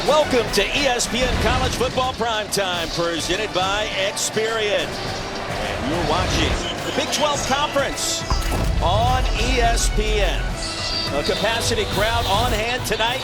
Welcome to ESPN College Football Primetime, presented by Experian. And you're watching the Big 12 Conference on ESPN. A capacity crowd on hand tonight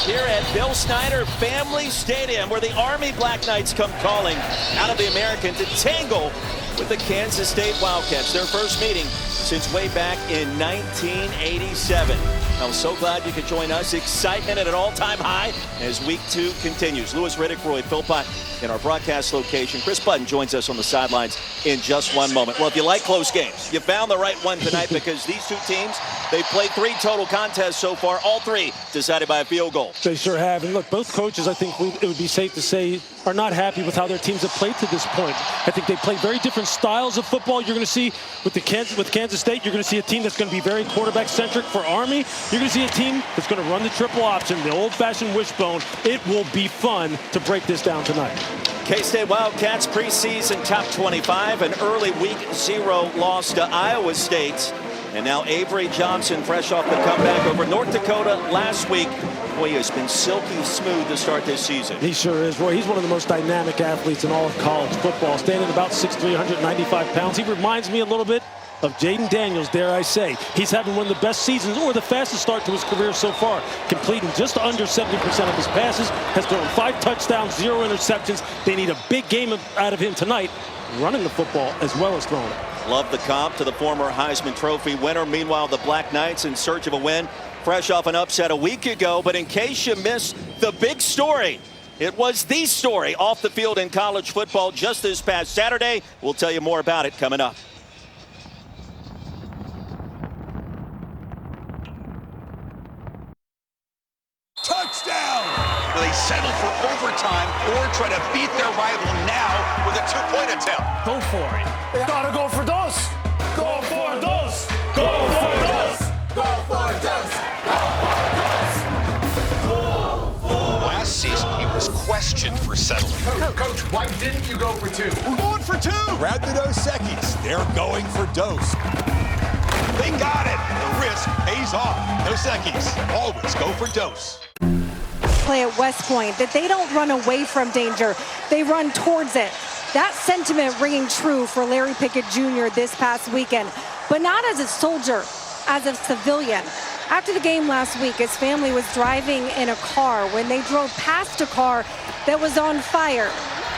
here at Bill Snyder Family Stadium, where the Army Black Knights come calling out of the American to tangle with the Kansas State Wildcats. Their first meeting since way back in 1987. I'm so glad you could join us. Excitement at an all-time high as week 2 continues. Louis Riddick, Roy Philpott in our broadcast location. Chris Button joins us on the sidelines in just one moment. Well, if you like close games, you found the right one tonight because these two teams, they've played 3 total contests so far, all 3 decided by a field goal. They sure have. And look, both coaches, I think it would be safe to say, are not happy with how their teams have played to this point. I think they play very different styles of football. You're going to see with Kansas State, you're going to see a team that's going to be very quarterback-centric. For Army, you're going to see a team that's going to run the triple option, the old-fashioned wishbone. It will be fun to break this down tonight. K-State Wildcats preseason top 25, an early week 0 loss to Iowa State. And now Avery Johnson, fresh off the comeback over North Dakota last week. Boy, he has been silky smooth to start this season. He sure is, Roy. He's one of the most dynamic athletes in all of college football, standing about 6'3", 195 pounds. He reminds me a little bit of Jaden Daniels, dare I say. He's having one of the best seasons, or the fastest start to his career so far, completing just under 70% of his passes, has thrown 5 touchdowns, 0 interceptions. They need a big game out of him tonight, running the football as well as throwing it. Love the comp to the former Heisman Trophy winner. Meanwhile, the Black Knights in search of a win, fresh off an upset a week ago. But in case you missed the big story, it was the story off the field in college football just this past Saturday. We'll tell you more about it coming up. Touchdown! Will they settle for overtime or try to beat their rival now with a 2-point attempt? Go for it. They gotta go for those. Go for those. Go for those. Go for those. Last season, he was questioned for settling. Coach, why didn't you go for 2? We're going for 2. Grab the Dos Equis. They're going for Dos. They got it. The risk pays off. Dos Equis. Always go for Dos. Play at West Point, that they don't run away from danger, they run towards it. That sentiment ringing true for Larry Pickett Jr. this past weekend, but not as a soldier, as a civilian. After the game last week, his family was driving in a car when they drove past a car that was on fire.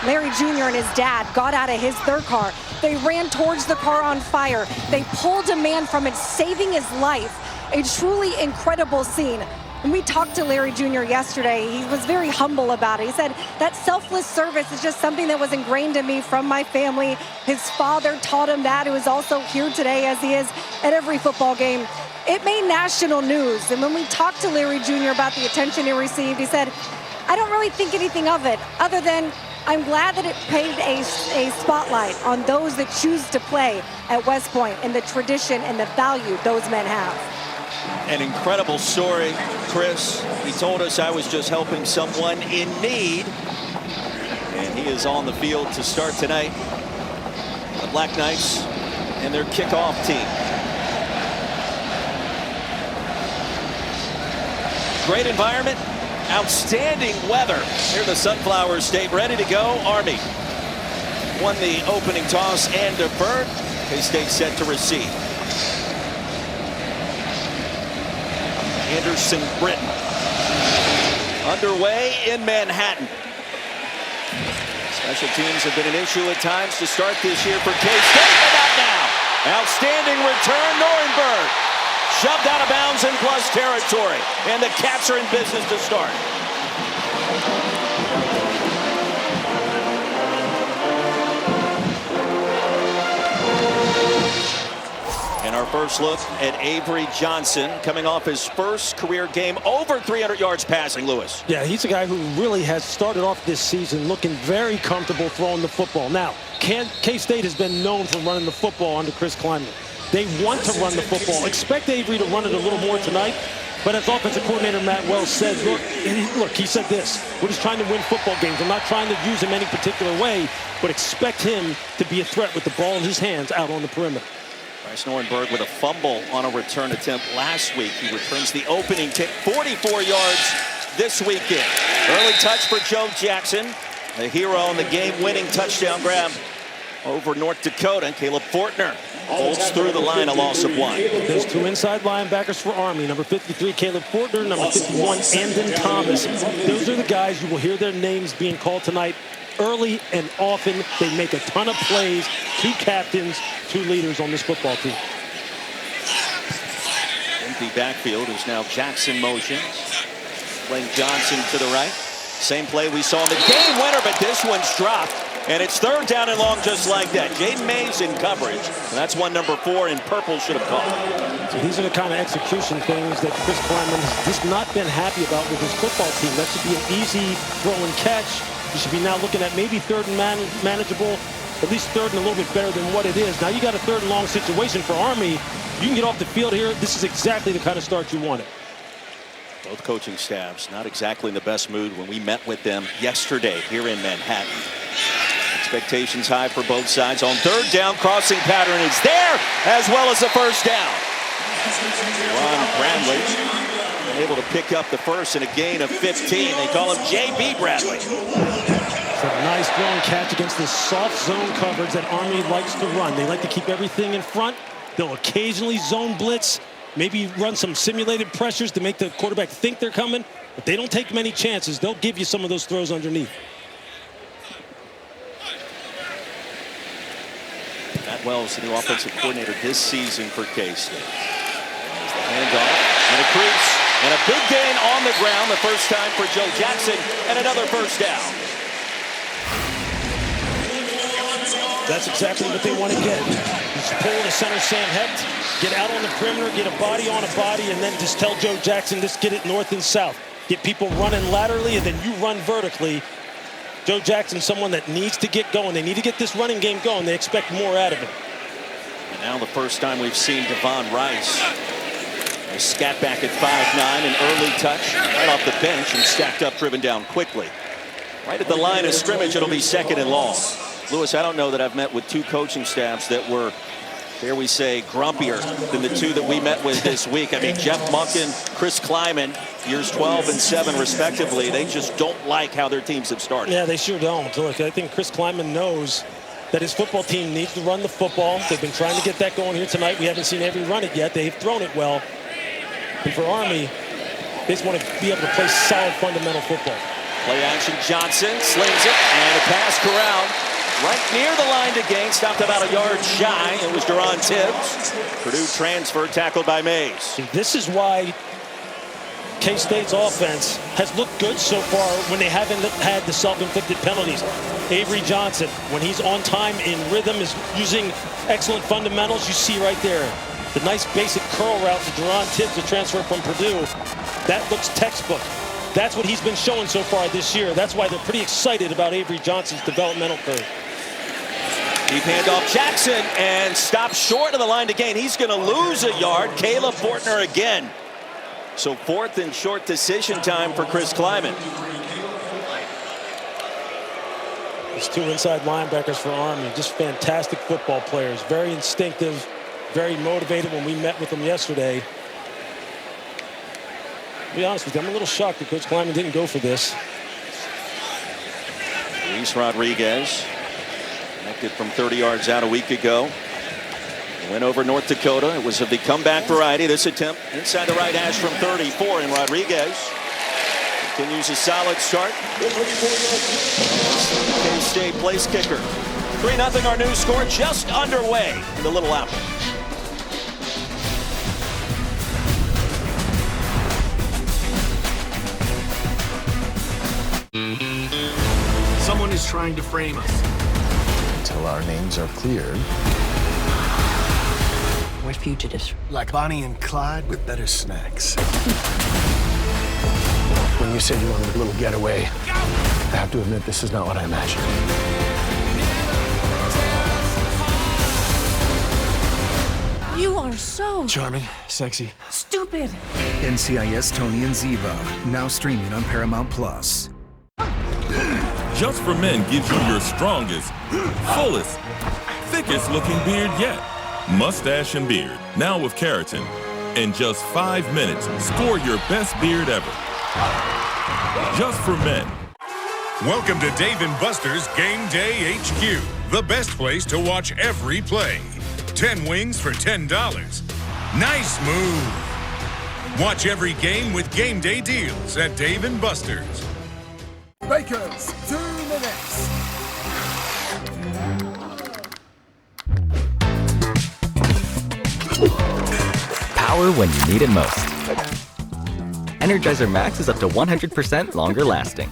Larry Jr. and his dad got out of their car. They ran towards the car on fire. They pulled a man from it, saving his life. A truly incredible scene. When we talked to Larry Jr. yesterday, he was very humble about it. He said, that selfless service is just something that was ingrained in me from my family. His father taught him that, who is also here today, as he is at every football game. It made national news. And when we talked to Larry Jr. about the attention he received, he said, I don't really think anything of it, other than I'm glad that it paid a spotlight on those that choose to play at West Point and the tradition and the value those men have. An incredible story, Chris. He told us I was just helping someone in need. And he is on the field to start tonight. The Black Knights and their kickoff team. Great environment, outstanding weather here in the Sunflower State. Ready to go, Army. Won the opening toss and deferred. K-State set to receive. Anderson Britton underway in Manhattan. Special teams have been an issue at times to start this year for K-State, but not now. Outstanding return, Nuremberg. Shoved out of bounds in plus territory, and the Cats are in business to start. And our first look at Avery Johnson, coming off his first career game over 300 yards passing, Lewis. Yeah, he's a guy who really has started off this season looking very comfortable throwing the football. Now, K-State has been known for running the football under Chris Klieman. They want to run the football. Expect Avery to run it a little more tonight. But as offensive coordinator Matt Wells said, look, he said this, we're just trying to win football games. I'm not trying to use him any particular way, but expect him to be a threat with the ball in his hands out on the perimeter. Bryce Nuremberg with a fumble on a return attempt last week. He returns the opening kick, 44 yards this weekend. Early touch for Joe Jackson, the hero on the game-winning touchdown grab over North Dakota. Caleb Fortner holds through the line, a loss of 1. There's 2 inside linebackers for Army. Number 53, Caleb Fortner. Number 51, Andon Thomas. Those are the guys you will hear their names being called tonight. Early and often, they make a ton of plays. 2 captains, 2 leaders on this football team. Empty backfield is now Jackson motion. Playing Johnson to the right. Same play we saw in the game winner, but this one's dropped. And it's 3rd down and long just like that. Jaden Mays in coverage. And that's one number 4 in purple should have caught. So these are the kind of execution things that Chris Klieman has just not been happy about with his football team. That should be an easy throw and catch. You should be now looking at maybe 3rd and manageable, at least 3rd and a little bit better than what it is. Now you got a 3rd and long situation for Army. You can get off the field here. This is exactly the kind of start you wanted. Both coaching staffs not exactly in the best mood when we met with them yesterday here in Manhattan. Expectations high for both sides. On 3rd down, crossing pattern is there, as well as the 1st down. Ron Bradley able to pick up the first in a gain of 15. They call him J.B. Bradley. It's a nice throw and catch against this soft zone coverage that Army likes to run. They like to keep everything in front. They'll occasionally zone blitz, maybe run some simulated pressures to make the quarterback think they're coming, but they don't take many chances. They'll give you some of those throws underneath. Matt Wells, the new offensive coordinator this season for K-State. The handoff and a crease and a big gain on the ground the first time for Joe Jackson and another 1st down. That's exactly what they want to get. Just pull the center Sam Hecht, get out on the perimeter, get a body on a body, and then just tell Joe Jackson, just get it north and south. Get people running laterally, and then you run vertically. Joe Jackson, someone that needs to get going. They need to get this running game going. They expect more out of it. And now the first time we've seen Devon Rice. A scat back at 5'9", an early touch right off the bench and stacked up, driven down quickly. Right at the line of scrimmage, it'll be 2nd and long. Lewis, I don't know that I've met with 2 coaching staffs that were, dare we say, grumpier than the 2 that we met with this week. I mean, Jeff Monken, Chris Klieman, years 12 and 7 respectively. They just don't like how their teams have started. Yeah, they sure don't. Look, I think Chris Klieman knows that his football team needs to run the football. They've been trying to get that going here tonight. We haven't seen Avery run it yet. They've thrown it well. And for Army, they just want to be able to play solid fundamental football. Play action, Johnson slings it, and a pass corral right near the line to gain, stopped about a yard shy. It was Duron Tibbs. Purdue transfer, tackled by Mays. See, this is why K-State's offense has looked good so far when they haven't had the self-inflicted penalties. Avery Johnson, when he's on time in rhythm, is using excellent fundamentals. You see right there the nice basic curl route to Duron Tibbs, the transfer from Purdue. That looks textbook. That's what he's been showing so far this year. That's why they're pretty excited about Avery Johnson's developmental curve. Deep handoff, Jackson, and stops short of the line to gain. He's going to lose a yard. Caleb Fortner again. So 4th and short decision time for Chris Klieman. It's 2 inside linebackers for Army. Just fantastic football players. Very instinctive, very motivated. When we met with them yesterday, to be honest with you, I'm a little shocked that Coach Klieman didn't go for this. Luis Rodriguez connected from 30 yards out a week ago. Went over North Dakota. It was of the comeback variety. This attempt inside the right hash from 34, and Rodriguez continues a solid start. K-State place kicker. 3-0 our new score, just underway in the Little Apple. Someone is trying to frame us. Until our names are cleared. We're fugitives. Like Bonnie and Clyde with better snacks. When you said you wanted a little getaway, I have to admit this is not what I imagined. You are so Charming, sexy. stupid. NCIS Tony and Ziva, now streaming on Paramount Plus. Just for Men gives you your strongest, fullest, thickest looking beard yet. Mustache and Beard, now with keratin. In just 5 minutes, score your best beard ever. Just for men. Welcome to Dave & Buster's Game Day HQ, the best place to watch every play. 10 wings for $10. Nice move. Watch every game with Game Day deals at Dave & Buster's. Bakers, 2 minutes. Power when you need it most. Energizer Max is up to 100% longer lasting.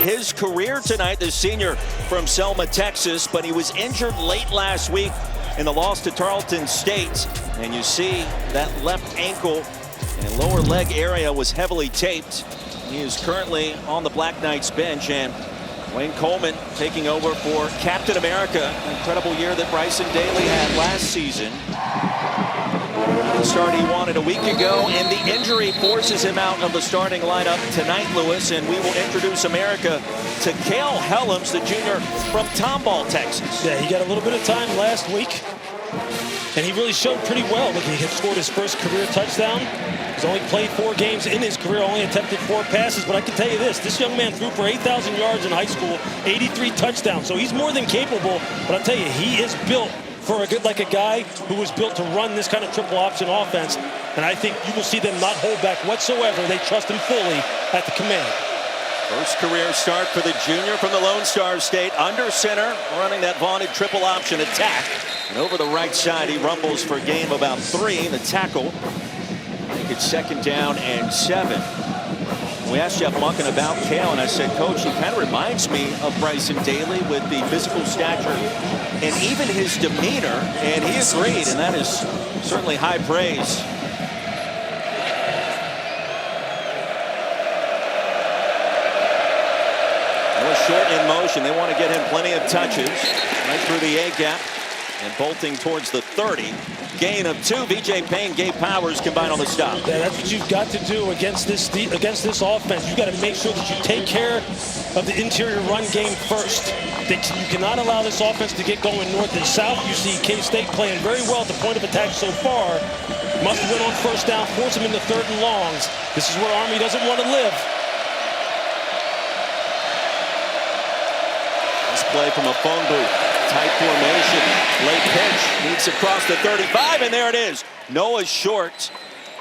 His career tonight, the senior from Selma, Texas, but he was injured late last week in the loss to Tarleton State. And you see that left ankle and lower leg area was heavily taped. He is currently on the Black Knights bench, and Wayne Coleman taking over for Captain America. An incredible year that Bryson Daly had last season. The start he wanted a week ago, and the injury forces him out of the starting lineup tonight, Lewis, and we will introduce America to Cale Helms, the junior from Tomball, Texas. Yeah, he got a little bit of time last week, and he really showed pretty well. Look, he had scored his first career touchdown. He's only played 4 games in his career, only attempted 4 passes, but I can tell you this young man threw for 8,000 yards in high school, 83 touchdowns, so he's more than capable, but I'll tell you, he is built for like a guy who was built to run this kind of triple option offense, and I think you will see them not hold back whatsoever. They trust him fully at the command. First career start for the junior from the Lone Star State, under center, running that vaunted triple option attack. And over the right side, he rumbles for a gain of about 3. The tackle, make it 2nd down and 7. We asked Jeff Munkin about Cale, and I said, Coach, he kind of reminds me of Bryson Daly with the physical stature and even his demeanor, and he agreed, and that is certainly high praise. Short in motion. They want to get him plenty of touches right through the A-gap and bolting towards the 30. Gain of 2. VJ Payne, Gabe Powers combine on the stop. Yeah, that's what you've got to do against this offense. You've got to make sure that you take care of the interior run game first. You cannot allow this offense to get going north and south. You see K-State playing very well at the point of attack so far. Must win on 1st down, force him into 3rd and longs. This is where Army doesn't want to live. Play from a phone booth, tight formation, late pitch, needs to cross the 35, and there it is. Noah Short,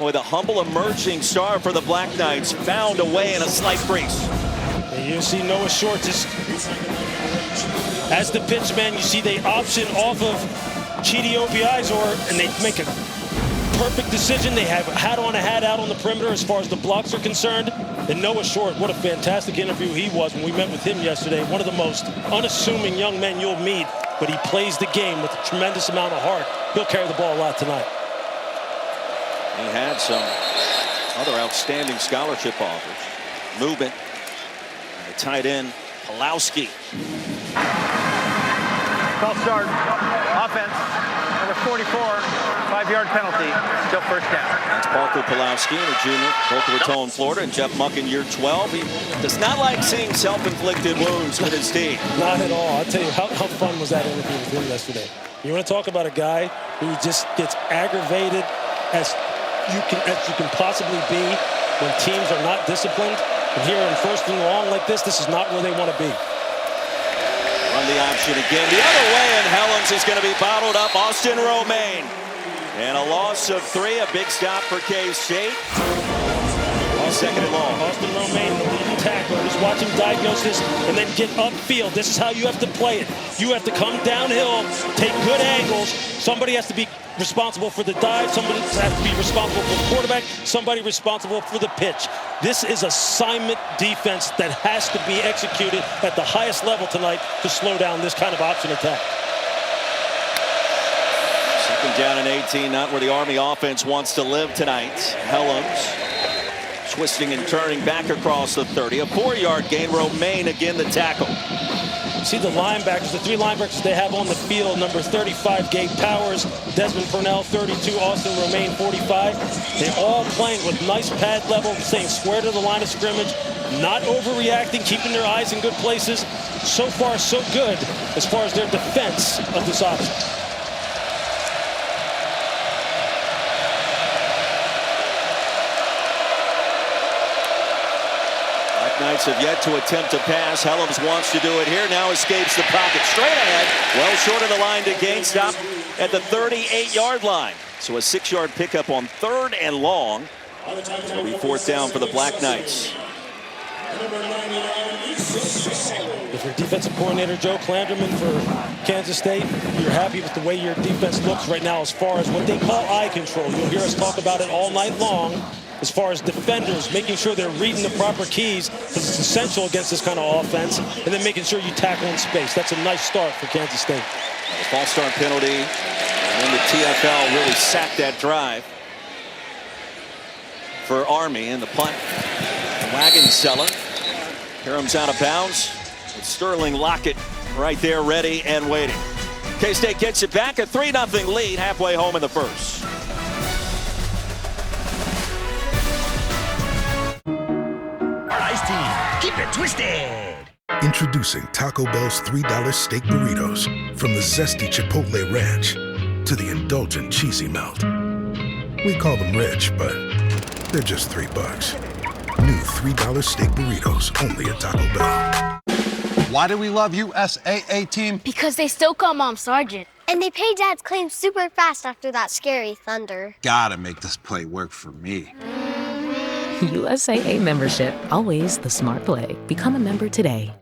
with a humble emerging star for the Black Knights, found a way in a slight crease. And you see Noah Short just, as the pitchman, you see they option off of Chidi Obiizor, and they make a perfect decision. They have a hat on, a hat out on the perimeter as far as the blocks are concerned. And Noah Short, what a fantastic interview he was when we met with him yesterday. One of the most unassuming young men you'll meet, but he plays the game with a tremendous amount of heart. He'll carry the ball a lot tonight. He had some other outstanding scholarship offers. Movement. And the tight end, Pulowski. False start. Offense. Number 44. 5-yard penalty. Still 1st down. That's Parker Pulowski, the junior, Boca Raton, Florida, and Jeff Munkin, year 12. He does not like seeing self-inflicted wounds with his team. Not at all. I'll tell you, how fun was that interview with him yesterday? You want to talk about a guy who just gets aggravated as you can possibly be when teams are not disciplined. And here in 1st and long like this is not where they want to be. Run the option again the other way, and Helms is going to be bottled up. Austin Romaine. And a loss of 3, a big stop for K-State. 2nd and long. Austin Romaine, the leading tackler. Just watch him diagnose this and then get upfield. This is how you have to play it. You have to come downhill, take good angles. Somebody has to be responsible for the dive. Somebody has to be responsible for the quarterback. Somebody responsible for the pitch. This is assignment defense that has to be executed at the highest level tonight to slow down this kind of option attack. 2nd down and 18, not where the Army offense wants to live tonight. Helms twisting and turning back across the 30. A 4-yard gain. Romaine again the tackle. See the linebackers, the three linebackers they have on the field. Number 35, Gabe Powers, Desmond Purnell, 32, Austin Romaine, 45. They're all playing with nice pad level, staying square to the line of scrimmage, not overreacting, keeping their eyes in good places. So far, so good as far as their defense of this offense. Knights have yet to attempt to pass. Helms wants to do it here. Now escapes the pocket. Straight ahead. Well short of the line to gain. Stop at the 38-yard line. So a 6-yard pickup on 3rd and long. It'll be 4th down for the Black Knights. If you're defensive coordinator Joe Klanderman for Kansas State, you're happy with the way your defense looks right now as far as what they call eye control. You'll hear us talk about it all night long. As far as defenders, making sure they're reading the proper keys, because it's essential against this kind of offense, and then making sure you tackle in space. That's a nice start for Kansas State. The false start penalty, and then the TFL really sacked that drive for Army, and the punt. Wagon seller. Hiram's out of bounds. It's Sterling Lockett right there, ready and waiting. K-State gets it back, a 3-0 lead halfway home in the first. Keep it twisted. Introducing Taco Bell's $3 steak burritos. From the zesty Chipotle ranch to the indulgent cheesy melt. We call them rich, but they're just $3. New $3 steak burritos, only at Taco Bell. Why do we love USAA team? Because they still call Mom Sergeant. And they pay Dad's claims super fast after that scary thunder. Gotta make this play work for me. USAA membership, always the smart play. Become a member today.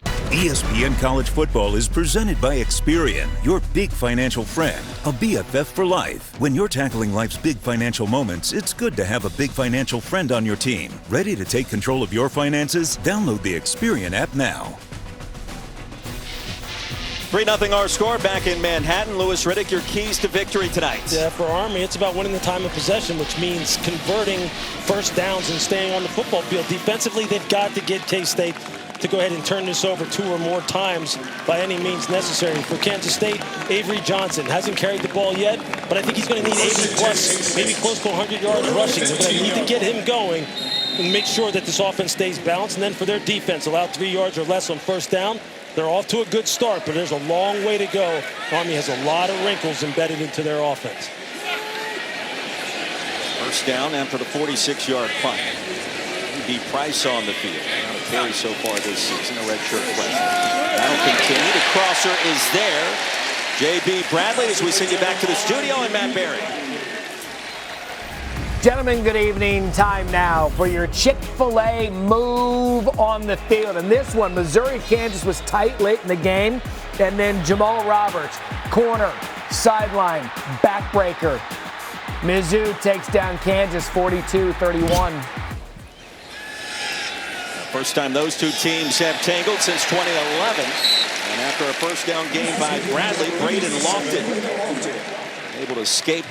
ESPN College Football is presented by Experian, your big financial friend, a BFF for life. When you're tackling life's big financial moments, it's good to have a big financial friend on your team. Ready to take control of your finances? Download the Experian app now. 3-0 our score back in Manhattan. Lewis Riddick, your keys to victory tonight. Yeah, for Army, it's about winning the time of possession, which means converting first downs and staying on the football field. Defensively, they've got to get K-State to go ahead and turn this over 2 or more times by any means necessary. For Kansas State, Avery Johnson hasn't carried the ball yet, but I think he's going to need 80 plus, maybe close to 100 yards rushing. They're going to need to get him going and make sure that this offense stays balanced. And then for their defense, allow 3 yards or less on first down. They're off to a good start, but there's a long way to go. Army has a lot of wrinkles embedded into their offense. First down after the 46-yard punt. B. Price on the field. Not a carry so far this season, a red shirt freshman. That'll continue. The crosser is there. J.B. Bradley, as we send you back to the studio, and Matt Berry. Gentlemen, good evening. Time now for your Chick-fil-A move on the field. And this one, Missouri-Kansas was tight late in the game. And then Jamal Roberts, corner, sideline, backbreaker. Mizzou takes down Kansas 42-31. First time those two teams have tangled since 2011. And after a first down gain by Bradley, Braden Lofton able to escape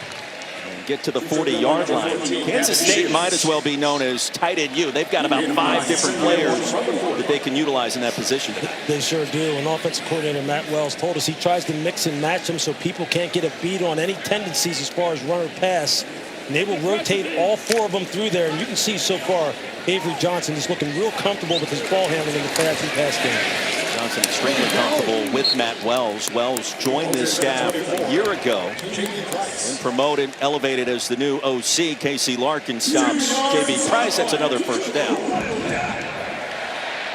and get to the 40-yard line. Kansas State might as well be known as tight end U. They've got about 5 different players that they can utilize in that position. They sure do. And offensive coordinator Matt Wells told us he tries to mix and match them so people can't get a beat on any tendencies as far as run or pass. And they will rotate all 4 of them through there. And you can see so far Avery Johnson is looking real comfortable with his ball handling in the pass game. Johnson extremely comfortable with Matt Wells. Wells joined this staff a year ago and promoted, elevated as the new OC. Casey Larkin stops J.B. Price. That's another first down.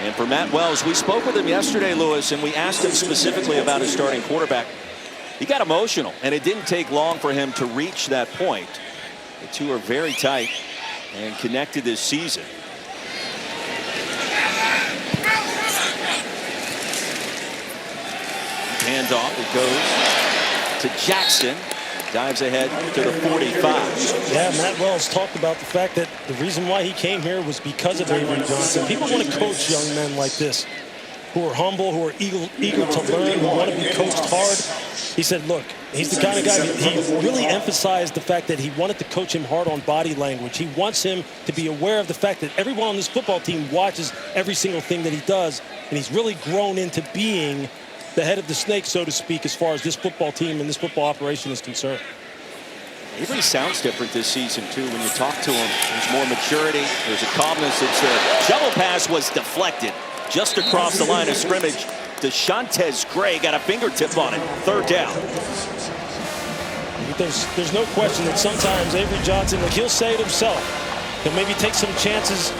And for Matt Wells, we spoke with him yesterday, Lewis, and we asked him specifically about his starting quarterback. He got emotional, and it didn't take long for him to reach that point. The two are very tight and connected this season. Handoff, it goes to Jackson. Dives ahead to the 45. Yeah, Matt Wells talked about the fact that the reason why he came here was because of Avery Johnson. People want to coach young men like this, who are humble, who are eager to learn, who want to be coached hard. He said, look, He's the kind of guy, he really emphasized the fact that he wanted to coach him hard on body language. He wants him to be aware of the fact that everyone on this football team watches every single thing that he does, and he's really grown into being the head of the snake, so to speak, as far as this football team and this football operation is concerned. Avery sounds different this season, too, when you talk to him. There's more maturity. There's a calmness. It's a shovel pass was deflected just across the line of scrimmage. DeShantez Gray got a fingertip on it. 3rd down. There's no question that sometimes Avery Johnson, like he'll say it himself, he'll maybe take some chances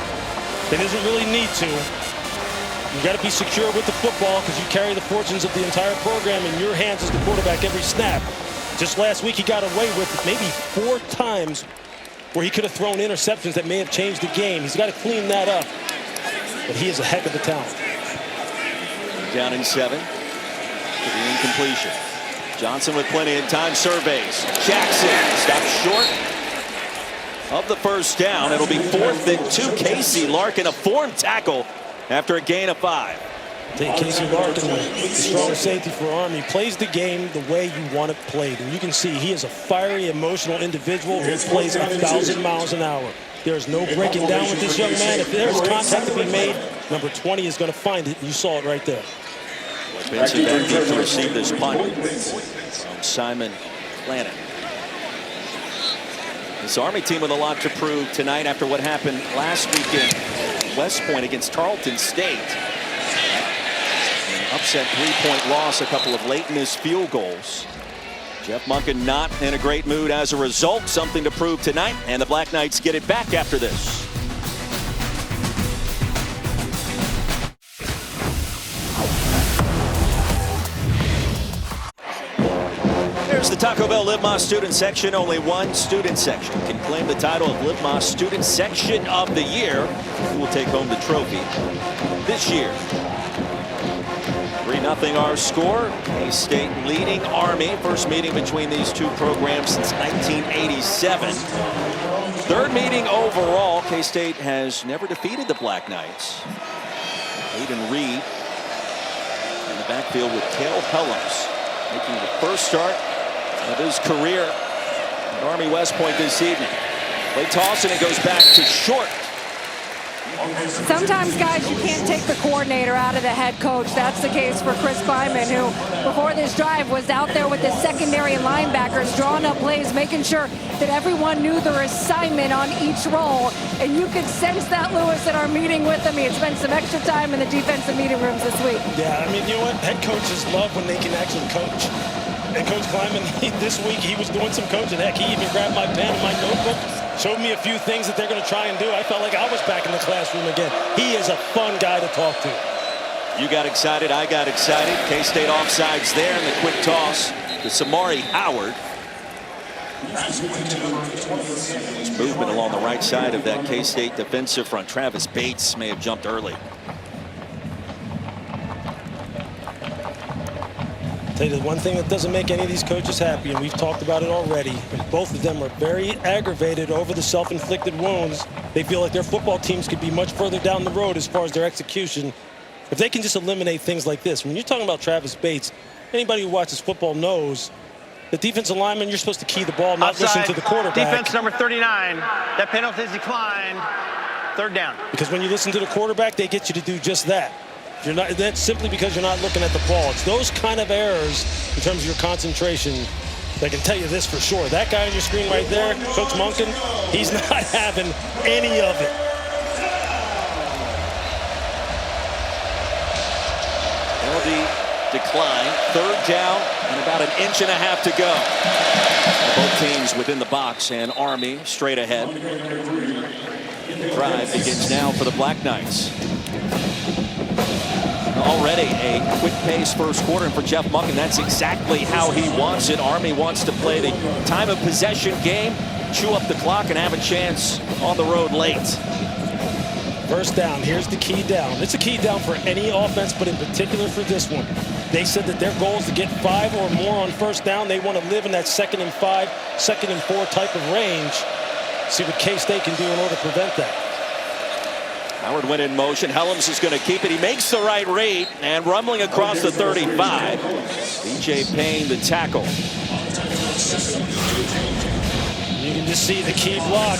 that he doesn't really need to. You got to be secure with the football because you carry the fortunes of the entire program in your hands as the quarterback every snap. Just last week he got away with maybe 4 times where he could have thrown interceptions that may have changed the game. He's got to clean that up. But he is a heck of a talent. Down in 7 for the incompletion. Johnson with plenty of time, surveys. Jackson stops short of the 1st down. It'll be 4th and 2. Casey Larkin, a form tackle after a gain of 5. Take Casey Larkin, the strong safety for Army, plays the game the way you want it played. And you can see he is a fiery, emotional individual who plays 1,000 miles an hour. There's no breaking down with this young man. If there's contact to be made, number 20 is going to find it. You saw it right there. Benson back deep to receive this punt from Simon Lannon. This Army team with a lot to prove tonight after what happened last weekend at West Point against Tarleton State. An upset 3-point loss, a couple of late missed field goals. Jeff Monken not in a great mood as a result. Something to prove tonight, and the Black Knights get it back after this. There's the Taco Bell Live Más Student Section. Only one student section can claim the title of Live Más Student Section of the Year. Who will take home the trophy this year? 3-0 our score. K-State leading Army. First meeting between these two programs since 1987. 3rd meeting overall. K-State has never defeated the Black Knights. Aiden Reed in the backfield with Cale Helms making the first start of his career at Army West Point this evening. Play toss and it goes back to short. Sometimes, guys, you can't take the coordinator out of the head coach. That's the case for Chris Kleiman, who before this drive was out there with the secondary and linebackers, drawing up plays, making sure that everyone knew their assignment on each role. And you could sense that, Lewis, in our meeting with him. He had spent some extra time in the defensive meeting rooms this week. Yeah, I mean, you know what? Head coaches love when they can actually coach. And Coach Kleiman, this week, he was doing some coaching. Heck, he even grabbed my pen and my notebook, showed me a few things that they're going to try and do. I felt like I was back in the classroom again. He is a fun guy to talk to. You got excited. I got excited. K-State offsides there, and the quick toss to Samari Howard. There's movement along the right side of that K-State defensive front. Travis Bates may have jumped early. I'll tell you the one thing that doesn't make any of these coaches happy, and we've talked about it already, and both of them are very aggravated over the self-inflicted wounds. They feel like their football teams could be much further down the road as far as their execution if they can just eliminate things like this. When you're talking about Travis Bates, anybody who watches football knows the defensive lineman, you're supposed to key the ball, not listen to the quarterback. Defense number 39. That penalty is declined. 3rd down. Because when you listen to the quarterback, they get you to do just that. You're not, that's simply because you're not looking at the ball. It's those kind of errors in terms of your concentration that can tell you this for sure. That guy on your screen right there, Coach Monken, he's not having any of it. Penalty decline. 3rd down and about 1.5 inches to go. Both teams within the box, and Army straight ahead. The drive begins now for the Black Knights. Already a quick pace first quarter, and for Jeff Monken, that's exactly how he wants it. Army wants to play the time of possession game, chew up the clock, and have a chance on the road late. First down, here's the key down. It's a key down for any offense, but in particular for this one. They said that their goal is to get 5 or more on first down. They want to live in that 2nd and 5, 2nd and 4 type of range. See what K-State can do in order to prevent that. Howard went in motion. Helms is going to keep it. He makes the right read and rumbling across the 35. B.J. Payne the tackle. You can just see the key block.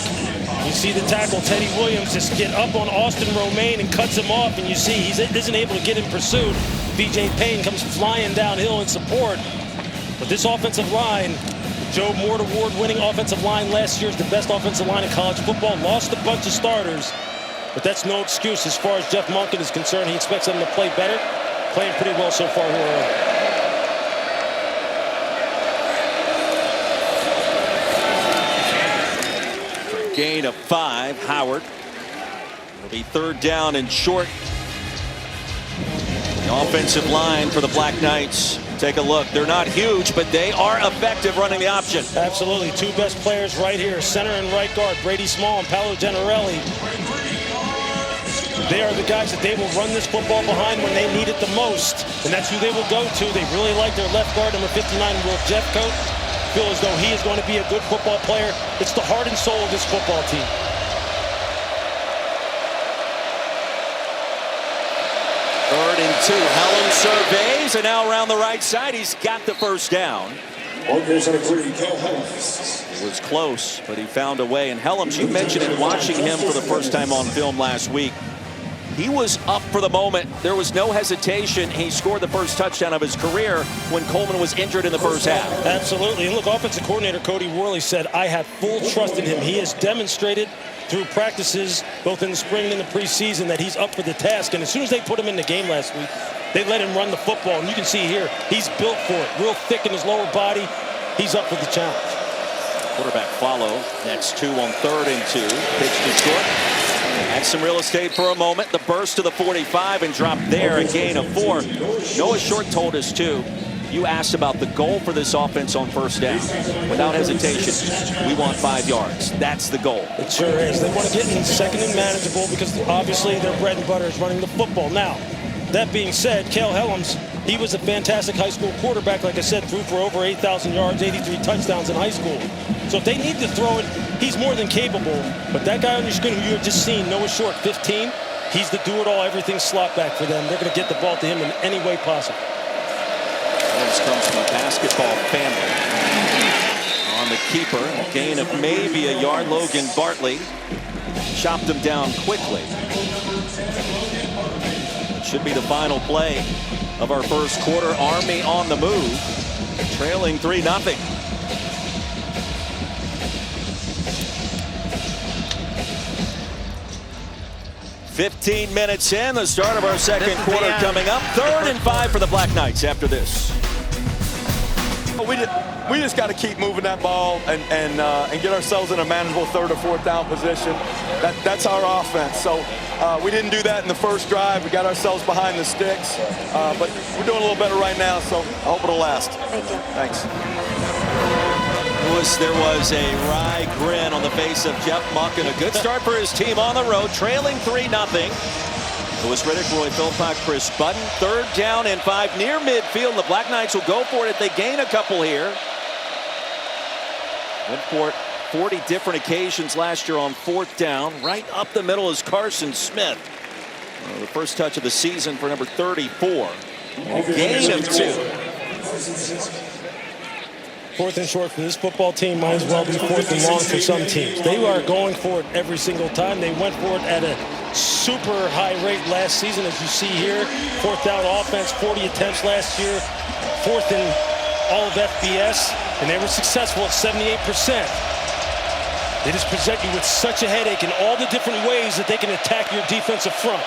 You see the tackle, Teddy Williams, just get up on Austin Romaine and cuts him off, and you see he isn't able to get in pursuit. B.J. Payne comes flying downhill in support. But this offensive line, Joe Moore Award-winning offensive line last year, is the best offensive line in college football. Lost a bunch of starters, but that's no excuse as far as Jeff Monken is concerned. He expects them to play better. Playing pretty well so far here. Gain of 5, Howard. It'll be 3rd down and short. The offensive line for the Black Knights. Take a look. They're not huge, but they are effective running the option. Absolutely. 2 best players right here, center and right guard, Brady Small and Paolo Generelli. They are the guys that they will run this football behind when they need it the most, and that's who they will go to. They really like their left guard, number 59, Will Jeffcoat. Feel as though he is going to be a good football player. It's the heart and soul of this football team. Third and 2. Helms surveys, and now around the right side, he's got the first down. It was close, but he found a way. And Helms, you mentioned it, watching him for the first time on film last week. He was up for the moment. There was no hesitation. He scored the first touchdown of his career when Coleman was injured in the first half. Absolutely. And look, offensive coordinator Cody Worley said, I have full trust in him. He has demonstrated through practices, both in the spring and in the preseason, that he's up for the task. And as soon as they put him in the game last week, they let him run the football. And you can see here, he's built for it. Real thick in his lower body. He's up for the challenge. Quarterback follow. Next 2 on 3rd and 2. Pitch to short. Had some real estate for a moment. The burst to the 45 and drop there. A gain of 4. Noah Short told us too. You asked about the goal for this offense on first down. Without hesitation, we want 5 yards. That's the goal. It sure is. They want to get in second and manageable because obviously their bread and butter is running the football. Now, that being said, Cale Helms, he was a fantastic high school quarterback. Like I said, threw for over 8,000 yards, 83 touchdowns in high school. So if they need to throw it, he's more than capable. But that guy on your screen who you have just seen, Noah Short, 15, he's the do-it-all, everything slot back for them. They're going to get the ball to him in any way possible. Helms comes from a basketball family. On the keeper, a gain of maybe a yard. Logan Bartley chopped him down quickly. It should be the final play of our first quarter. Army on the move, trailing 3-0. "15 minutes in, the start of our second quarter coming up. 3rd and 5 for the Black Knights after this. We just got to keep moving that ball and get ourselves in a manageable 3rd or 4th down position. That's our offense. So we didn't do that in the first drive. We got ourselves behind the sticks, but we're doing a little better right now. So I hope it'll last. Thank you. Thanks. There was a wry grin on the face of Jeff Monken. A good start for his team on the road, trailing 3-0. Lewis Riddick, Roy Philpott, Chris Button. 3rd down and 5 near midfield. The Black Knights will go for it if they gain a couple here. Went for it 40 different occasions last year on 4th down. Right up the middle is Carson Smith. The first touch of the season for number 34. A gain of 2. 4th and short for this football team might as well be 4th and long for some teams. They are going for it every single time. They went for it at a super high rate last season, as you see here. 4th down offense, 40 attempts last year. 4th in all of FBS, and they were successful at 78%. They just present you with such a headache in all the different ways that they can attack your defensive front.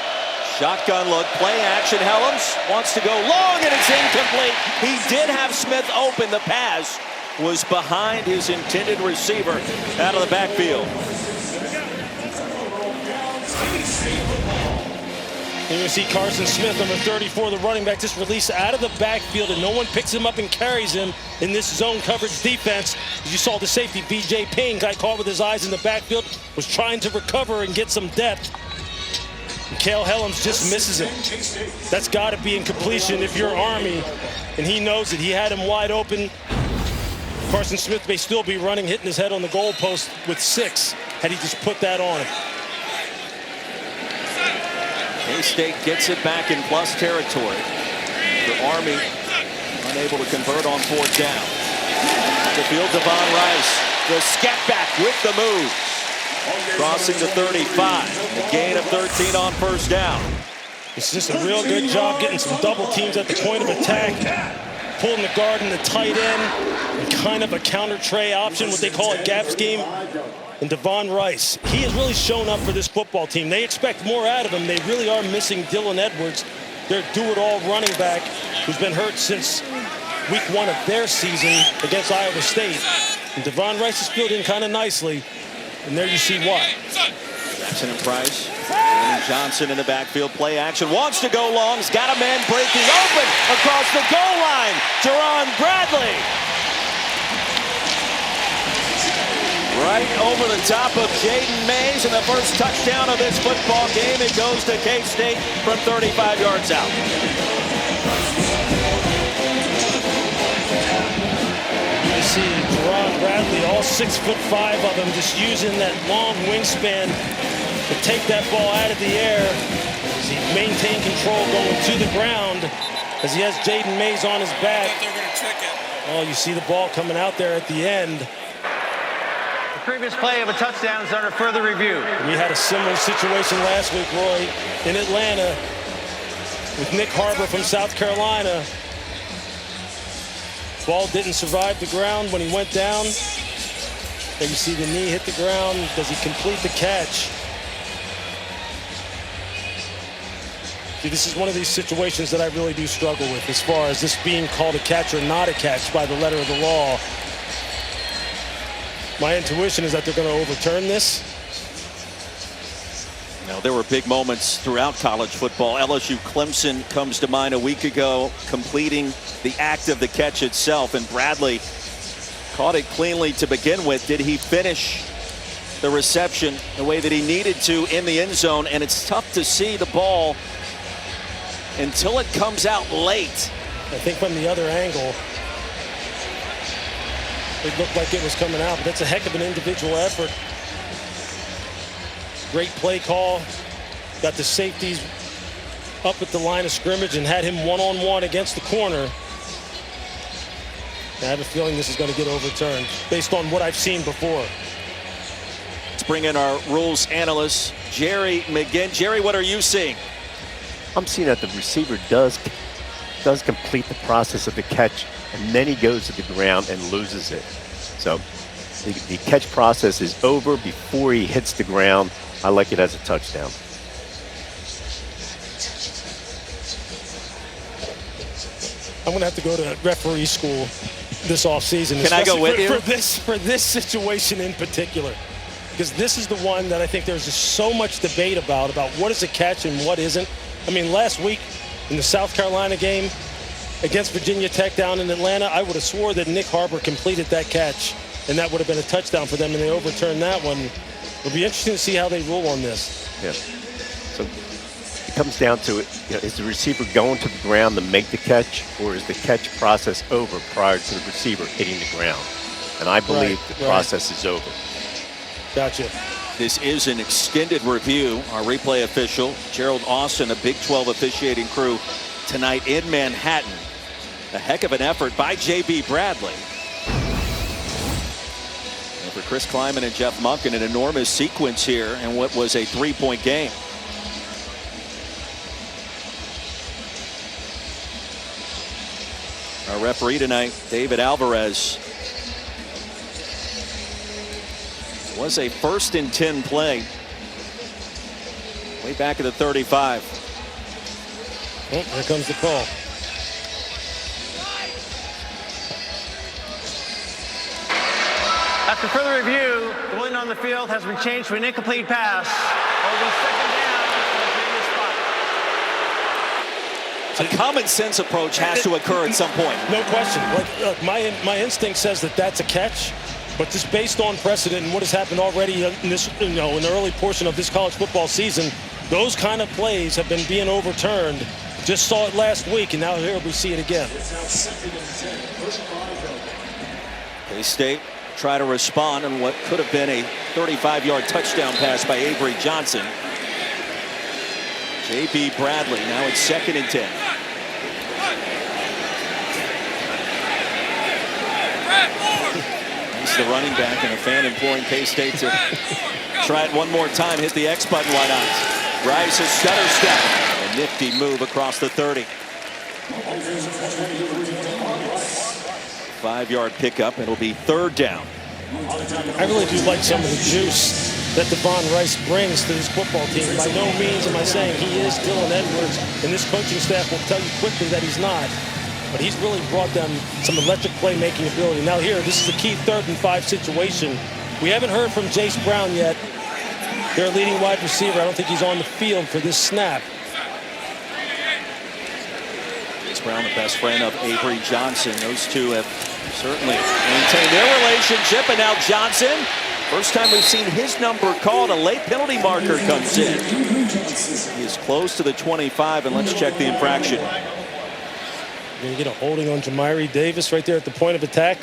Shotgun look, play action. Helms wants to go long, and it's incomplete. He did have Smith open. The pass was behind his intended receiver out of the backfield. And you see Carson Smith, number 34, the running back, just released out of the backfield, and no one picks him up and carries him in this zone coverage defense. As you saw the safety, B.J. Payne, got caught with his eyes in the backfield, was trying to recover and get some depth. And Cale Helms just misses him. That's got to be incompletion if you're Army, and he knows it. He had him wide open. Carson Smith may still be running, hitting his head on the goalpost with 6, had he just put that on him. K-State gets it back in plus territory. The Army unable to convert on fourth down. The field, Devon Rice, the scat back with the move. Crossing the 35. The gain of 13 on first down. It's just a real good job getting some double teams at the point of attack. Pulling the guard and the tight end. And kind of a counter tray option, what they call a gap scheme. And Devon Rice, he has really shown up for this football team. They expect more out of him. They really are missing Dylan Edwards, their do-it-all running back, who's been hurt since week 1 of their season against Iowa State. And Devon Rice is filled in kind of nicely. And there you see why. Jackson and Price. And Johnson in the backfield. Play action. Wants to go long. He's got a man breaking open across the goal line. Jerron Bradley. Right over the top of Jaden Mays. And the first touchdown of this football game. It goes to K-State from 35 yards out. You see Jerron Bradley, all 6'5" of them, just using that long wingspan to take that ball out of the air. As he maintained control going to the ground as he has Jaden Mays on his back. Oh, you see the ball coming out there at the end. The previous play of a touchdown is under further review. We had a similar situation last week, Roy, in Atlanta with Nick Harbor from South Carolina. Ball didn't survive the ground when he went down. There you see the knee hit the ground. Does he complete the catch? See, this is one of these situations that I really do struggle with as far as this being called a catch or not a catch by the letter of the law. My intuition is that they're going to overturn this. Now, there were big moments throughout college football. LSU Clemson comes to mind a week ago, completing the act of the catch itself, and Bradley caught it cleanly to begin with. Did he finish the reception the way that he needed to in the end zone? And it's tough to see the ball until it comes out late. I think from the other angle, it looked like it was coming out, but that's a heck of an individual effort. Great play call. Got the safeties up at the line of scrimmage and had him one-on-one against the corner. I have a feeling this is going to get overturned based on what I've seen before. Let's bring in our rules analyst, Jerry McGinn. Jerry, what are you seeing? I'm seeing that the receiver does complete the process of the catch, and then he goes to the ground and loses it. So the catch process is over before he hits the ground. I like it as a touchdown. I'm going to have to go to referee school this offseason. Can I go with you? For this situation in particular. Because this is the one that I think there's just so much debate about what is a catch and what isn't. I mean, last week in the South Carolina game against Virginia Tech down in Atlanta, I would have swore that Nick Harbor completed that catch, and that would have been a touchdown for them, and they overturned that one. It'll be interesting to see how they rule on this. Yeah. So it comes down to it. Is the receiver going to the ground to make the catch, or is the catch process over prior to the receiver hitting the ground? And I believe the process is over. Gotcha. This is an extended review. Our replay official, Gerald Austin, a Big 12 officiating crew tonight in Manhattan. A heck of an effort by J.B. Bradley. And for Chris Kleiman and Jeff Monken, an enormous sequence here in what was a 3-point game. Our referee tonight, David Alvarez. It was a 1st and 10 play. Way back at the 35. Oh, here comes the call. After further review, the ruling on the field has been changed to an incomplete pass. A common sense approach has to occur at some point. No question. Look, my instinct says that that's a catch, but just based on precedent and what has happened already in this, in the early portion of this college football season, those kind of plays have been being overturned. Just saw it last week, and now here we see it again. K-State try to respond on what could have been a 35-yard touchdown pass by Avery Johnson. J.B. Bradley, now it's 2nd and 10. He's the running back and a fan imploring K-State to try it one more time. Hit the X button, why not? Rice's stutter step. A nifty move across the 30. 5-yard pickup. It'll be 3rd down. I really do like some of the juice that Devon Rice brings to this football team. By no means am I saying he is Dylan Edwards, and this coaching staff will tell you quickly that he's not. But he's really brought them some electric playmaking ability. Now here, this is a key 3rd and 5 situation. We haven't heard from Jace Brown yet. Their leading wide receiver. I don't think he's on the field for this snap. Jace Brown, the best friend of Avery Johnson. Those two have certainly maintained their relationship. And now Johnson, first time we've seen his number called. A late penalty marker comes in. He is close to the 25, and let's check the infraction. You're going to get a holding on Jamiri Davis right there at the point of attack.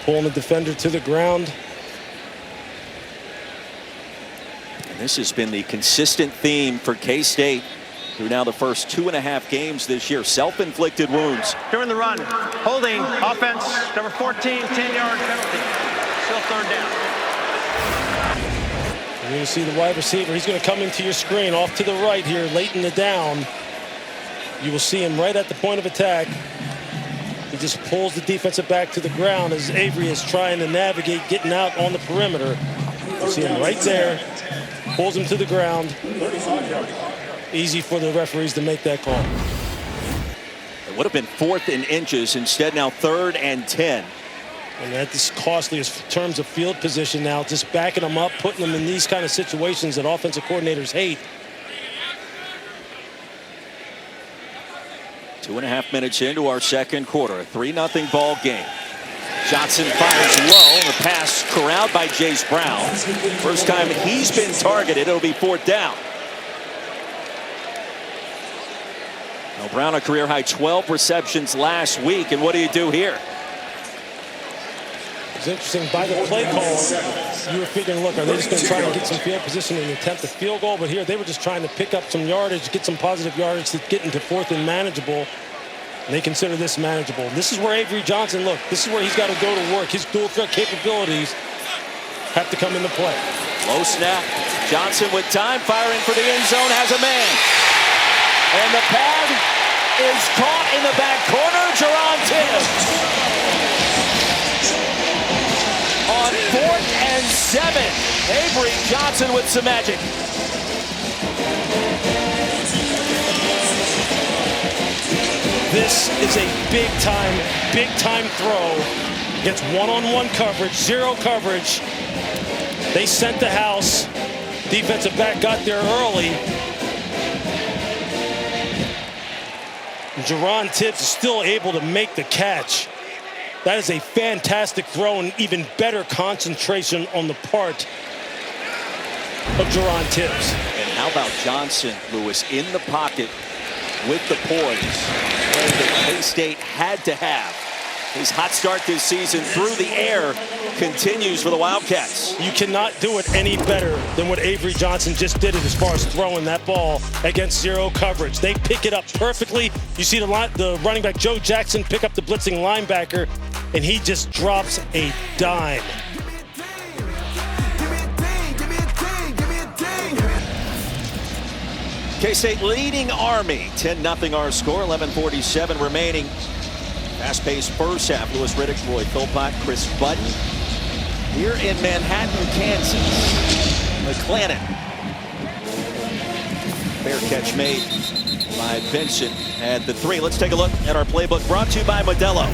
Pulling the defender to the ground. And this has been the consistent theme for K-State through now the first 2.5 games this year. Self-inflicted wounds. During the run, holding, offense, number 14, 10-yard penalty. Still 3rd down. You're going to see the wide receiver. He's going to come into your screen off to the right here, late in the down. You will see him right at the point of attack. He just pulls the defensive back to the ground as Avery is trying to navigate getting out on the perimeter. You see him right there. Pulls him to the ground. Easy for the referees to make that call. It would have been 4th and inches. Instead, now 3rd and 10. And that is costly in terms of field position now. Just backing them up, putting them in these kind of situations that offensive coordinators hate. 2.5 minutes into our 2nd quarter. A 3-0 ball game. Johnson fires low. The pass corralled by Jace Brown. First time he's been targeted. It'll be 4th down. Now Brown, a career high 12 receptions last week. And what do you do here? It's interesting. By the play call, you were figuring, look, are they just going to try and get some field position and attempt a field goal? But here, they were just trying to pick up some yardage, get some positive yardage to get into 4th and manageable. And they consider this manageable. This is where Avery Johnson, look, this is where he's got to go to work. His dual threat capabilities have to come into play. Low snap. Johnson with time, firing for the end zone, has a man. And the pad is caught in the back corner. Jerron Tibbs. On 4th and 7. Avery Johnson with some magic. This is a big time throw. Gets one-on-one coverage, 0 coverage. They sent the house. Defensive back got there early. Jerron Tibbs is still able to make the catch. That is a fantastic throw and even better concentration on the part of Jerron Tibbs. And how about Johnson, Lewis, in the pocket with the poise that K-State had to have. His hot start this season through the air continues for the Wildcats. You cannot do it any better than what Avery Johnson just did it as far as throwing that ball against 0 coverage. They pick it up perfectly. You see the running back Joe Jackson pick up the blitzing linebacker, and he just drops a dime. K-State leading Army, 10-0 our score, 11:47 remaining. Fast-paced first half. Louis Riddick, Roy Philpott, Chris Button. Here in Manhattan, Kansas. McClannon. Fair catch made by Vincent at the 3. Let's take a look at our playbook brought to you by Modelo.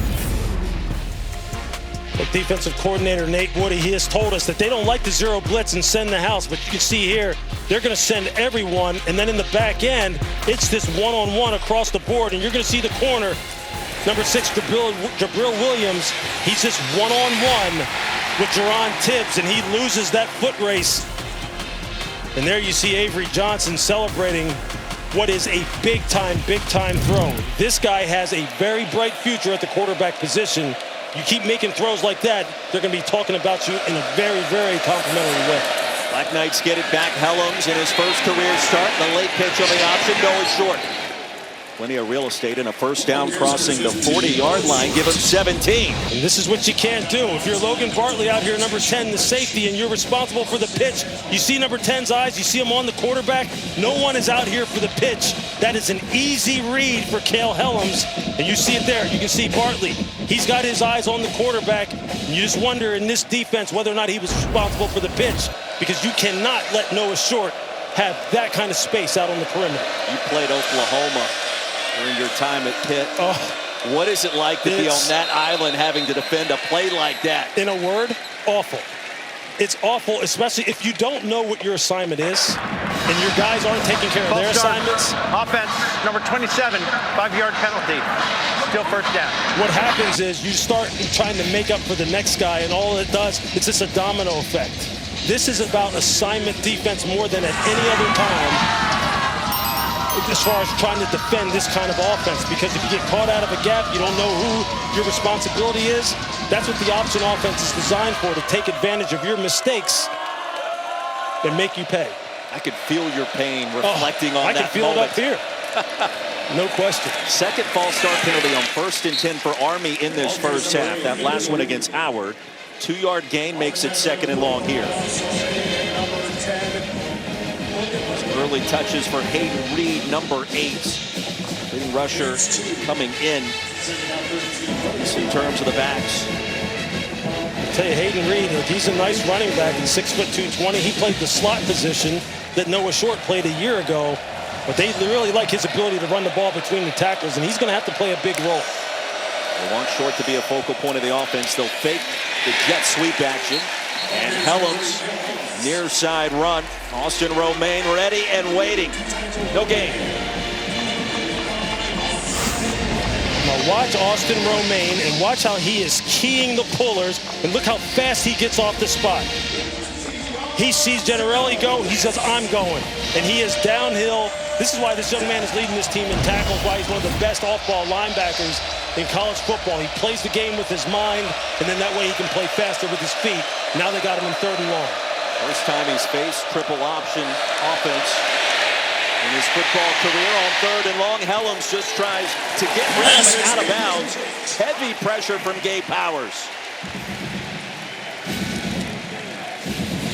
But defensive coordinator Nate Woody, he has told us that they don't like the 0 blitz and send the house. But you can see here, they're going to send everyone. And then in the back end, it's this one-on-one across the board. And you're going to see the corner. Number 6, Jabril Williams, he's just one-on-one with Jerron Tibbs, and he loses that foot race. And there you see Avery Johnson celebrating what is a big-time throw. This guy has a very bright future at the quarterback position. You keep making throws like that, they're going to be talking about you in a very, very complimentary way. Black Knights get it back. Helms in his first career start. The late pitch on the option. Noah short. Plenty of real estate and a first down crossing the 40-yard line. Give him 17. And this is what you can't do. If you're Logan Bartley out here, number 10, the safety, and you're responsible for the pitch, you see number 10's eyes, you see him on the quarterback. No one is out here for the pitch. That is an easy read for Cale Helms. And you see it there. You can see Bartley. He's got his eyes on the quarterback. And you just wonder in this defense whether or not he was responsible for the pitch, because you cannot let Noah Short have that kind of space out on the perimeter. You played Oklahoma during your time at Pitt. What is it like to be on that island having to defend a play like that? In a word, awful. It's awful, especially if you don't know what your assignment is and your guys aren't taking care of their assignments. Offense, number 27, 5-yard penalty. Still first down. What happens is you start trying to make up for the next guy, and all it does, it's just a domino effect. This is about assignment defense more than at any other time, as far as trying to defend this kind of offense, because if you get caught out of a gap, you don't know who your responsibility is. That's what the option offense is designed for, to take advantage of your mistakes and make you pay. I could feel your pain reflecting on that. I can feel moment. it up here. No question. Second false start penalty on 1st and 10 for Army in this first half. That last one against Howard. 2-yard gain makes it 2nd and long here. Early touches for Hayden Reed, number 8. Leading rusher coming in terms of the backs. I'll tell you, Hayden Reed, he's a nice running back. He's 6'2", 220. He played the slot position that Noah Short played a year ago. But they really like his ability to run the ball between the tackles, and he's going to have to play a big role. They want Short to be a focal point of the offense. They'll fake the jet sweep action. And Helms, near side run. Austin Romaine ready and waiting. No gain. Now watch Austin Romaine and watch how he is keying the pullers, and look how fast he gets off the spot. He sees Generelli go, he says, I'm going. And he is downhill. This is why this young man is leading this team in tackles, why he's one of the best off-ball linebackers in college football. He plays the game with his mind, and then that way he can play faster with his feet. Now they got him in 3rd and long. First time he's faced triple option offense in his football career. On 3rd and long, Helms just tries to get rid of it out of bounds. Heavy pressure from Gabe Powers.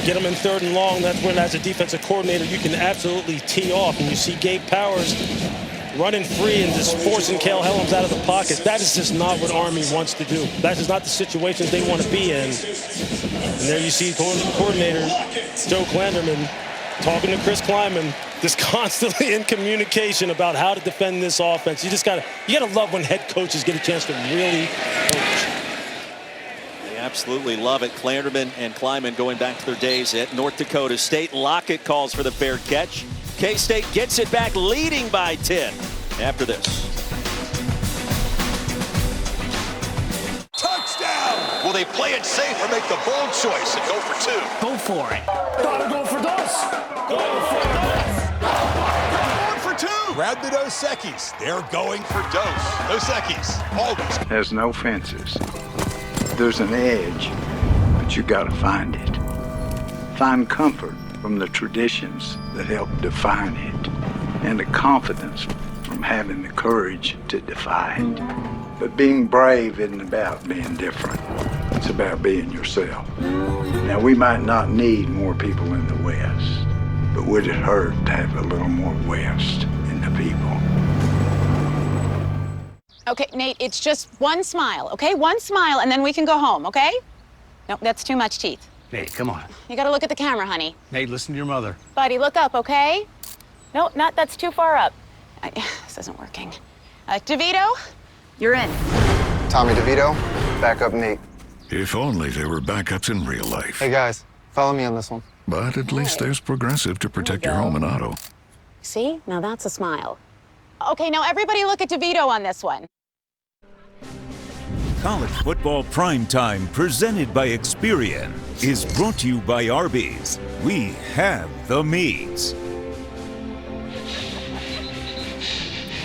Get him in 3rd and long. That's when, as a defensive coordinator, you can absolutely tee off. And you see Gabe Powers running free and just forcing Cale Helms out of the pocket. That is just not what Army wants to do. That is not the situation they want to be in. And there you see coordinator Joe Klanderman talking to Chris Kleiman, just constantly in communication about how to defend this offense. You gotta love when head coaches get a chance to really coach. They absolutely love it. Klanderman and Kleiman going back to their days at North Dakota State. Lockett calls for the fair catch. K-State gets it back, leading by 10 after this. Touchdown! Will they play it safe or make the bold choice and go for 2? Go for it. Gotta go for Dos. Go for Going for 2! Grab the Dos Equis. They're going for Dos Equis. Always. There's no fences. There's an edge, but you gotta find it. Find comfort from the traditions that help define it, and the confidence from having the courage to defy it. But being brave isn't about being different. It's about being yourself. Now, we might not need more people in the West, but would it hurt to have a little more West in the people? Okay, Nate, it's just one smile, okay? One smile, and then we can go home, okay? No, that's too much teeth. Nate, come on. You gotta look at the camera, honey. Nate, listen to your mother. Buddy, look up, okay? No, that's too far up. This isn't working. DeVito, you're in. Tommy DeVito, backup Nate. If only there were backups in real life. Hey guys, follow me on this one. But at least there's Progressive to protect your home and auto. See? Now that's a smile. Okay, now everybody look at DeVito on this one. College Football Primetime, presented by Experian, is brought to you by Arby's. We have the meats.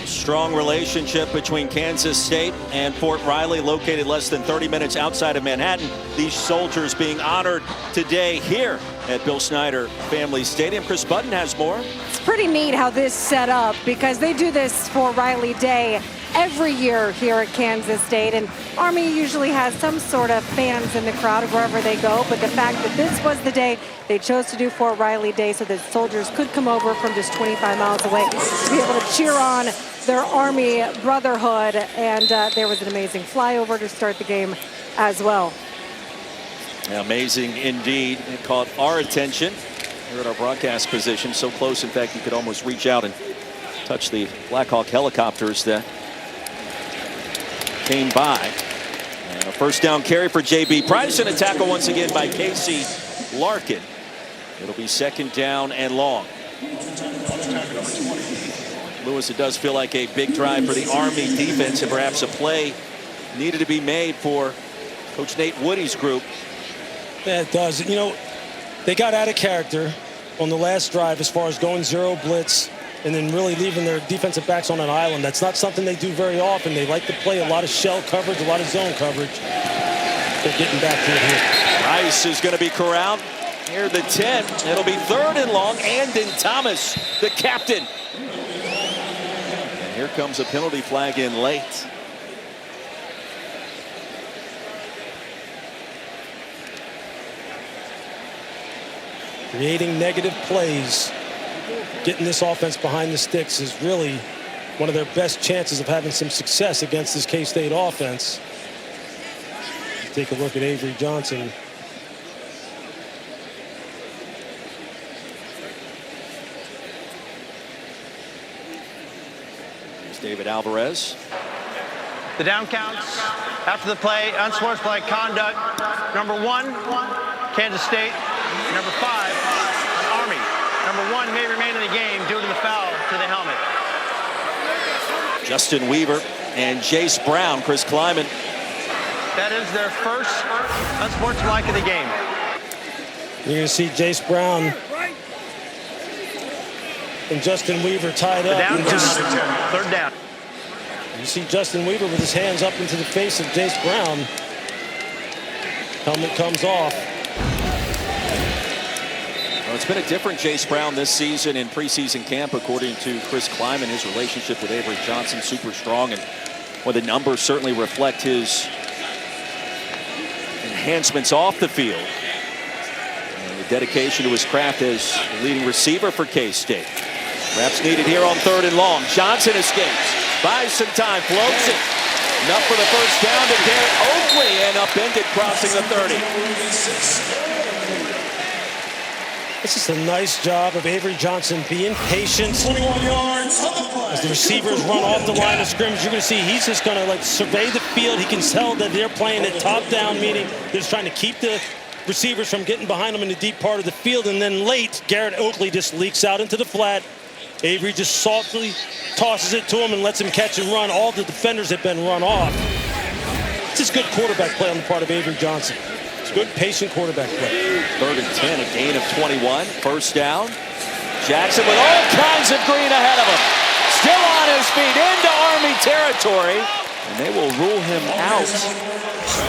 Strong relationship between Kansas State and Fort Riley, located less than 30 minutes outside of Manhattan. These soldiers being honored today here at Bill Snyder Family Stadium. Chris Button has more. It's pretty neat how this set up because they do this for Riley Day every year here at Kansas State, and Army usually has some sort of fans in the crowd wherever they go, but the fact that this was the day they chose to do for Riley Day so that soldiers could come over from just 25 miles away to be able to cheer on their Army brotherhood, and there was an amazing flyover to start the game as well. Amazing indeed. It caught our attention here at our broadcast position, so close in fact you could almost reach out and touch the Blackhawk helicopters that came by. And a first down carry for J.B. Price, and a tackle once again by Casey Larkin. It'll be second down and long. Lewis, it does feel like a big drive for the Army defense, and perhaps a play needed to be made for Coach Nate Woody's group. Yeah, it does. You know, they got out of character on the last drive as far as going zero blitz and then really leaving their defensive backs on an island. That's not something they do very often. They like to play a lot of shell coverage, a lot of zone coverage. They're getting back to it here. Rice is going to be corralled near the 10. It'll be third and long. Andon Thomas, the captain. And here comes a penalty flag in late. Creating negative plays, getting this offense behind the sticks is really one of their best chances of having some success against this K-State offense. Take a look at Avery Johnson. Here's David Alvarez. The down counts after the play, unsportsmanlike conduct. Number 1, Kansas State. Number 5, Army. Number 1 may remain in the game due to the foul to the helmet. Justin Weaver and Jace Brown, Chris Kleiman. That is their first unsportsmanlike of the game. You're going to see Jace Brown and Justin Weaver tied up. Third down. You see Justin Weaver with his hands up into the face of Jace Brown. Helmet comes off. Well, it's been a different Jace Brown this season in preseason camp, according to Chris Kleiman. His relationship with Avery Johnson super strong, and well, the numbers certainly reflect his enhancements off the field and the dedication to his craft as leading receiver for K-State. Reps needed here on third and long. Johnson escapes, buys some time, floats it. Enough for the first down to Garrett Oakley, and upended crossing the 30. This is a nice job of Avery Johnson being patient. 21 yards. As the receivers run off the line of scrimmage, you're going to see he's just going to like survey the field. He can tell that they're playing it top down, meaning they're just trying to keep the receivers from getting behind them in the deep part of the field. And then late, Garrett Oakley just leaks out into the flat. Avery just softly tosses it to him and lets him catch and run. All the defenders have been run off. It's just good quarterback play on the part of Avery Johnson. It's good, patient quarterback play. Third and 10, a gain of 21. First down. Jackson with all kinds of green ahead of him. Still on his feet into Army territory. And they will rule him out.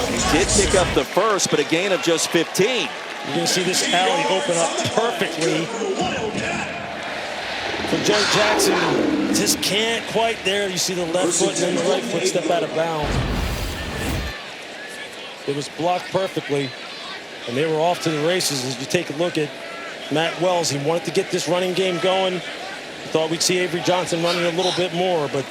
He did pick up the first, but a gain of just 15. You're going to see this alley open up perfectly. For Joe Jackson, just can't quite there. You see the left foot and then the right foot step out of bounds. It was blocked perfectly, and they were off to the races. As you take a look at Matt Wells, he wanted to get this running game going. Thought we'd see Avery Johnson running a little bit more, but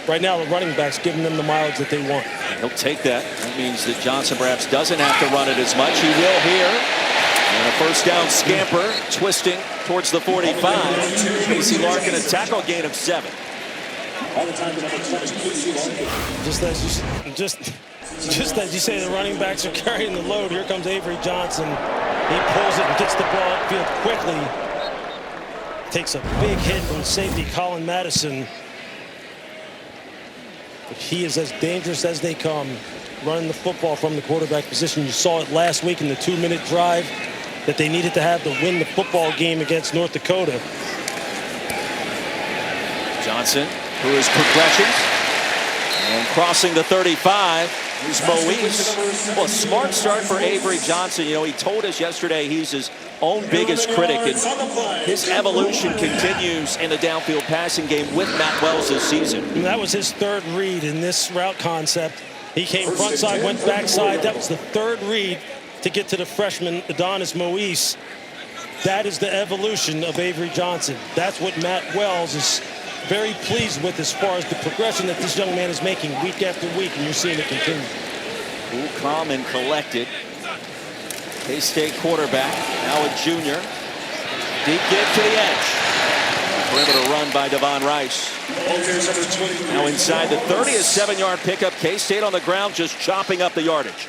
right now the running back's giving them the mileage that they want. He'll take that. That means that Johnson perhaps doesn't have to run it as much. He will here. And a first down scamper, twisting towards the 45. Casey Larkin, a tackle gain of 7. Just as you say, the running backs are carrying the load. Here comes Avery Johnson. He pulls it and gets the ball upfield quickly. Takes a big hit from safety Colin Madison. But he is as dangerous as they come, running the football from the quarterback position. You saw it last week in the 2-minute drive that they needed to have to win the football game against North Dakota. Johnson, through his progressions, and crossing the 35. Here's Moise. Well, a smart start for Avery Johnson. You know, he told us yesterday he's as own biggest critic, and his evolution continues in the downfield passing game with Matt Wells this season. And that was his third read in this route concept. He came front side, went backside. That was the third read to get to the freshman, Adonis Moise. That is the evolution of Avery Johnson. That's what Matt Wells is very pleased with as far as the progression that this young man is making week after week, and you're seeing it continue. Cool, calm, and collected. K-State quarterback, now a junior. Deep give to the edge. Perimeter run by Devon Rice. Now inside the 30, a 7-yard pickup. K-State on the ground just chopping up the yardage.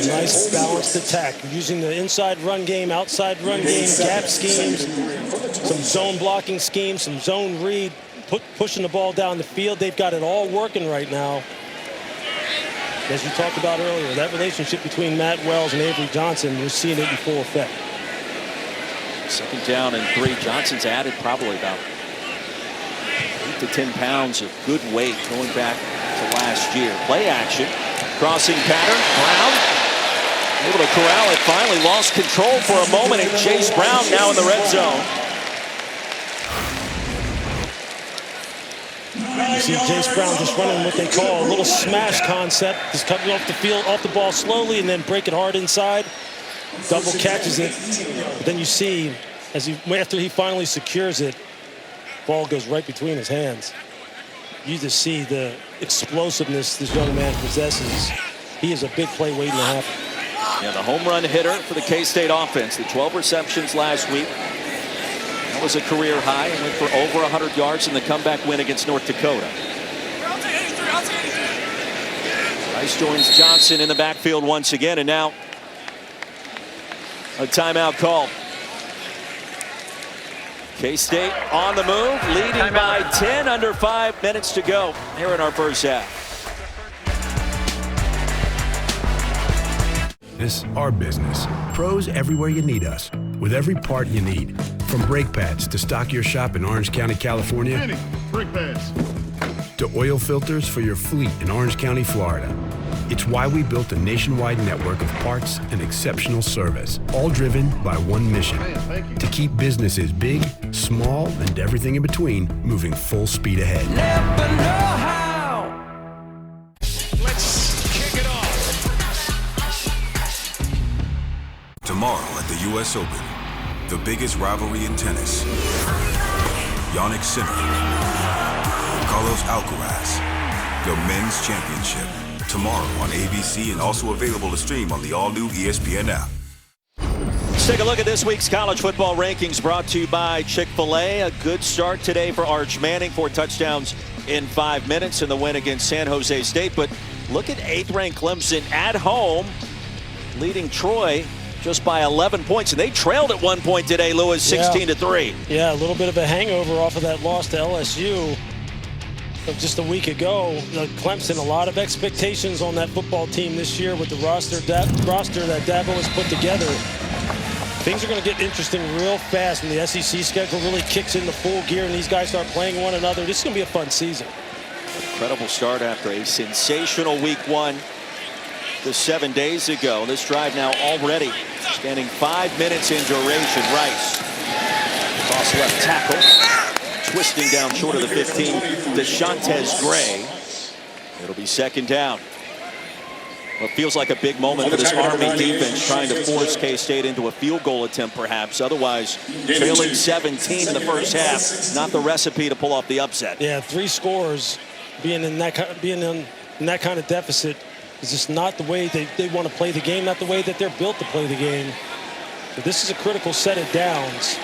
Nice balanced attack, using the inside run game, outside run game, gap schemes, some zone blocking schemes, some zone read, pushing the ball down the field. They've got it all working right now. As you talked about earlier, that relationship between Matt Wells and Avery Johnson, we're seeing it in full effect. 2nd down and 3. Johnson's added probably about 8 to 10 pounds of good weight going back to last year. Play action, crossing pattern, Brown able to corral it, finally lost control for a moment, and Chase Brown now in the red zone. You see Chase Brown just running what they call a little smash concept, just coming off the field, off the ball slowly, and then break it hard inside. Double catches it. But then you see, after he finally secures it, ball goes right between his hands. You just see the explosiveness this young man possesses. He is a big play waiting to happen. Yeah, the home run hitter for the K-State offense. The 12 receptions last week. That was a career high, and went for over 100 yards in the comeback win against North Dakota. Rice joins Johnson in the backfield once again, and now a timeout call. K-State on the move, leading by 10, under 5 minutes to go here in our first half. This is our business. Pros everywhere you need us, with every part you need. From brake pads to stock your shop in Orange County, California, Brake pads. to oil filters for your fleet in Orange County, Florida. It's why we built a nationwide network of parts and exceptional service, all driven by one mission: to keep businesses big, small, and everything in between moving full speed ahead. Never know how. Let's kick it off. Tomorrow at the U.S. Open, the biggest rivalry in tennis. Jannik Sinner, Carlos Alcaraz, the men's championship. Tomorrow on ABC and also available to stream on the all-new ESPN app. Let's take a look at this week's college football rankings, brought to you by Chick-fil-A. A good start today for Arch Manning, 4 touchdowns in 5 minutes in the win against San Jose State. But look at 8th-ranked Clemson at home, leading Troy just by 11 points. And they trailed at one point today, Lewis, 16-3. Yeah, a little bit of a hangover off of that loss to LSU of just a week ago. Clemson, a lot of expectations on that football team this year with the roster that Dabo has put together. Things are going to get interesting real fast when the SEC schedule really kicks into full gear and these guys start playing one another. This is going to be a fun season. Incredible start after a sensational week 1 just 7 days ago. This drive now already spanning 5 minutes in duration. Rice, cross left tackle, twisting down short of the 15, DeShantez Gray. It'll be 2nd down. What feels like a big moment for this Army defense, trying to force K-State into a field goal attempt perhaps. Otherwise, trailing 17 in the first half, not the recipe to pull off the upset. Yeah, 3 scores, being in that kind of deficit is just not the way they want to play the game, not the way that they're built to play the game. So this is a critical set of downs.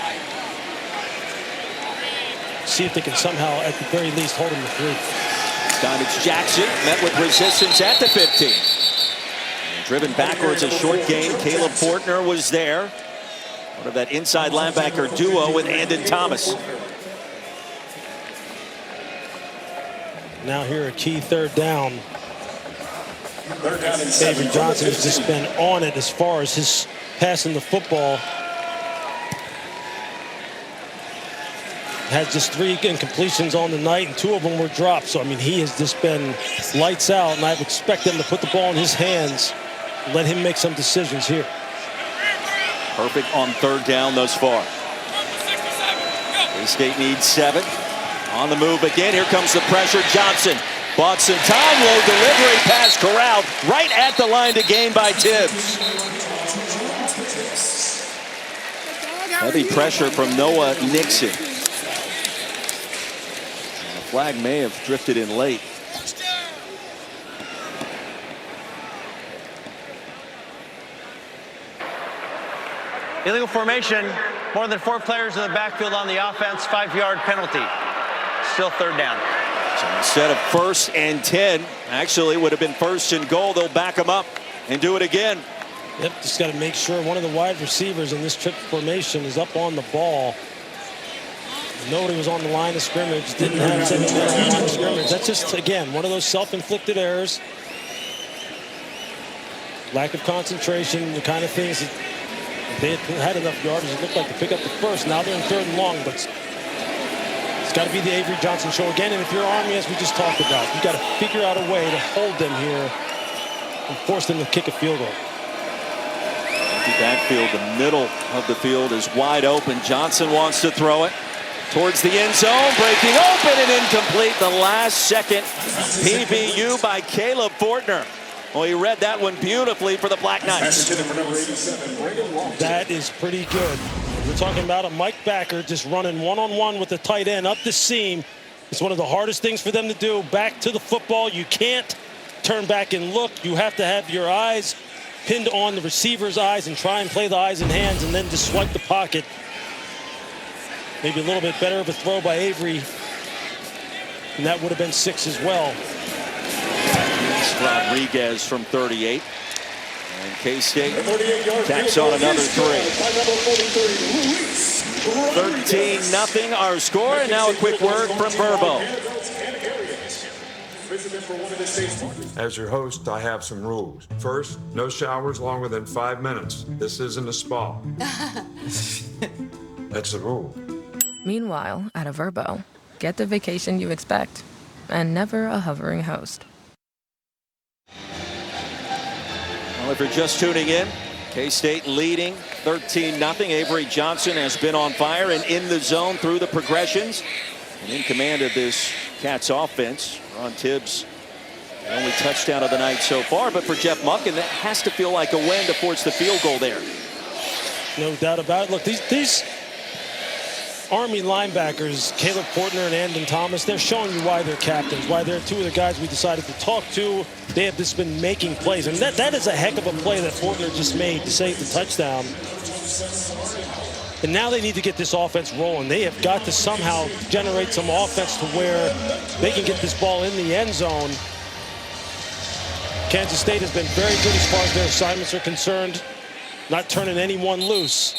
See if they can somehow, at the very least, hold him to 3. Diamond's Jackson met with resistance at the 15. Driven backwards, a short gain. Caleb Fortner was there. Part of that inside linebacker duo with Andon Thomas. Now here a key 3rd down. Avery Johnson has just been on it as far as his passing the football. Had just 3 incompletions on the night, and 2 of them were dropped. So, I mean, he has just been lights out, and I would expect them to put the ball in his hands, let him make some decisions here. Perfect on third down thus far. K-State needs 7. On the move again. Here comes the pressure. Johnson bought some time. Low delivery pass corralled right at the line to gain by Tibbs. Heavy pressure from Noah Nixon. The flag may have drifted in late. Illegal formation. More than 4 players in the backfield on the offense. 5-yard penalty. Still third down. So instead of 1st and 10, actually it would have been 1st and goal. They'll back them up and do it again. Yep, just got to make sure one of the wide receivers in this triple formation is up on the ball. Nobody was on the line of scrimmage. Didn't have 7 men on the line of scrimmage. That's just, again, one of those self-inflicted errors. Lack of concentration, the kind of things that they had enough yardage, it looked like, to pick up the first. Now they're in 3rd and long, but it's got to be the Avery Johnson show again. And if you're Army, as we just talked about, you got to figure out a way to hold them here and force them to kick a field goal. Empty backfield, the middle of the field is wide open. Johnson wants to throw it towards the end zone, breaking open and incomplete. The last second PBU by Caleb Fortner. Well, he read that one beautifully for the Black Knights. That is pretty good. We're talking about a Mike Backer just running one-on-one with the tight end up the seam. It's one of the hardest things for them to do. Back to the football. You can't turn back and look. You have to have your eyes pinned on the receiver's eyes and try and play the eyes and hands and then just swipe the pocket. Maybe a little bit better of a throw by Avery. And that would have been 6 as well. Rodriguez from 38. And K-State tacks on another 3. 13-0 our score. And now a quick word from Verbo. As your host, I have some rules. First, no showers longer than 5 minutes. This isn't a spa. That's the rule. Meanwhile, at a Verbo, get the vacation you expect and never a hovering host. Well, if you're just tuning in, K-State leading 13-0. Avery Johnson has been on fire and in the zone through the progressions and in command of this Cats offense. Ron Tibbs, the only touchdown of the night so far, but for Jeff Monken, that has to feel like a win to force the field goal there. No doubt about it. Look, these Army linebackers, Caleb Fortner and Andon Thomas, they're showing you why they're captains, why they're 2 of the guys we decided to talk to. They have just been making plays, and that is a heck of a play that Fortner just made to save the touchdown. And now they need to get this offense rolling. They have got to somehow generate some offense to where they can get this ball in the end zone. Kansas State has been very good as far as their assignments are concerned, not turning anyone loose.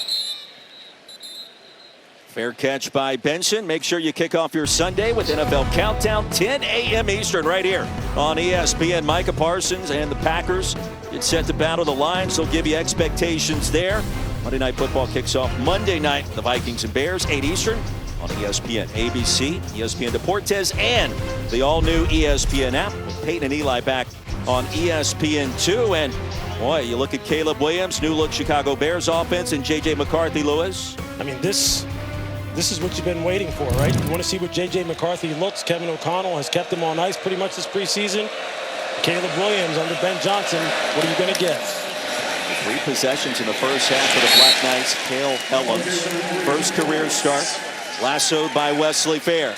Fair catch by Benson. Make sure you kick off your Sunday with NFL Countdown, 10 a.m. Eastern, right here on ESPN. Micah Parsons and the Packers get set to battle the Lions. They'll give you expectations there. Monday Night Football kicks off Monday night. The Vikings and Bears, 8 Eastern on ESPN, ABC, ESPN Deportes, and the all-new ESPN app with Peyton and Eli back on ESPN2. And boy, you look at Caleb Williams, new look Chicago Bears offense, and J.J. McCarthy, Lewis. I mean, this is what you've been waiting for, right? You want to see what J.J. McCarthy looks. Kevin O'Connell has kept him on ice pretty much this preseason. Caleb Williams under Ben Johnson, what are you going to get? 3 possessions in the first half for the Black Knights. Cale Helms, first career start, lassoed by Wesley Fair.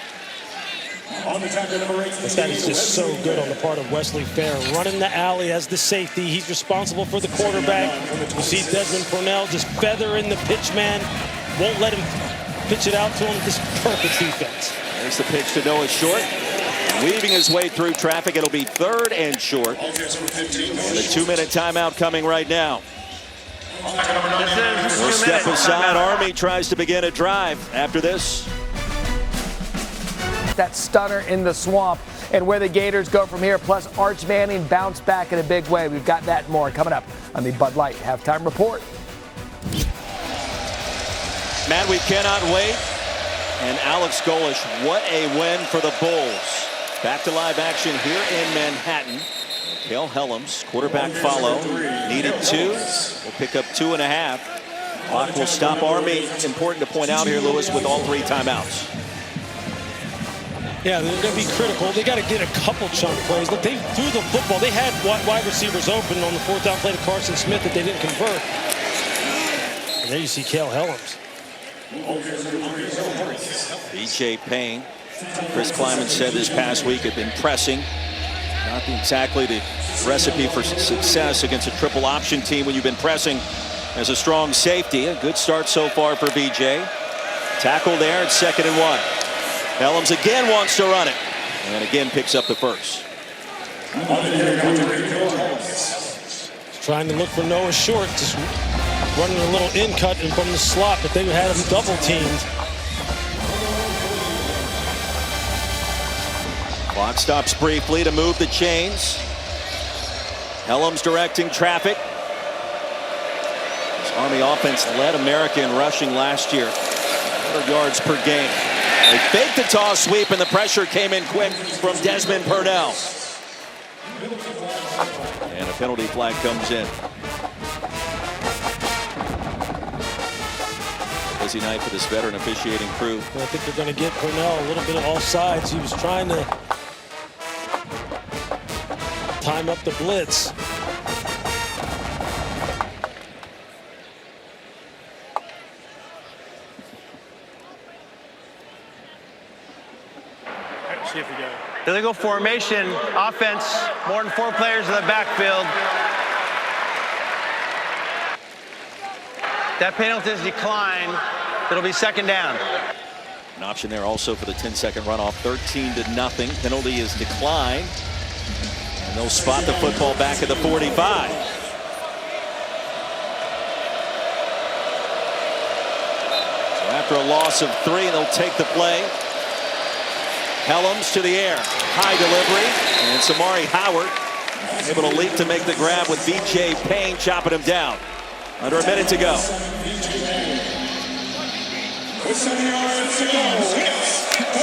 That is just so good on the part of Wesley Fair. Running the alley as the safety. He's responsible for the quarterback. You see Desmond Purnell just feathering the pitch man. Won't let him pitch it out to him. This perfect defense. There's the pitch to Noah Short. Weaving his way through traffic. It'll be 3rd and short. And a 2-minute timeout coming right now. We'll step aside. Army tries to begin a drive after this. That stunner in the swamp and where the Gators go from here, plus Arch Manning bounce back in a big way. We've got that and more coming up on the Bud Light Halftime Report. Man, we cannot wait. And Alex Golish, what a win for the Bulls. Back to live action here in Manhattan. Cale Helms, quarterback follow. Needed 2. We'll pick up 2.5. Clock will stop Army. Important to point out here, Lewis, with all 3 timeouts. Yeah, they're going to be critical. They got to get a couple chunk plays. Look, they threw the football. They had wide receivers open on the 4th down play to Carson Smith that they didn't convert. And there you see Cale Helms. B.J. Payne. Chris Kleiman said this past week had been pressing. Not exactly the recipe for success against a triple option team when you've been pressing as a strong safety. A good start so far for B.J. Tackle there. It's 2nd and 1. Helms again wants to run it. And again picks up the first. Trying to look for Noah Short. Just running a little in cut and from the slot, but they had him double teamed. Clock stops briefly to move the chains. Helms directing traffic. This Army offense led America in rushing last year. 100 yards per game. They faked the toss sweep and the pressure came in quick from Desmond Purnell. And a penalty flag comes in. Busy night for this veteran officiating crew. I think they're going to get Purnell a little bit of all sides. He was trying to time up the blitz. See if we get it. Illegal formation, offense, more than 4 players in the backfield. That penalty is declined. It'll be 2nd down. An option there also for the 10-second runoff. 13-0. Penalty is declined. And they'll spot the football back at the 45. So after a loss of 3, they'll take the play. Helms to the air. High delivery. And Samari Howard able to leap to make the grab with B.J. Payne chopping him down. Under a minute to go.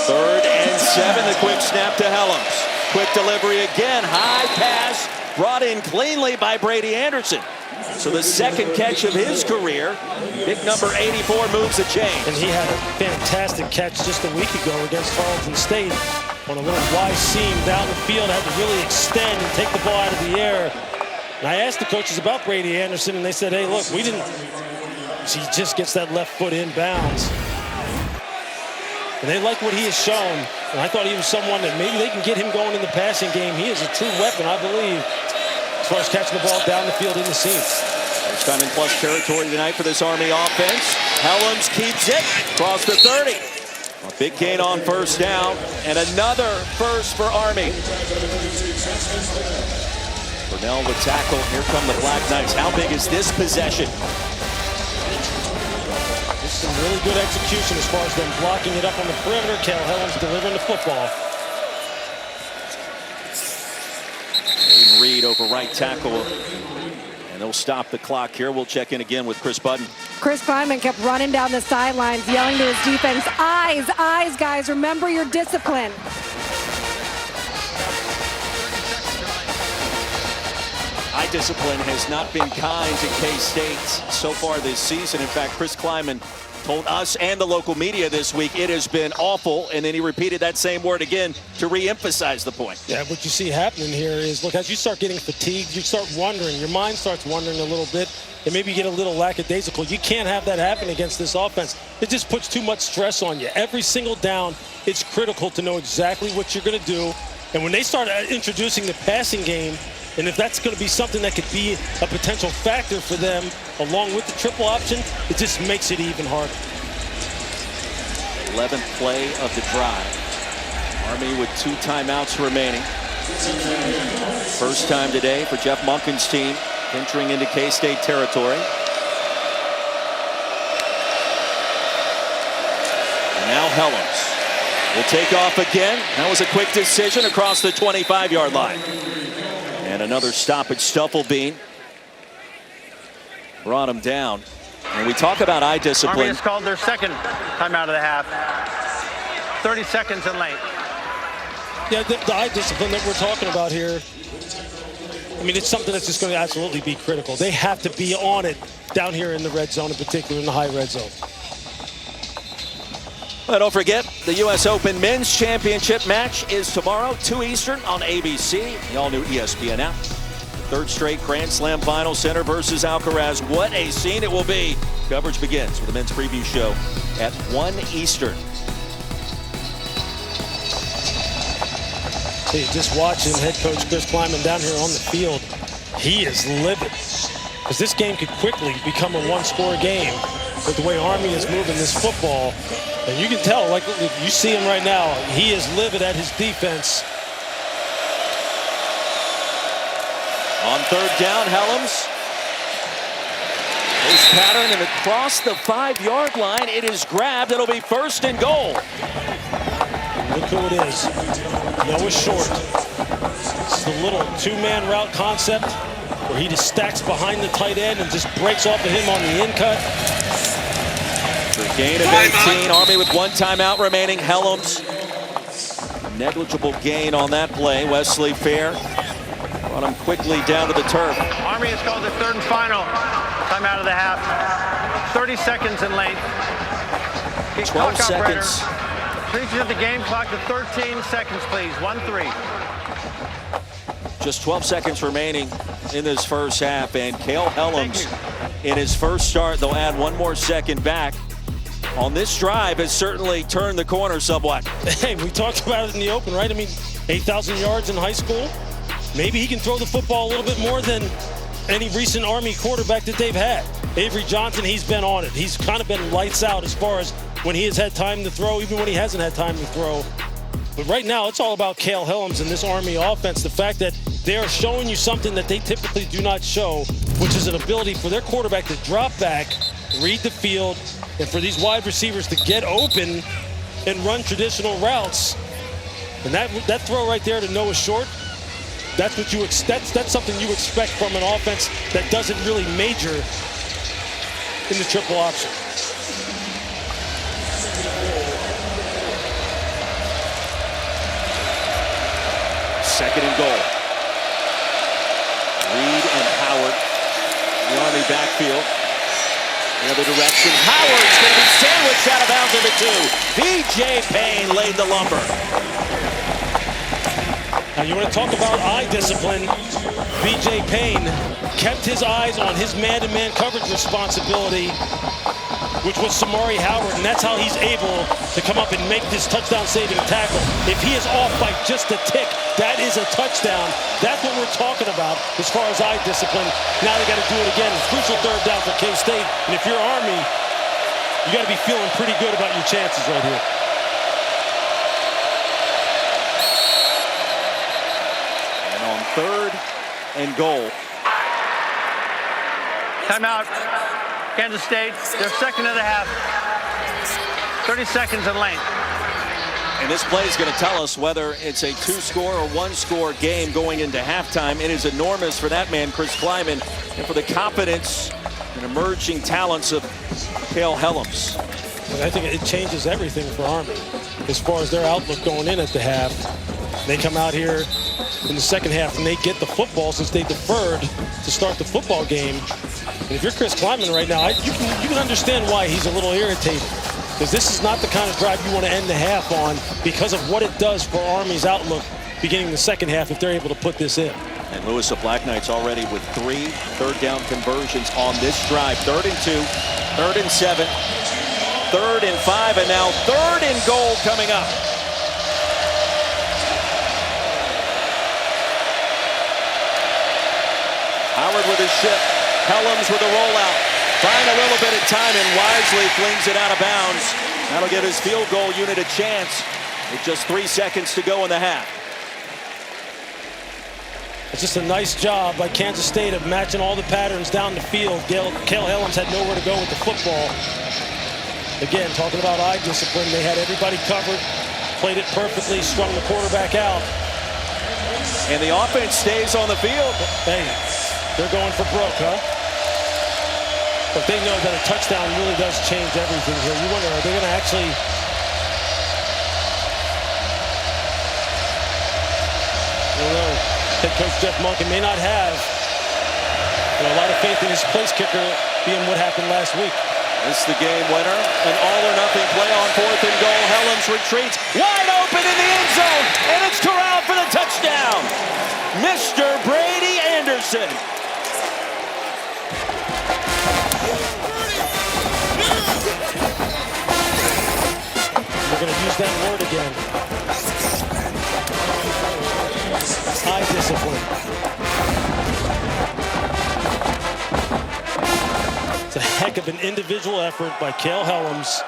3rd and 7. The quick snap to Helms. Quick delivery again. High pass brought in cleanly by Brady Anderson. So the 2nd catch of his career. Big number 84 moves the chain. And he had a fantastic catch just a week ago against Tarleton State on a little wide seam down the field. Had to really extend and take the ball out of the air. And I asked the coaches about Brady Anderson, and they said, hey, look, we didn't. He just gets that left foot in bounds. And they like what he has shown. And I thought he was someone that maybe they can get him going in the passing game. He is a true weapon, I believe, as far as catching the ball down the field in the seam. First time in plus territory tonight for this Army offense. Helms keeps it across the 30. A big gain on 1st down, and another first for Army. Purnell with tackle. Here come the Black Knights. How big is this possession? This is some really good execution as far as them blocking it up on the perimeter. Cale Helms delivering the football. Aiden Reed over right tackle. And they'll stop the clock here. We'll check in again with Chris Budden. Chris Kleiman kept running down the sidelines, yelling to his defense, eyes, eyes, guys, remember your discipline. Eye discipline has not been kind to K-State so far this season. In fact, Chris Kleiman told us and the local media this week it has been awful, and then he repeated that same word again to re-emphasize the point. Yeah, what you see happening here is, look, as you start getting fatigued, you start wondering, your mind starts wondering a little bit, and maybe you get a little lackadaisical. You can't have that happen against this offense. It just puts too much stress on you. Every single down, it's critical to know exactly what you're going to do. And when they start introducing the passing game, and if that's going to be something that could be a potential factor for them, along with the triple option, it just makes it even harder. 11th play of the drive. Army with 2 timeouts remaining. First time today for Jeff Monken's team entering into K-State territory. And now Helms will take off again. That was a quick decision across the 25-yard line. And another stop at Stufflebean. Brought him down. And we talk about eye discipline. Army has called their 2nd timeout of the half. 30 seconds in late. Yeah, the eye discipline that we're talking about here, I mean, it's something that's just going to absolutely be critical. They have to be on it down here in the red zone, in particular in the high red zone. Well, don't forget, the U.S. Open Men's Championship match is tomorrow, 2 Eastern on ABC, the all-new ESPN app. The third straight Grand Slam final, Center versus Alcaraz. What a scene it will be. Coverage begins with the men's preview show at 1 Eastern. Hey, just watching head coach Chris Kleiman down here on the field, he is livid. Because this game could quickly become a one-score game with the way Army is moving this football. And you can tell, like you see him right now, he is livid at his defense. On third down, Helms. Post pattern and across the 5-yard line. It is grabbed. It'll be 1st and goal. Look who it is. Noah Short. It's the little two-man route concept where he just stacks behind the tight end and just breaks off of him on the in cut. For a gain of 18. Army with 1 timeout remaining. Helms. Negligible gain on that play. Wesley Fair brought him quickly down to the turf. Army has called the 3rd and final timeout of the half. 30 seconds in length. 12 seconds. Please set the game clock to 13 seconds, please. 1-3. Just 12 seconds remaining in this first half, and Cale Helms in his first start, they'll add 1 more second back. On this drive has certainly turned the corner somewhat. Hey, we talked about it in the open, right? I mean, 8,000 yards in high school. Maybe he can throw the football a little bit more than any recent Army quarterback that they've had. Avery Johnson, he's been on it. He's kind of been lights out as far as when he has had time to throw, even when he hasn't had time to throw. But right now, it's all about Cale Helms and this Army offense. The fact that they are showing you something that they typically do not show, which is an ability for their quarterback to drop back, read the field, and for these wide receivers to get open and run traditional routes. And that throw right there to Noah Short, that's what you that's something you expect from an offense that doesn't really major in the triple option. Second and goal. Reed and Howard, the Army backfield. The other direction. Howard's going to be sandwiched out of bounds into 2. B.J. Payne laid the lumber. Now you want to talk about eye discipline. B.J. Payne kept his eyes on his man-to-man coverage responsibility, which was Samari Howard, and that's how he's able to come up and make this touchdown-saving tackle. If he is off by just a tick, that is a touchdown. That's what we're talking about as far as eye discipline. Now they got to do it again. Crucial third down for K-State. And if you're Army, you got to be feeling pretty good about your chances right here. And on 3rd and goal. Timeout. Kansas State, their second of the half. 30 seconds in length. And this play is going to tell us whether it's a 2-score or 1-score game going into halftime. It is enormous for that man, Chris Kleiman, and for the confidence and emerging talents of Cale Helms. I think it changes everything for Army as far as their outlook going in at the half. They come out here in the second half and they get the football since they deferred to start the football game. And if you're Chris Kleiman right now, you can understand why he's a little irritated. Because this is not the kind of drive you want to end the half on because of what it does for Army's outlook beginning the second half if they're able to put this in. And Lewis, the Black Knights, already with 3 third-down conversions on this drive. 3rd and 2, 3rd and 7, 3rd and 5, and now 3rd and goal coming up. Howard with his shift. Helms with a rollout. Find a little bit of time and wisely flings it out of bounds. That'll give his field goal unit a chance with just 3 seconds to go in the half. It's just a nice job by Kansas State of matching all the patterns down the field. Cale Helms had nowhere to go with the football. Again, talking about eye discipline, they had everybody covered, played it perfectly, strung the quarterback out. And the offense stays on the field. Hey, they're going for broke, huh? But they know that a touchdown really does change everything here. You wonder, are they going to actually... I don't know. Head coach Jeff Monken may not have a lot of faith in his place kicker being what happened last week. This is the game winner. An all-or-nothing play on 4th and goal. Helms retreats. Wide open in the end zone. And it's corralled for the touchdown. Mr. Brady Anderson. We're going to use that word again. High discipline. It's a heck of an individual effort by Cale Helms.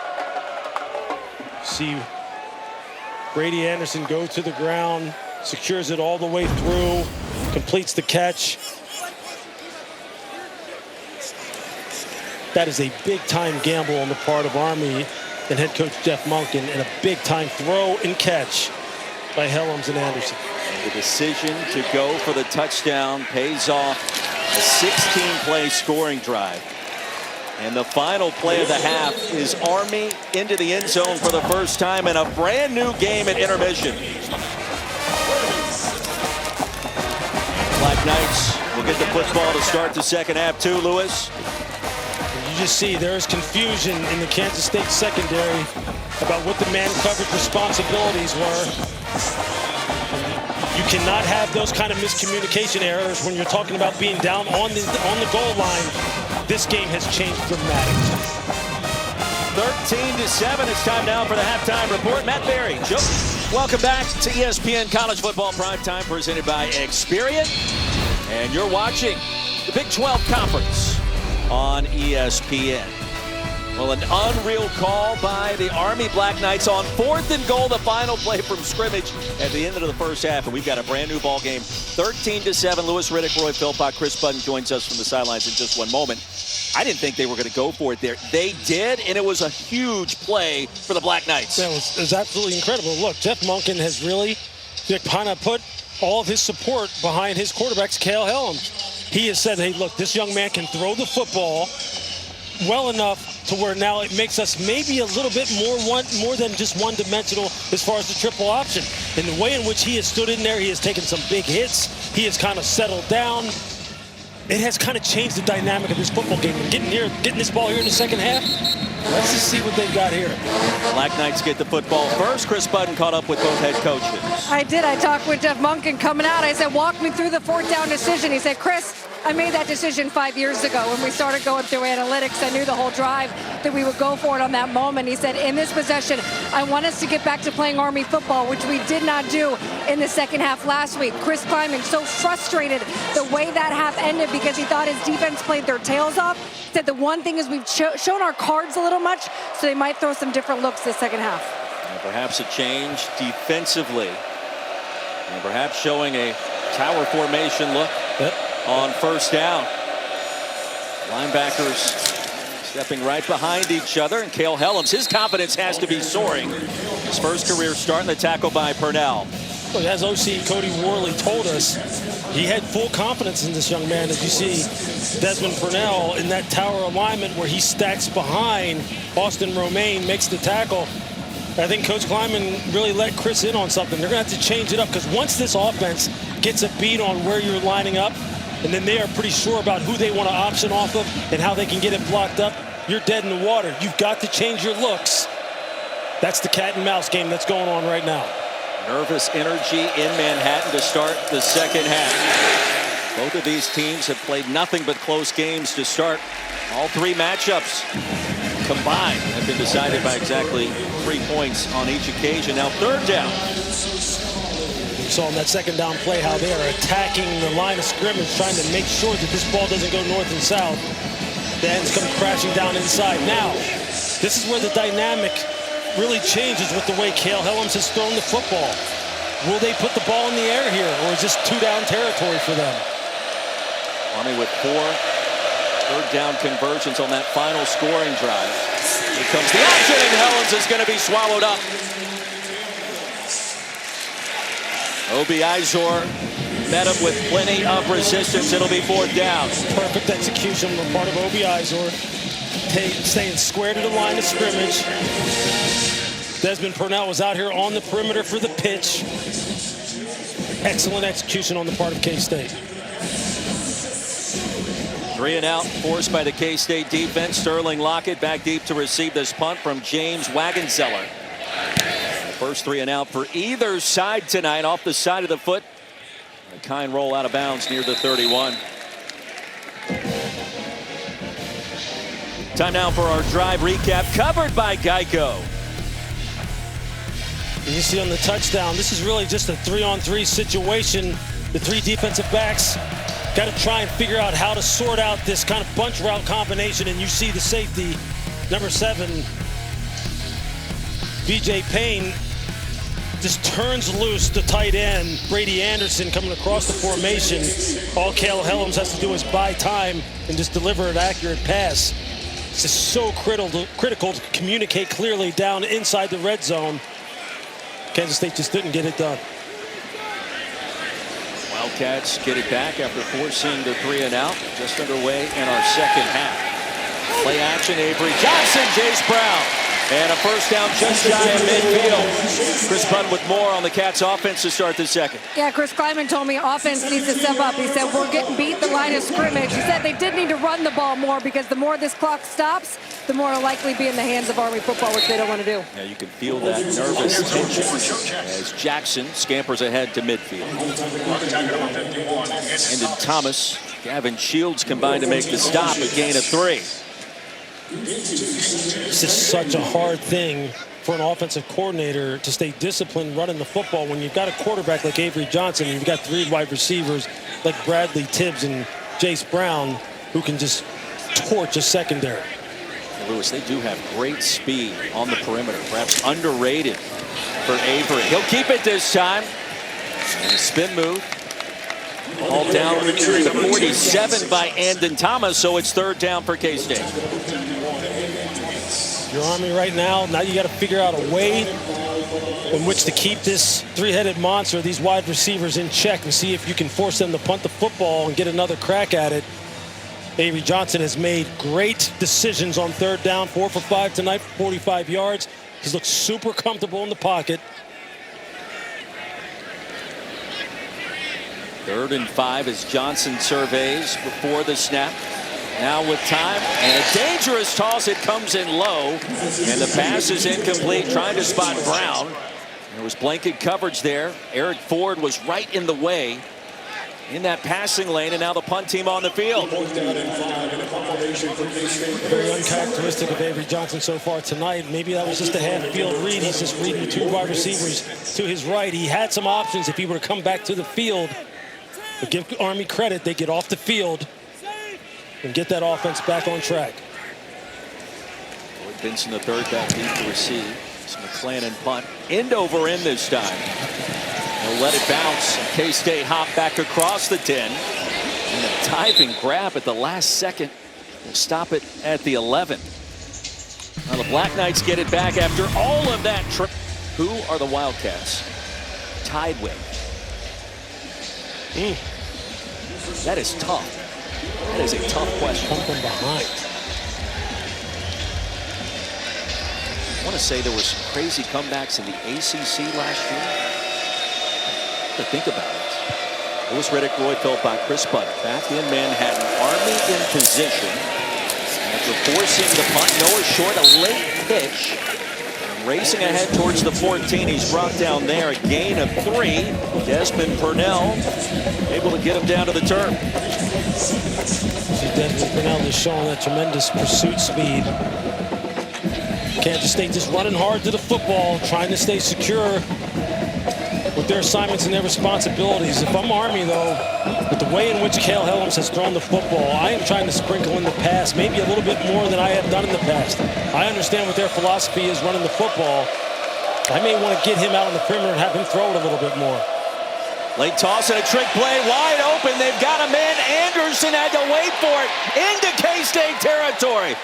See Brady Anderson go to the ground, secures it all the way through, completes the catch. That is a big-time gamble on the part of Army and head coach Jeff Monken, and a big-time throw and catch by Helms and Anderson. The decision to go for the touchdown pays off. A 16-play scoring drive. And the final play of the half is Army into the end zone for the first time in a brand new game at intermission. Black Knights will get the football to start the second half too, Lewis. You just see there's confusion in the Kansas State secondary about what the man coverage responsibilities were. You cannot have those kind of miscommunication errors when you're talking about being down on the goal line. This game has changed dramatically. 13-7. It's time now for the halftime report. Matt Berry, Joe. Welcome back to ESPN College Football Primetime, presented by Experian. And you're watching the Big 12 Conference on ESPN. Well, an unreal call by the Army Black Knights on 4th and goal, the final play from scrimmage at the end of the first half. And we've got a brand new ball game, 13-7. Lewis Riddick, Roy Philpott, Chris Budden joins us from the sidelines in just one moment. I didn't think they were going to go for it there. They did, and it was a huge play for the Black Knights. It was absolutely incredible. Look, Jeff Monken has really kind of put all of his support behind his quarterbacks, Cale Helms. He has said, hey, look, this young man can throw the football well enough to where now it makes us maybe a little bit more than just one-dimensional as far as the triple option. And the way in which he has stood in there, he has taken some big hits. He has kind of settled down. It has kind of changed the dynamic of this football game. And getting this ball here in the second half, let's just see what they've got here. Black Knights get the football first. Chris Budden caught up with both head coaches. I did. I talked with Jeff Monken coming out. I said, walk me through the 4th down decision. He said, Chris, I made that decision 5 years ago when we started going through analytics. I knew the whole drive that we would go for it on that moment. He said, in this possession, I want us to get back to playing Army football, which we did not do in the second half last week. Chris Kleiman so frustrated the way that half ended because he thought his defense played their tails off. He said the one thing is we've shown our cards a little much, so they might throw some different looks this second half. And perhaps a change defensively. And perhaps showing a tower formation look. Yep. On first down. Linebackers stepping right behind each other, and Cale Helms, his confidence has to be soaring. His first career start in the tackle by Purnell. Well, as OC Cody Worley told us, he had full confidence in this young man. As you see, Desmond Purnell in that tower alignment where he stacks behind Austin Romaine, makes the tackle. I think Coach Kleiman really let Chris in on something. They're going to have to change it up because once this offense gets a beat on where you're lining up, and then they are pretty sure about who they want to option off of and how they can get it blocked up, you're dead in the water. You've got to change your looks. That's the cat and mouse game that's going on right now. Nervous energy in Manhattan to start the second half. Both of these teams have played nothing but close games to start. All 3 matchups combined have been decided by exactly 3 points on each occasion. Now 3rd down. You saw in that second down play how they are attacking the line of scrimmage, trying to make sure that this ball doesn't go north and south. The ends come crashing down inside. Now, this is where the dynamic really changes with the way Cale Helms has thrown the football. Will they put the ball in the air here, or is this 2-down territory for them? Army with 4 third down conversions on that final scoring drive. Here comes the action, and Helms is going to be swallowed up. Obi Izor met him with plenty of resistance. It'll be 4th down. Perfect execution on the part of Obi Izor. Staying square to the line of scrimmage. Desmond Purnell was out here on the perimeter for the pitch. Excellent execution on the part of K-State. 3 and out forced by the K-State defense. Sterling Lockett back deep to receive this punt from James Wagenzeller. The first 3 and out for either side tonight, off the side of the foot. A kind roll out of bounds near the 31. Time now for our drive recap, covered by Geico. You see on the touchdown, this is really just a 3-on-3 situation. The 3 defensive backs got to try and figure out how to sort out this kind of bunch route combination, and you see the safety, number 7, VJ Payne, just turns loose the tight end, Brady Anderson, coming across the formation. All Cale Helms has to do is buy time and just deliver an accurate pass. It's just so critical to communicate clearly down inside the red zone. Kansas State just didn't get it done. Wildcats get it back after forcing the 3 and out. Just underway in our second half. Play action, Avery Johnson, Jace Brown. And a first down just shy of midfield. Chris Bunt with more on the Cats offense to start the second. Yeah, Chris Kleiman told me offense needs to step up. He said, we're getting beat the line of scrimmage. He said they did need to run the ball more because the more this clock stops, the more it'll likely be in the hands of Army football, which they don't want to do. Yeah, you can feel that nervous tension as Jackson scampers ahead to midfield. And Thomas, Gavin Shields combined to make the stop, a gain of 3. This is such a hard thing for an offensive coordinator to stay disciplined running the football when you've got a quarterback like Avery Johnson and you've got 3 wide receivers like Bradley Tibbs and Jace Brown who can just torch a secondary. And Lewis, they do have great speed on the perimeter, perhaps underrated for Avery. He'll keep it this time. And a spin move. All down to the 47 by Andon Thomas, so it's 3rd down for K-State. Your Army right now you got to figure out a way in which to keep this 3-headed monster, these wide receivers, in check and see if you can force them to punt the football and get another crack at it. Avery Johnson has made great decisions on 3rd down, 4 for 5 tonight for 45 yards. He's looked super comfortable in the pocket. 3rd and 5 as Johnson surveys before the snap. Now with time and a dangerous toss, it comes in low, and the pass is incomplete, trying to spot Brown. There was blanket coverage there. Eric Ford was right in the way in that passing lane, and now the punt team on the field. Very uncharacteristic of Avery Johnson so far tonight. Maybe that was just a half-field read. He's just reading the 2 wide receivers to his right. He had some options if he were to come back to the field. But give Army credit, they get off the field and get that offense back on track. Lloyd Benson, the 3rd back deep to receive. It's McClannon punt. End over end this time. They'll let it bounce. K-State hop back across the 10. And a diving grab at the last second will stop it at the 11. Now the Black Knights get it back after all of that trip. Who are the Wildcats tied with? That is tough. That is a tough question. Come from behind. I want to say there were some crazy comebacks in the ACC last year. To think about it. Lewis Riddick, Roy Philpott, Chris Bunt back in Manhattan. Army in position. After forcing the punt, Noah Short, a late pitch. Racing ahead towards the 14. He's brought down there, a gain of 3. Desmond Purnell able to get him down to the turf. Desmond Purnell is showing that tremendous pursuit speed. Kansas State just running hard to the football, trying to stay secure with their assignments and their responsibilities. If I'm Army, though, with the way in which Cale Helms has thrown the football, I am trying to sprinkle in the pass, maybe a little bit more than I have done in the past. I understand what their philosophy is running the football. I may want to get him out on the perimeter and have him throw it a little bit more. Late toss and a trick play, wide open. They've got him in. Anderson had to wait for it into K-State territory.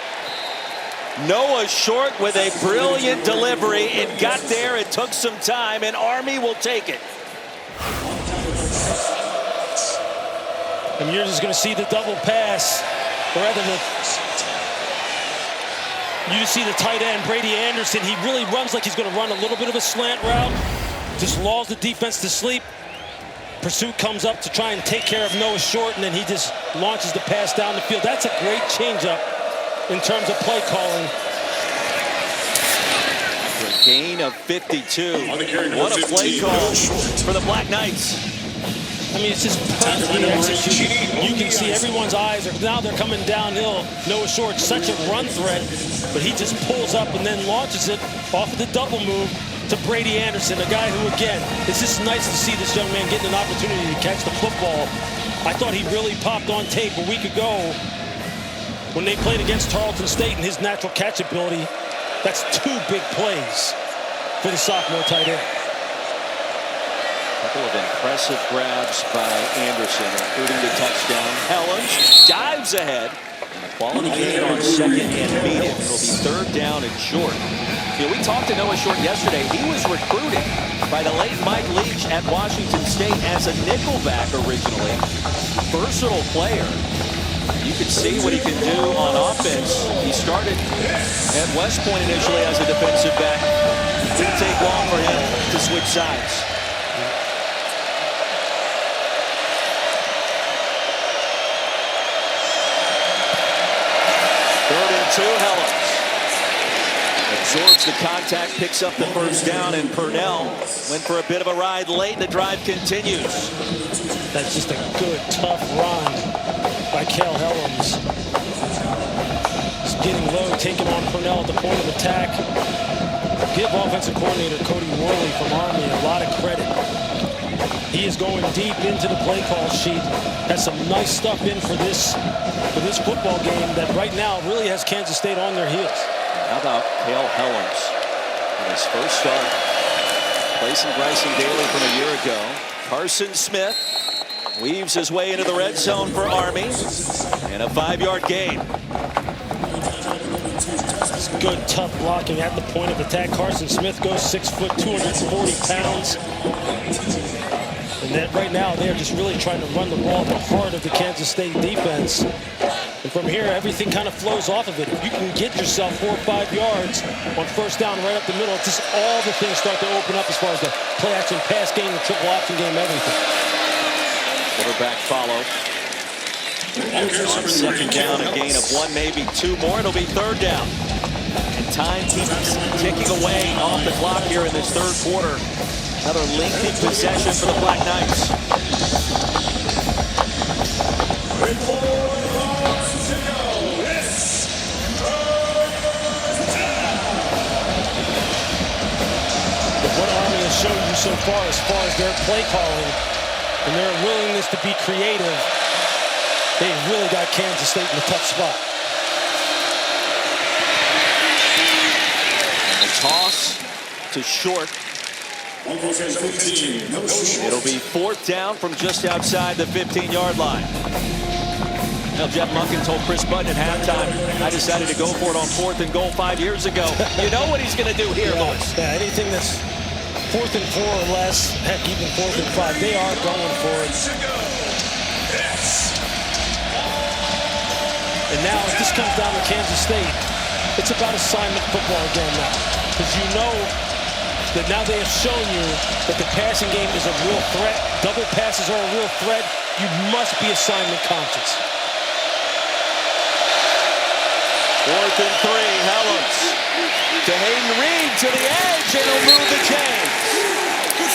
Noah Short with a brilliant delivery. It got there. It took some time, and Army will take it. And you're just going to see the double pass, or rather you just see the tight end, Brady Anderson. He really runs like he's going to run a little bit of a slant route. Just lulls the defense to sleep. pursuit comes up to try and take care of Noah Short, and then he just launches the pass down the field. That's a great changeup in terms of play calling. For a gain of 52. What a play call for the Black Knights. I mean, it's just perfectly executed. You can see everyone's eyes are now they're coming downhill. Noah Short, such a run threat, but he just pulls up and then launches it off of the double move to Brady Anderson, a guy who, again, it's just nice to see this young man getting an opportunity to catch the football. I thought he really popped on tape a week ago when they played against Tarleton State and his natural catch ability. That's 2 big plays for the sophomore tight end. Couple of impressive grabs by Anderson, including the touchdown. Helens dives ahead. And a quality gain on second and medium. It'll be third down and short. You know, we talked to Noah Short yesterday. He was recruited by the late Mike Leach at Washington State as a nickelback originally. Versatile player. You can see what he can do on offense. He started at West Point initially as a defensive back. Didn't take long for him to switch sides. Helens absorbs the contact, picks up the first down, and Purnell went for a bit of a ride late. The drive continues. That's just a good, tough run by Kel Helens. Just getting low, taking on Purnell at the point of attack. Give offensive coordinator Cody Worley from Army a lot of credit. He is going deep into the play call sheet. Has some nice stuff in for this football game that right now really has Kansas State on their heels. How about Kel Helens in his first start, placing Bryson Daly from a year ago. Carson Smith weaves his way into the red zone for Army, and a 5-yard gain. It's good, tough blocking at the point of attack. Carson Smith goes 6 foot, 240 pounds. And that right now, they're just really trying to run the ball at the heart of the Kansas State defense. And from here, everything kind of flows off of it. If you can get yourself 4 or 5 yards on first down right up the middle, just all the things start to open up as far as the play action pass game, the triple option game, everything. Quarterback follow. On second down, a gain of 1, maybe 2 more. It'll be third down. And time keeps ticking away off the clock here in this third quarter. Another lengthy possession for the Black Knights. What Army has shown you so far as their play calling and their willingness to be creative, they've really got Kansas State in a tough spot. And the toss to Short. It'll be fourth down from just outside the 15-yard line. Now, Jeff Monken told Chris Button at halftime, I decided to go for it on 4th and goal 5 years ago. You know what he's going to do here, Lewis. Yeah, anything that's 4th and 4 or less, heck, even 4th and 5, they are going for it. And now, if this comes down to Kansas State, it's about assignment football again now. Because you know that now they have shown you that the passing game is a real threat. Double passes are a real threat. You must be assignment conscious. 4th and 3, Helens to Hayden Reed to the edge, and he'll move the chains.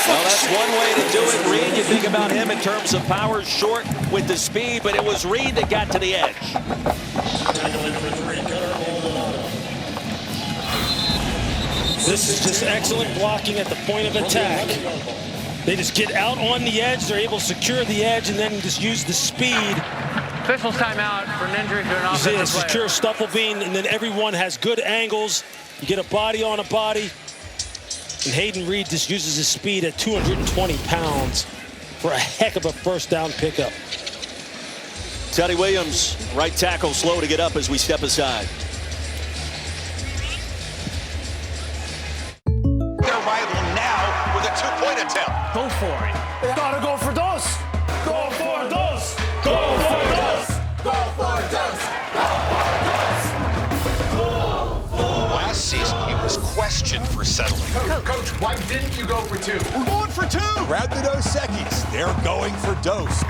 Well, that's one way to do it. Reed, you think about him in terms of power, Short with the speed, but it was Reed that got to the edge. This is just excellent blocking at the point of attack. They just get out on the edge, they're able to secure the edge, and then just use the speed. Official's timeout for an injury to an offensive player. Secure Stufflebean, and then everyone has good angles. You get a body on a body. And Hayden Reed just uses his speed at 220 pounds for a heck of a first down pickup. Teddy Williams, right tackle, slow to get up as we step aside. Their rival now with a 2-point attempt. Go for it. Gotta go for those. Go for those. Go for those. Go for those. Last season, he was questioned explanation for settling. Coach, why didn't you go for 2? We're going for 2. Grab the Dos Equis. They're going for Dos.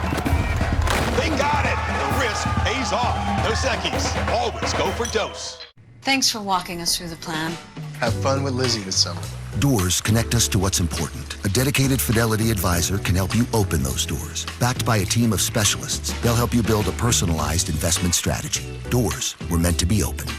They got it. The risk pays off. Dos Equis. Always go for Dos. Thanks for walking us through the plan. Have fun with Lizzie this summer. Doors connect us to what's important. A dedicated Fidelity advisor can help you open those doors. Backed by a team of specialists, they'll help you build a personalized investment strategy. Doors were meant to be opened.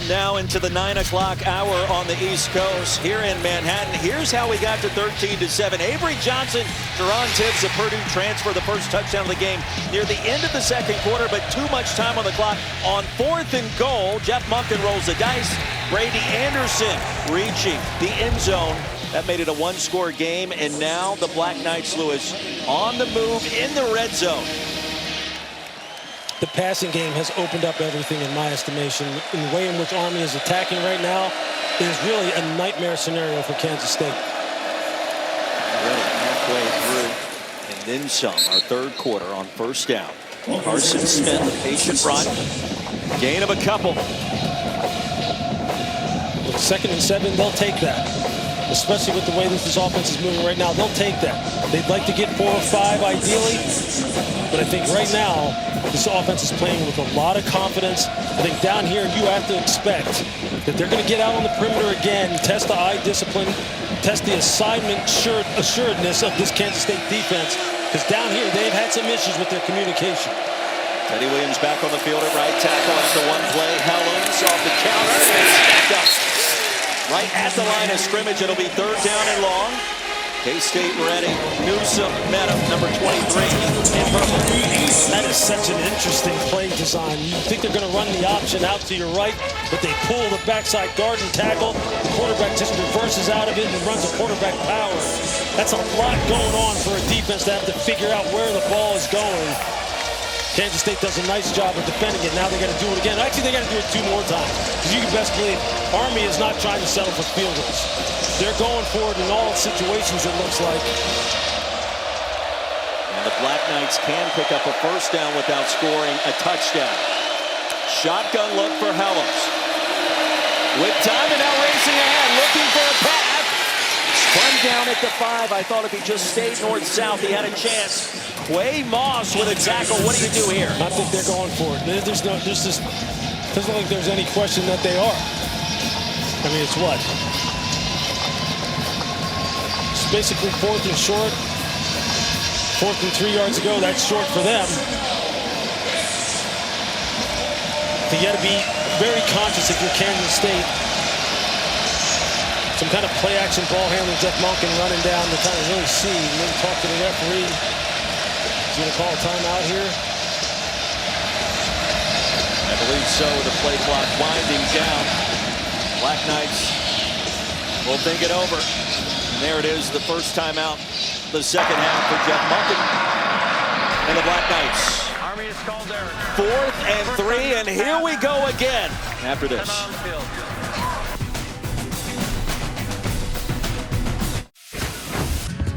Now into the 9 o'clock hour on the East Coast here in Manhattan. Here's how we got to 13-7. Avery Johnson, Jerron Tibbs, a Purdue transfer, the first touchdown of the game near the end of the second quarter, but too much time on the clock. On 4th and goal, Jeff Monken rolls the dice. Brady Anderson reaching the end zone. That made it a one-score game, and now the Black Knights, Lewis, on the move in the red zone. The passing game has opened up everything in my estimation. In the way in which Army is attacking right now is really a nightmare scenario for Kansas State. Already halfway through, and then some. Our third quarter on first down. Carson Smith, a patient run. Gain of a couple. With 2nd and 7, they'll take that. Especially with the way this offense is moving right now, they'll take that. They'd like to get 4 or 5 ideally, but I think right now this offense is playing with a lot of confidence. I think down here you have to expect that they're going to get out on the perimeter again, test the eye discipline, test the assignment assuredness of this Kansas State defense, because down here they've had some issues with their communication. Teddy Williams back on the field at right tackle after one play. Helens off the counter and stacked up. Right at the line of scrimmage, it'll be 3rd down and long. K-State ready. Newsome met him, number 23 in purple. That is such an interesting play design. You think they're going to run the option out to your right, but they pull the backside guard and tackle. The quarterback just reverses out of it and runs a quarterback power. That's a lot going on for a defense to have to figure out where the ball is going. Kansas State does a nice job of defending it. Now they got to do it again. Actually, they got to do it 2 more times. Because you can best believe Army is not trying to settle for field goals. They're going for it in all situations, it looks like. And the Black Knights can pick up a first down without scoring a touchdown. Shotgun look for Helms. With time and now racing ahead, looking for a pass. Spun down at the 5. I thought if he just stayed north-south, he had a chance. Quay Moss with a tackle. What do you do here? I think they're going for it. There's just doesn't think there's any question that they are. I mean, it's what? It's basically 4th and short. 4th and 3 yards ago. That's short for them. So you got to be very conscious if you're Kansas State. Some kind of play-action ball handler, Jeff Monken running down to kind of really see. Maybe talk to the referee. He's going to call a timeout here. I believe so, with the play clock winding down. Black Knights will think it over. And there it is, the first timeout, the second half for Jeff Monken and the Black Knights. Army is called there. 4th and 3, and here we go again after this.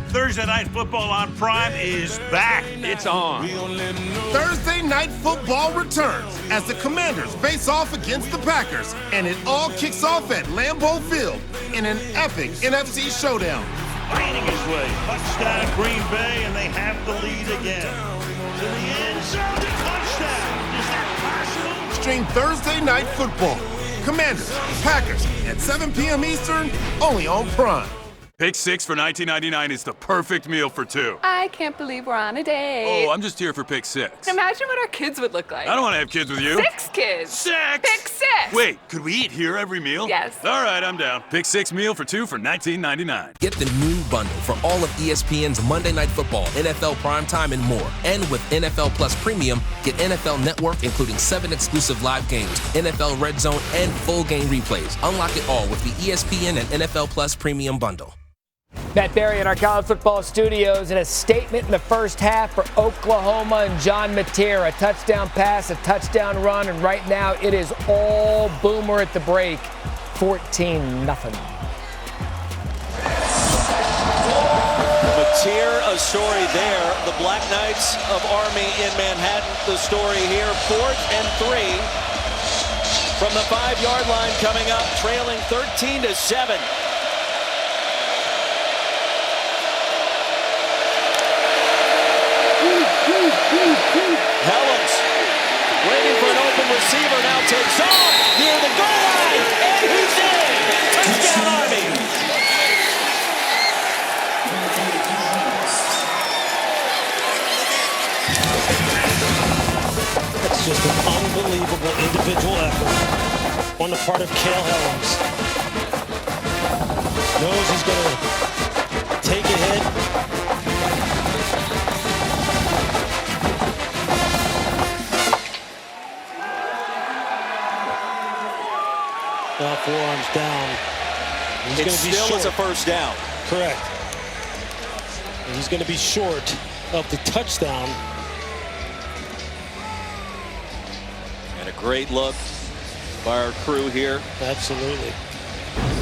Thursday Night Football on Prime is back. It's on. Thursday Night Football returns as the Commanders face off against the Packers, and it all kicks off at Lambeau Field in an epic NFC showdown. Finding his way. Touchdown Green Bay, and they have the lead again. To the end zone, touchdown. Is that possible? Stream Thursday Night Football. Commanders, Packers at 7 p.m. Eastern, only on Prime. Pick 6 for $19.99 is the perfect meal for 2. I can't believe we're on a date. Oh, I'm just here for pick 6. Imagine what our kids would look like. I don't want to have kids with you. 6 kids. 6! Pick 6! Wait, could we eat here every meal? Yes. All right, I'm down. Pick 6 meal for 2 for $19.99. Get the new bundle for all of ESPN's Monday Night Football, NFL Primetime, and more. And with NFL Plus Premium, get NFL Network, including 7 exclusive live games, NFL Red Zone, and full game replays. Unlock it all with the ESPN and NFL Plus Premium bundle. Matt Berry in our college football studios, and a statement in the first half for Oklahoma and John Mateer. A touchdown pass, a touchdown run, and right now it is all Boomer at the break. 14-0. Mateer, a story there. The Black Knights of Army in Manhattan, the story here. 4th and 3 from the 5-yard line coming up, trailing 13-7. Helms waiting for an open receiver, now takes off near the goal line, and he's in! Touchdown Army! That's just an unbelievable individual effort on the part of Cale Helms. Knows he's going to take a hit. Now forearms down. He's It going to be still short. is a first down. Correct. And he's going to be short of the touchdown. And a great look by our crew here. Absolutely.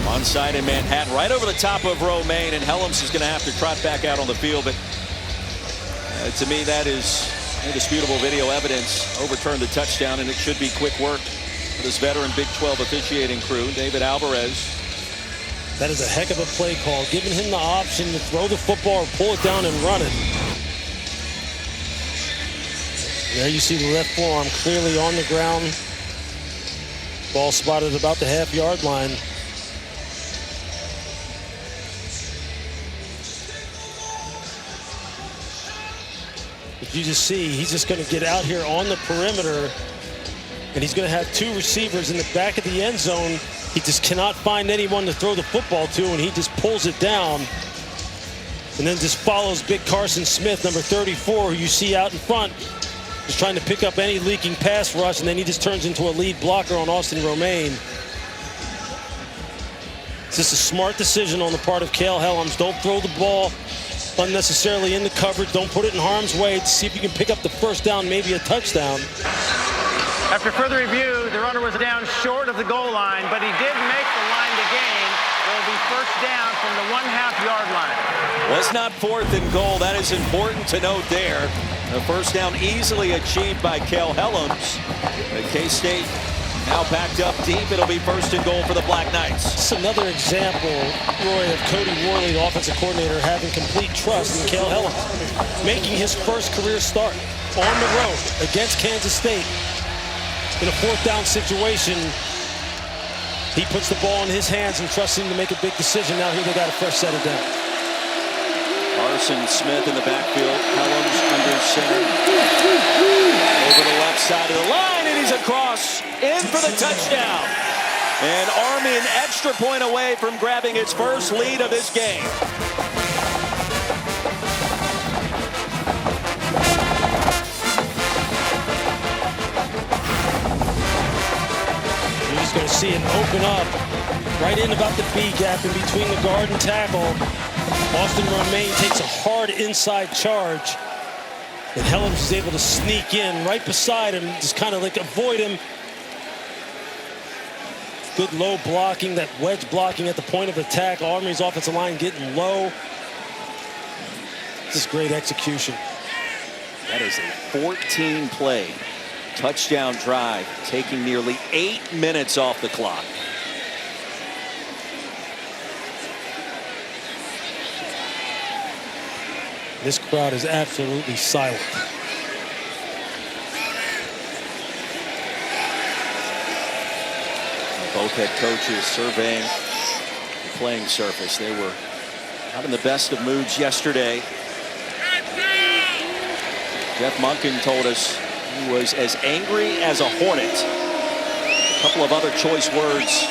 Onside in Manhattan, right over the top of Romaine, and Helms is going to have to trot back out on the field. But to me, that is indisputable video evidence. Overturned the touchdown, and it should be quick work for this veteran Big 12 officiating crew, David Alvarez. That is a heck of a play call, giving him the option to throw the football or pull it down and run it. There you see the left forearm clearly on the ground. Ball spotted about the half-yard line. But you just see, he's just going to get out here on the perimeter, and he's going to have 2 receivers in the back of the end zone. He just cannot find anyone to throw the football to, and he just pulls it down. And then just follows big Carson Smith, number 34, who you see out in front, just trying to pick up any leaking pass rush, and then he just turns into a lead blocker on Austin Romaine. It's just a smart decision on the part of Cale Helms. Don't throw the ball unnecessarily in the coverage. Don't put it in harm's way to see if you can pick up the first down, maybe a touchdown. After further review, the runner was down short of the goal line, but he did make the line to gain. It will be first down from the 1/2-yard line. Well, it's not 4th and goal. That is important to note there. The first down easily achieved by Cale Helms. K-State now backed up deep. It'll be 1st and goal for the Black Knights. It's another example, Roy, of Cody Worley, the offensive coordinator, having complete trust in Cale Helms, making his first career start on the road against Kansas State. In a 4th down situation, he puts the ball in his hands and trusts him to make a big decision. Now here they got a fresh set of down. Carson Smith in the backfield. Helms under center. Over the left side of the line, and he's across. In for the touchdown. And Army an extra point away from grabbing its first lead of this game. You're just going to see it open up right in about the B gap in between the guard and tackle. Austin Romaine takes a hard inside charge, and Helms is able to sneak in right beside him, just kind of like avoid him. Good low blocking, that wedge blocking at the point of attack. Army's offensive line getting low. This is great execution. That is a 14-play touchdown drive, taking nearly 8 minutes off the clock. This crowd is absolutely silent. Both head coaches surveying the playing surface. They were not in the best of moods yesterday. Jeff Monken told us he was as angry as a hornet. A couple of other choice words.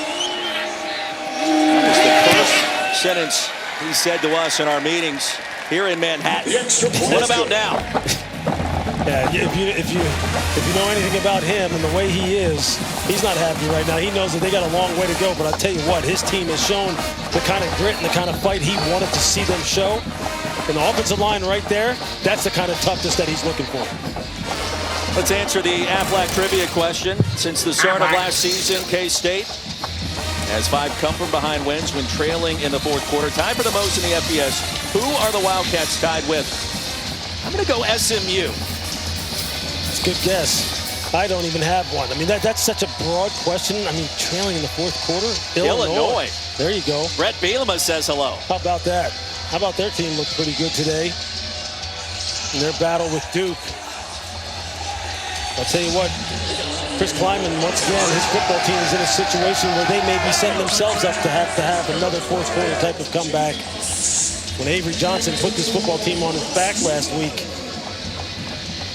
That was the first sentence he said to us in our meetings here in Manhattan. What about now? Yeah, if you know anything about him and the way he is, he's not happy right now. He knows that they got a long way to go, but I'll tell you what, his team has shown the kind of grit and the kind of fight he wanted to see them show. And the offensive line right there, that's the kind of toughness that he's looking for. Let's answer the Aflac trivia question. Since the start of last season, K-State has 5 come-from-behind wins when trailing in the fourth quarter. Tied for the most in the FBS. Who are the Wildcats tied with? I'm going to go SMU. That's a good guess. I don't even have one. I mean, that's such a broad question. I mean, trailing in the fourth quarter? Illinois. There you go. Brett Bielema says hello. How about that? How about their team looked pretty good today in their battle with Duke? I'll tell you what, Chris Kleiman, once again, his football team is in a situation where they may be setting themselves up to have another fourth quarter type of comeback. When Avery Johnson put this football team on his back last week,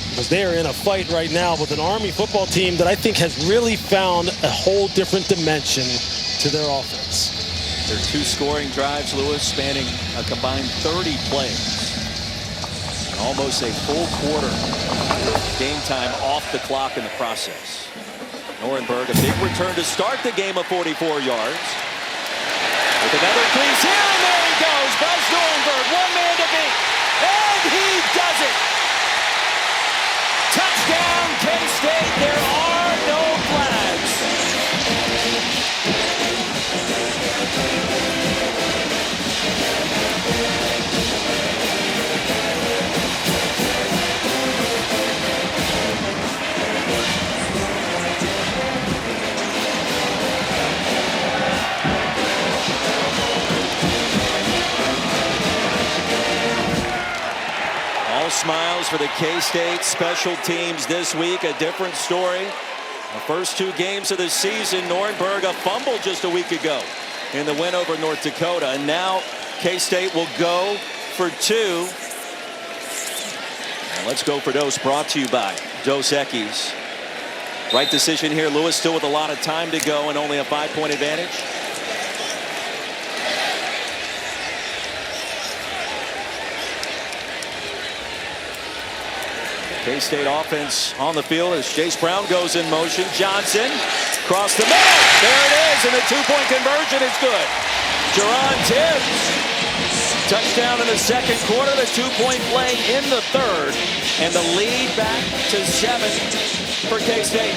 because they are in a fight right now with an Army football team that I think has really found a whole different dimension to their offense. Their 2 scoring drives, Lewis, spanning a combined 30 plays. Almost a full quarter game time off the clock in the process. Nuremberg, a big return to start the game of 44 yards. With another crease here, and there he goes. Buzz Nuremberg, 1 man to beat. And he does it. Touchdown, K-State. There are no flags. All smiles for the K-State special teams this week. A different story. The first 2 games of the season, Nuremberg a fumble just a week ago in the win over North Dakota. And now K-State will go for 2. And let's go for Dos, brought to you by Dos Equis. Right decision here. Lewis still with a lot of time to go and only a 5-point advantage. K-State offense on the field as Jace Brown goes in motion. Johnson across the middle. There it is, and the 2-point conversion is good. Jerron Tibbs. Touchdown in the second quarter, the 2-point play in the third, and the lead back to 7 for K-State.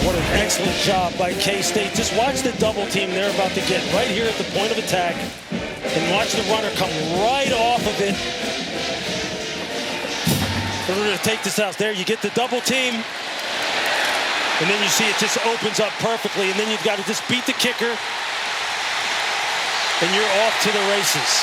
What an excellent job by K-State. Just watch the double team they're about to get right here at the point of attack. And watch the runner come right off of it. We're going to take this out. There you get the double team. And then you see it just opens up perfectly. And then you've got to just beat the kicker. And you're off to the races.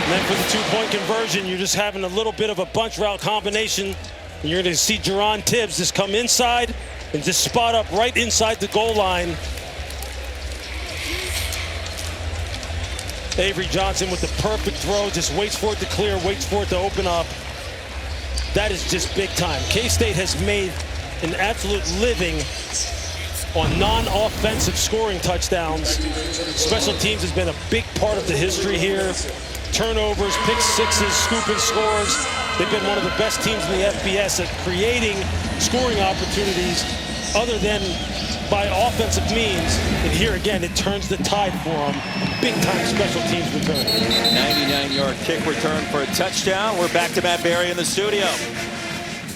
And then for the 2-point conversion, you're just having a little bit of a bunch route combination. And you're going to see Jerron Tibbs just come inside and just spot up right inside the goal line. Avery Johnson with the perfect throw, just waits for it to clear, waits for it to open up. That is just big time. K-State has made an absolute living on non-offensive scoring touchdowns. Special teams has been a big part of the history here. Turnovers, pick sixes, scooping scores. They've been one of the best teams in the FBS at creating scoring opportunities other than by offensive means. And here again, it turns the tide for them. Big time special teams return. 99-yard kick return for a touchdown. We're back to Matt Berry in the studio.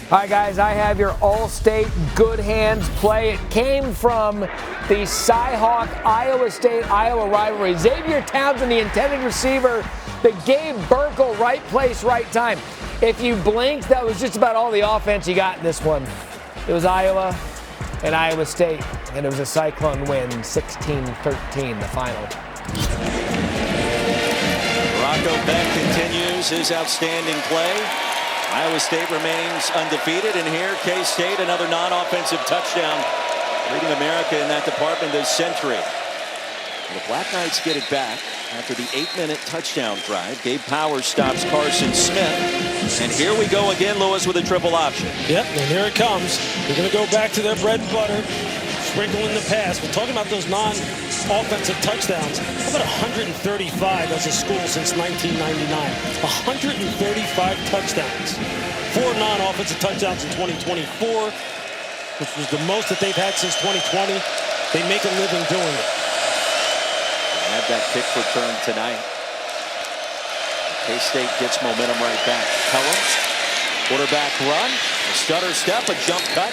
Hi, guys. I have your All-State Good Hands play. It came from the Cy-Hawk-Iowa State-Iowa rivalry. Xavier Townsend, the intended receiver, that gave Burkle right place, right time. If you blinked, that was just about all the offense you got in this one. It was Iowa and Iowa State, and it was a Cyclone win, 16-13, the final. Rocco Beck continues his outstanding play. Iowa State remains undefeated, and here K-State, another non-offensive touchdown, leading America in that department this century. The Black Knights get it back after the 8-minute touchdown drive. Gabe Powers stops Carson Smith. And here we go again, Lewis, with a triple option. Yep, and here it comes. They're going to go back to their bread and butter. sprinkle in the pass. We're talking about those non-offensive touchdowns. How about 135 as a school since 1999? 135 touchdowns. 4 non-offensive touchdowns in 2024, which was the most that they've had since 2020. They make a living doing it. They had that kick return tonight. K-State gets momentum right back. Helms, quarterback run, a stutter step, a jump cut.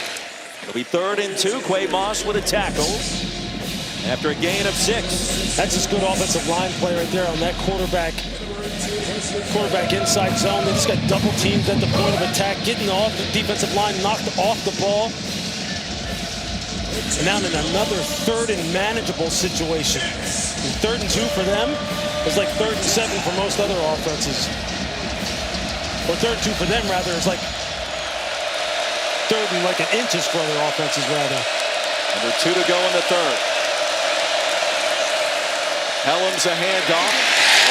It'll be 3rd and 2. Quay Moss with a tackle after a gain of 6. That's just good offensive line play right there on that quarterback inside zone. They just got double teamed at the point of attack, getting the defensive line knocked off the ball. And now in another 3rd and manageable situation. And 3rd and 2 for them is like 3rd and 7 for most other offenses. Or 3rd and 2 for them, rather, is like 3rd and like an inches for other offenses, rather. Under 2 to go in the 3rd. Helms a handoff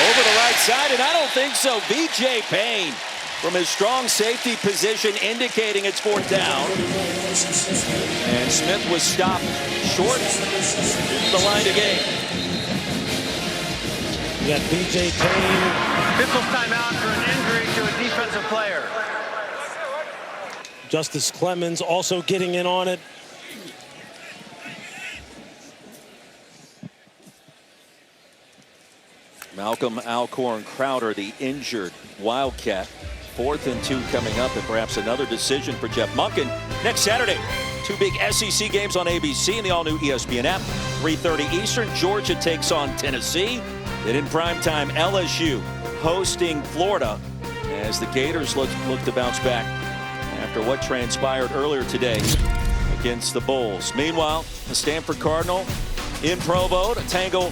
over the right side, and I don't think so. B.J. Payne from his strong safety position, indicating it's 4th down. And Smith was stopped short the line to gain. You got B.J. Payne. Officials timeout for an injury to a defensive player. Justice Clemens also getting in on it. Malcolm Alcorn Crowder, the injured Wildcat. 4th and 2 coming up, and perhaps another decision for Jeff Monken next Saturday. 2 big SEC games on ABC and the all-new ESPN app. 3:30 Eastern, Georgia takes on Tennessee. Then in primetime, LSU hosting Florida as the Gators look to bounce back after what transpired earlier today against the Bulls. Meanwhile, the Stanford Cardinal in Provo to tangle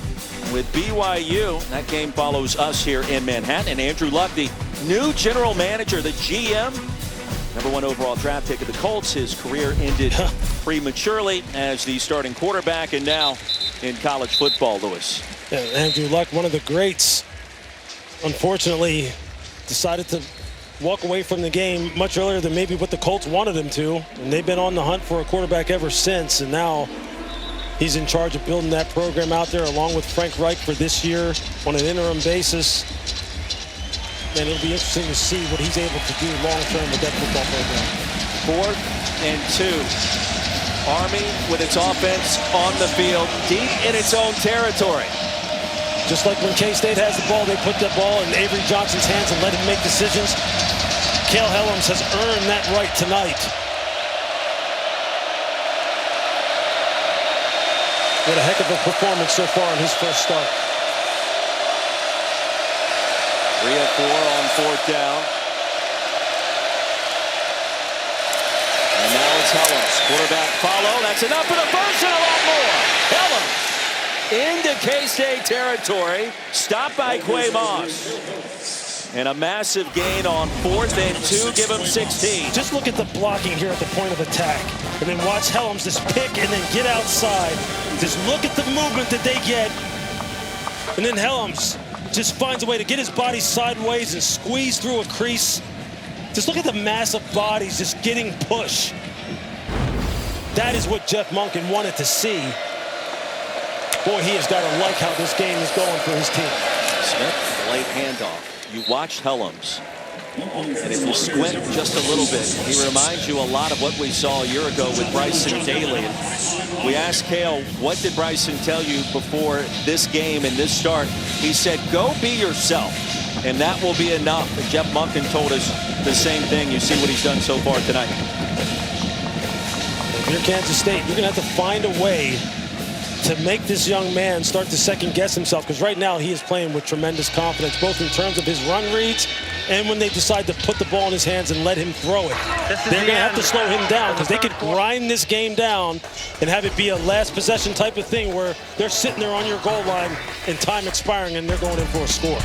with BYU. That game follows us here in Manhattan. And Andrew Luck, the new general manager, the GM, #1 overall draft pick of the Colts. His career ended prematurely as the starting quarterback, and now in college football, Lewis. Yeah, Andrew Luck, one of the greats, unfortunately decided to walk away from the game much earlier than maybe what the Colts wanted him to. And they've been on the hunt for a quarterback ever since. And now he's in charge of building that program out there along with Frank Reich for this year on an interim basis. And it'll be interesting to see what he's able to do long-term with that football program. 4th and 2. Army with its offense on the field, deep in its own territory. Just like when K-State has the ball, they put the ball in Avery Johnson's hands and let him make decisions. Cale Helms has earned that right tonight. What a heck of a performance so far in his first start. 3 of 4 on 4th down. And now it's Helms. Quarterback follow. That's enough for the first and a lot more. Helms into K-State territory. Stopped by Quay Moss. And a massive gain on 4th and 2. Give him 16. Just look at the blocking here at the point of attack. And then watch Helms just pick and then get outside. Just look at the movement that they get. And then Helms just finds a way to get his body sideways and squeeze through a crease. Just look at the massive bodies just getting pushed. That is what Jeff Monken wanted to see. Boy, he has got to like how this game is going for his team. Smith, late handoff. You watch Helms, and if you squint just a little bit, he reminds you a lot of what we saw a year ago with Bryson Daly. And we asked Cale, what did Bryson tell you before this game and this start? He said, go be yourself, and that will be enough. And Jeff Monken told us the same thing. You see what he's done so far tonight. If you're Kansas State, you're going to have to find a way to make this young man start to second-guess himself, because right now he is playing with tremendous confidence, both in terms of his run reads and when they decide to put the ball in his hands and let him throw it. They're going to have to slow him down, because they could grind this game down and have it be a last possession type of thing where they're sitting there on your goal line and time expiring and they're going in for a score.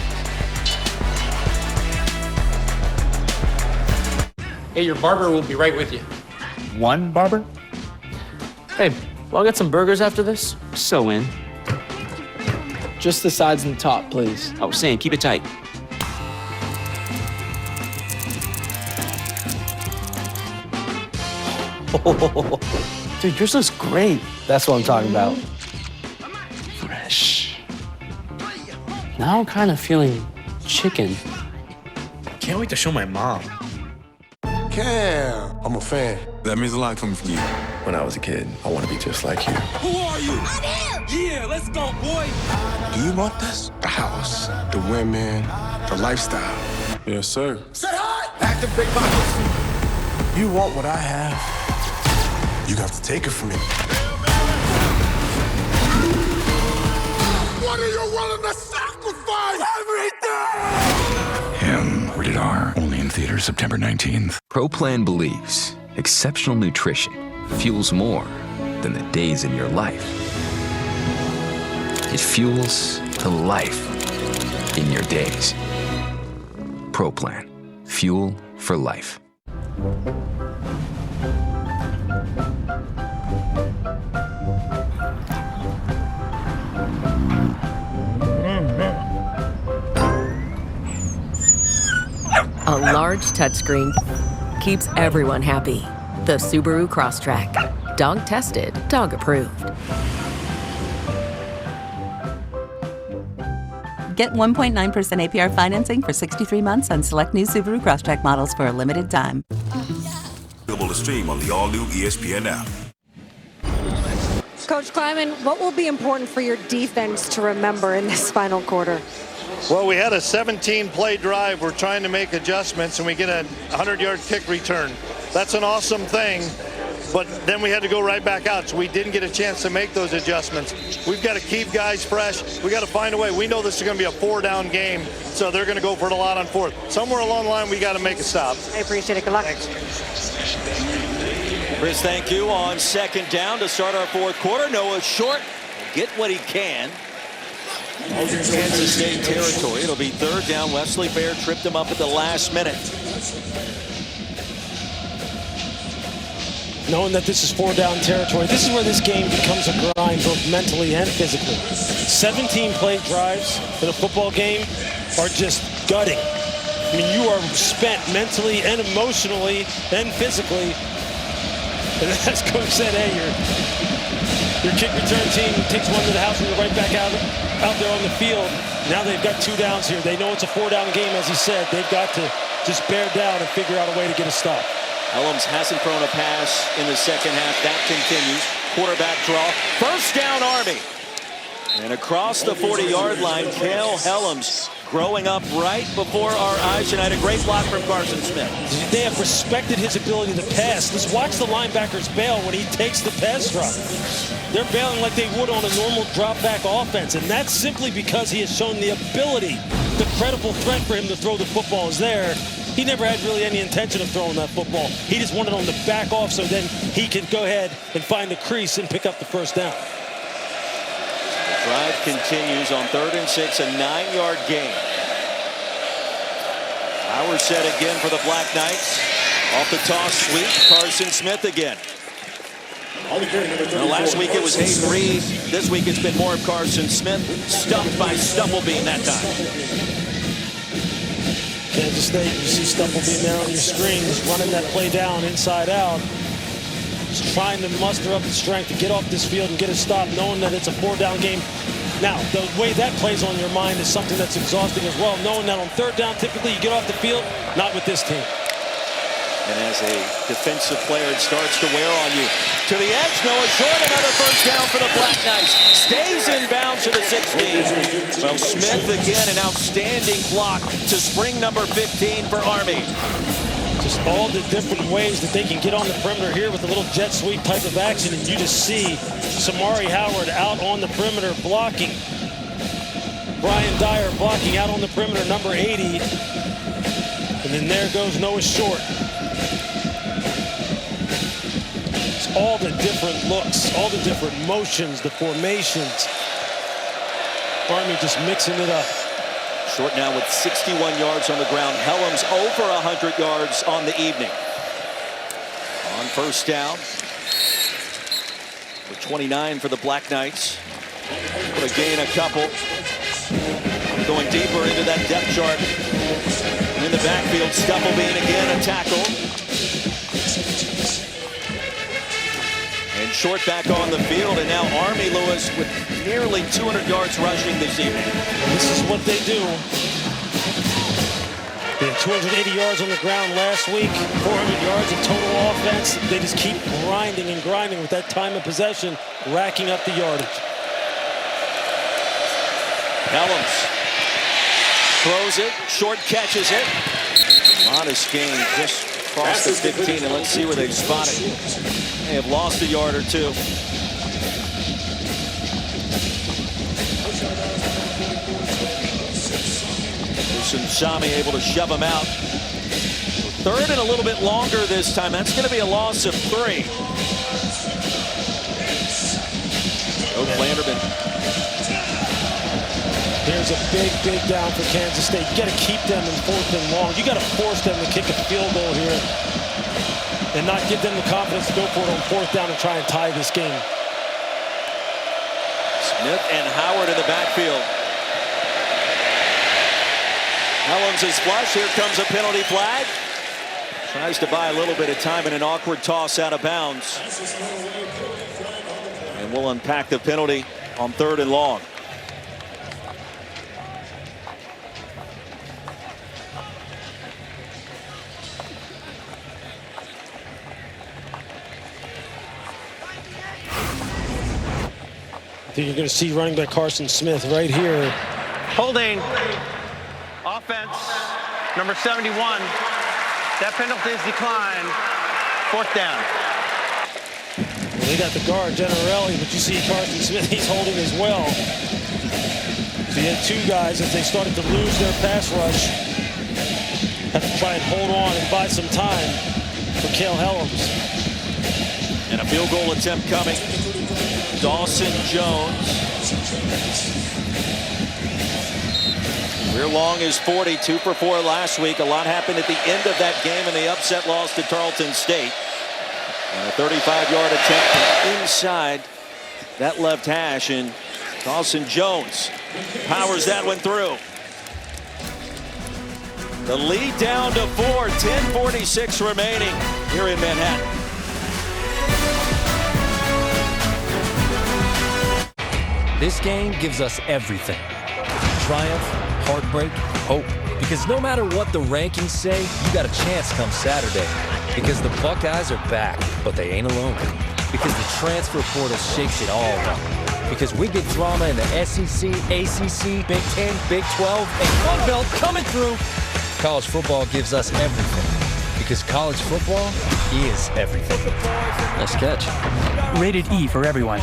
Hey, your barber will be right with you. One barber? Hey, well, I'll get some burgers after this. So in. Just the sides and the top, please. Oh, Sam, keep it tight. Dude, yours looks great. That's what I'm talking about. Fresh. Now I'm kind of feeling chicken. Can't wait to show my mom. Cam, I'm a fan. That means a lot coming from you. When I was a kid, I want to be just like you. Who are you? I'm here. Yeah, let's go, boy. Do you want this? The house, the women, the lifestyle. Yes, sir. Say hi! Activate my... You want what I have. You have to take it from me. What are you willing to sacrifice? Everything! Him. Rated R. Only in theaters September 19th. Pro Plan believes exceptional nutrition fuels more than the days in your life. It fuels the life in your days. Pro Plan. Fuel for life. A large touchscreen keeps everyone happy. The Subaru Crosstrek. Dog tested, dog approved. Get 1.9% APR financing for 63 months on select new Subaru Crosstrek models for a limited time. Available to stream on the all-new ESPN app. Coach Kleiman, what will be important for your defense to remember in this final quarter? Well, we had a 17-play drive. We're trying to make adjustments, and we get a 100-yard kick return. That's an awesome thing, but then we had to go right back out, so we didn't get a chance to make those adjustments. We've got to keep guys fresh. We got to find a way. We know this is going to be a 4-down game, so they're going to go for it a lot on fourth. Somewhere along the line, we got to make a stop. I appreciate it. Good luck. Thanks. Chris, thank you. On second down to start our fourth quarter, Noah Short get what he can. Kansas State territory. It'll be third down. Wesley Fair tripped him up at the last minute. Knowing that this is 4-down territory, this is where this game becomes a grind both mentally and physically. 17-play drives in a football game are just gutting. I mean, you are spent mentally and emotionally and physically. And as Coach said, hey, your kick return team takes one to the house and you're right back out there on the field. Now they've got 2 downs here. They know it's a 4-down game, as he said. They've got to just bear down and figure out a way to get a stop. Helms hasn't thrown a pass in the second half. That continues. Quarterback draw. First down, Army. And across the 40-yard line, Cale Helms growing up right before our eyes tonight. A great block from Carson Smith. They have respected his ability to pass. Let's watch the linebackers bail when he takes the pass drop. They're bailing like they would on a normal drop-back offense, and that's simply because he has shown the ability. The credible threat for him to throw the football is there. He never had really any intention of throwing that football. He just wanted him to back off so then he could go ahead and find the crease and pick up the first down. The drive continues on 3rd and 6, a 9-yard gain. Our set again for the Black Knights. Off the toss sweep, Carson Smith again. Well, last week it was Hayden Reed. This week it's been more of Carson Smith, stuffed by Stumblebean that time. Kansas State, you see Stumblebean there on your screen, just running that play down inside out. Just trying to muster up the strength to get off this field and get a stop, knowing that it's a 4-down game. Now, the way that plays on your mind is something that's exhausting as well, knowing that on 3rd down, typically you get off the field, not with this team. And as a defensive player, it starts to wear on you. To the edge, Noah Short, another first down for the Black Knights. Stays in bounds to the 16. Well, Smith again, an outstanding block to spring number 15 for Army. Just all the different ways that they can get on the perimeter here with a little jet sweep type of action, and you just see Samari Howard out on the perimeter blocking. Brian Dyer blocking out on the perimeter, number 80. And then there goes Noah Short. It's all the different looks, all the different motions, the formations. Army just mixing it up. Short now with 61 yards on the ground. Helms over 100 yards on the evening. On first down. For 29 for the Black Knights. Going to gain a couple. Going deeper into that depth chart. In the backfield, Stumblebean again, a tackle. A And short back on the field, and now Army Lewis with nearly 200 yards rushing this evening. And this is what they do. They had 280 yards on the ground last week, 400 yards of total offense. They just keep grinding and grinding with that time of possession, racking up the yardage. Helms throws it, short catches it. Modest gain, just crossed the 15, and let's see where they've spotted. They have lost a yard or two. Shami able to shove him out. Third and a little bit longer this time. That's going to be a loss of 3. Oak Landerman. There's a big down for Kansas State. You got to keep them in 4th and long. You got to force them to kick a field goal here and not give them the confidence to go for it on 4th down and try and tie this game. Smith and Howard in the backfield. Helms is flush. Here comes a penalty flag. Tries to buy a little bit of time in an awkward toss out of bounds. And we'll unpack the penalty on 3rd and long. I think you're going to see running back Carson Smith right here. Holding. Offense, number 71. That penalty is declined. 4th down. Well, they got the guard, Generelli, but you see Carson Smith, he's holding as well. So you had 2 guys, as they started to lose their pass rush, have to try and hold on and buy some time for Cale Helms. And a field goal attempt coming. Dawson Jones. Rear long is 40, 2 for 4 last week. A lot happened at the end of that game in the upset loss to Tarleton State. And a 35-yard attempt inside that left hash, and Dawson Jones powers that one through. The lead down to 4, 10:46 remaining here in Manhattan. This game gives us everything. Triumph, heartbreak, hope. Because no matter what the rankings say, you got a chance come Saturday. Because the Buckeyes are back, but they ain't alone. Because the transfer portal shakes it all up. Because we get drama in the SEC, ACC, Big 10, Big 12, and Sun Belt coming through. College football gives us everything. Because college football is everything. Nice catch. Rated E for everyone.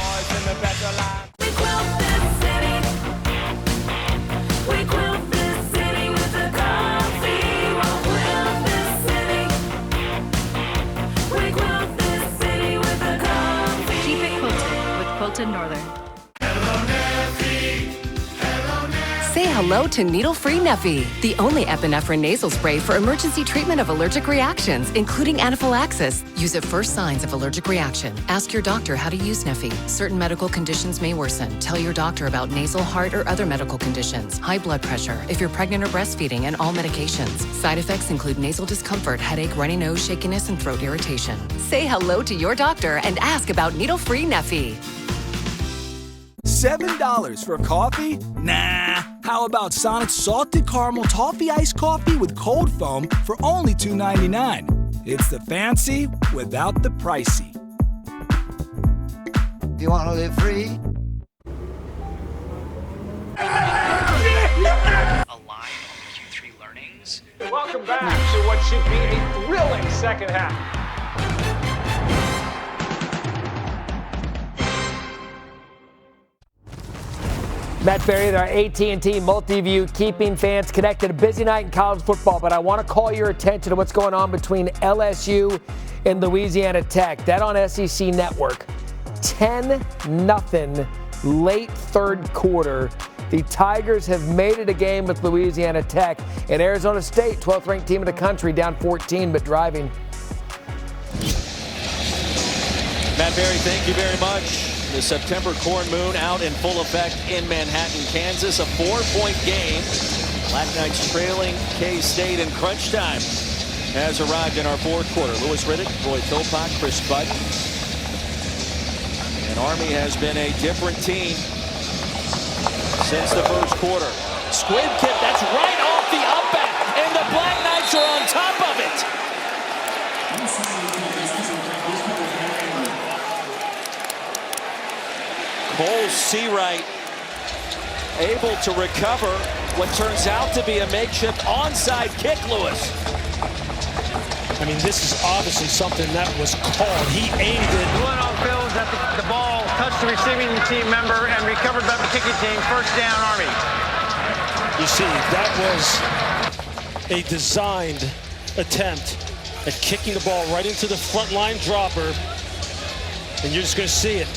Northern. Say hello to needle-free Neffy, the only epinephrine nasal spray for emergency treatment of allergic reactions, including anaphylaxis. Use at first signs of allergic reaction. Ask your doctor how to use Neffy. Certain medical conditions may worsen. Tell your doctor about nasal, heart, or other medical conditions. High blood pressure, if you're pregnant or breastfeeding, and all medications. Side effects include nasal discomfort, headache, runny nose, shakiness, and throat irritation. Say hello to your doctor and ask about needle-free Neffy. $7 for coffee? Nah. How about Sonic's salted caramel toffee iced coffee with cold foam for only $2.99? It's the fancy without the pricey. If you want to live free. Alive on Q3 learnings. Welcome back to what should be a thrilling second half. Matt Berry, our AT&T Multiview, keeping fans connected. A busy night in college football, but I want to call your attention to what's going on between LSU and Louisiana Tech. That on SEC Network. 10-0 late third quarter. The Tigers have made it a game with Louisiana Tech. And Arizona State, 12th ranked team in the country, down 14 but driving. Matt Berry, thank you very much. The September corn moon out in full effect in Manhattan, Kansas. A 4-point game. Black Knights trailing K-State, in crunch time has arrived in our fourth quarter. Lewis Riddick, Roy Philpott, Chris Budd, And Army has been a different team since the first quarter. Squid kick, that's right off the up back, and the Black Knights are on top of it. Cole Seawright able to recover what turns out to be a makeshift onside kick, Lewis. I mean, this is obviously something that was called. He aimed it. One on field that the ball touched the receiving team member and recovered by the kicking team. First down, Army. You see, that was a designed attempt at kicking the ball right into the front line dropper. And you're just going to see it.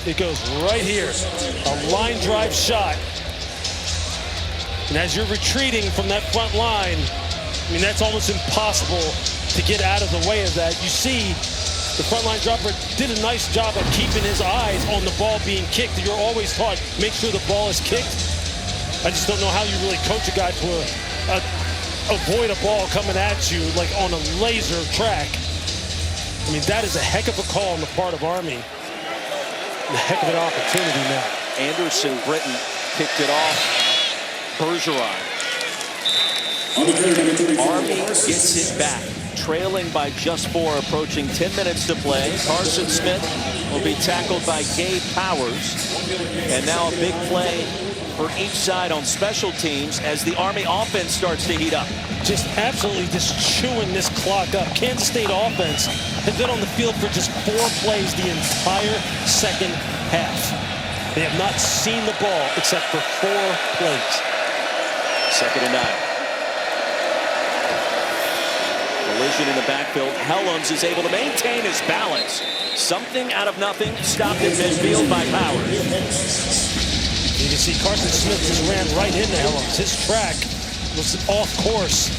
It goes right here. A line drive shot. And as you're retreating from that front line, I mean, that's almost impossible to get out of the way of that. You see, the front line dropper did a nice job of keeping his eyes on the ball being kicked. You're always taught, make sure the ball is kicked. I just don't know how you really coach a guy to avoid a ball coming at you like on a laser track. I mean, that is a heck of a call on the part of Army. A heck of an opportunity now. Anderson Britton kicked it off. Bergeron. Army gets it back, trailing by just 4, approaching 10 minutes to play. Carson Smith will be tackled by Gabe Powers. And now a big play for each side on special teams as the Army offense starts to heat up. Just absolutely just chewing this clock up. Kansas State offense has been on the field for just 4 plays the entire second half. They have not seen the ball except for 4 plays. 2nd and 9. Collision in the backfield. Helms is able to maintain his balance. Something out of nothing, stopped in midfield by Powers. You can see Carson Smith just ran right into Helms. His track was off course.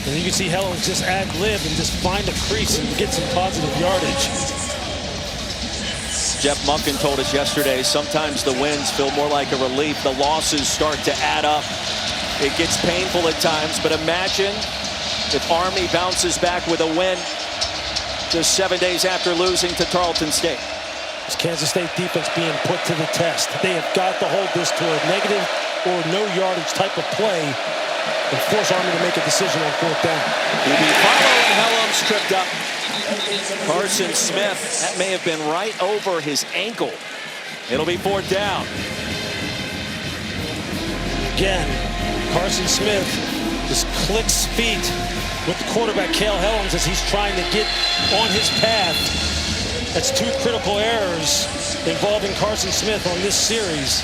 And you can see Helms just ad-lib and just find a crease and get some positive yardage. Jeff Munkin told us yesterday, sometimes the wins feel more like a relief. The losses start to add up. It gets painful at times, but imagine if Army bounces back with a win just 7 days after losing to Tarleton State. This Kansas State defense being put to the test. They have got to hold this to a negative or no yardage type of play and force Army to make a decision on 4th down. Follow and Helms tripped up. Carson Smith, that may have been right over his ankle. It'll be 4th down. Again, Carson Smith just clicks feet with the quarterback, Cale Helms, as he's trying to get on his path. That's 2 critical errors involving Carson Smith on this series.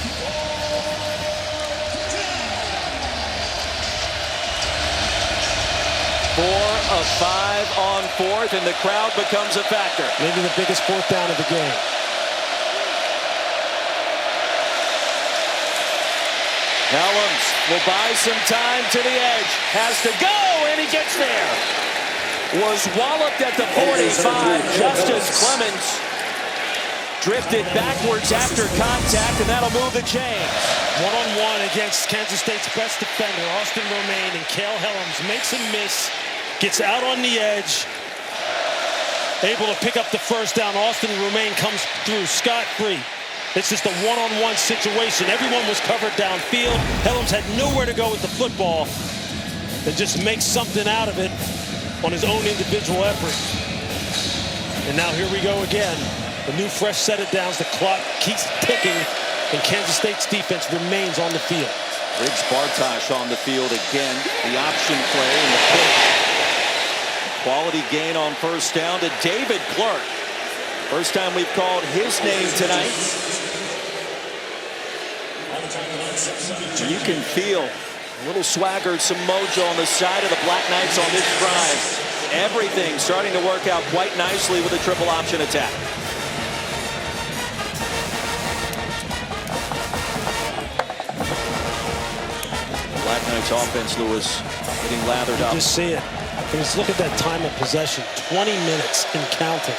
Four of 5 on 4th, and the crowd becomes a factor. Maybe the biggest 4th down of the game. Helms will buy some time to the edge. Has to go, and he gets there. Was walloped at the 45. Justice Clemens drifted backwards after contact, and that'll move the chains. One-on-one against Kansas State's best defender, Austin Romaine, and Cale Helms makes a miss, gets out on the edge, able to pick up the 1st down. Austin Romaine comes through scot-free. It's just a one-on-one situation. Everyone was covered downfield. Helms had nowhere to go with the football and just makes something out of it on his own individual effort. And now here we go again. A new fresh set of downs. The clock keeps ticking, and Kansas State's defense remains on the field. Riggs Bartosh on the field again. The option play and the pick. Quality gain on 1st down to David Clark. First time we've called his name tonight. You can feel a little swagger, some mojo on the side of the Black Knights on this drive. Everything starting to work out quite nicely with a triple option attack. Black Knights offense, Lewis, getting lathered up. Just see it. Let's look at that time of possession. 20 minutes and counting.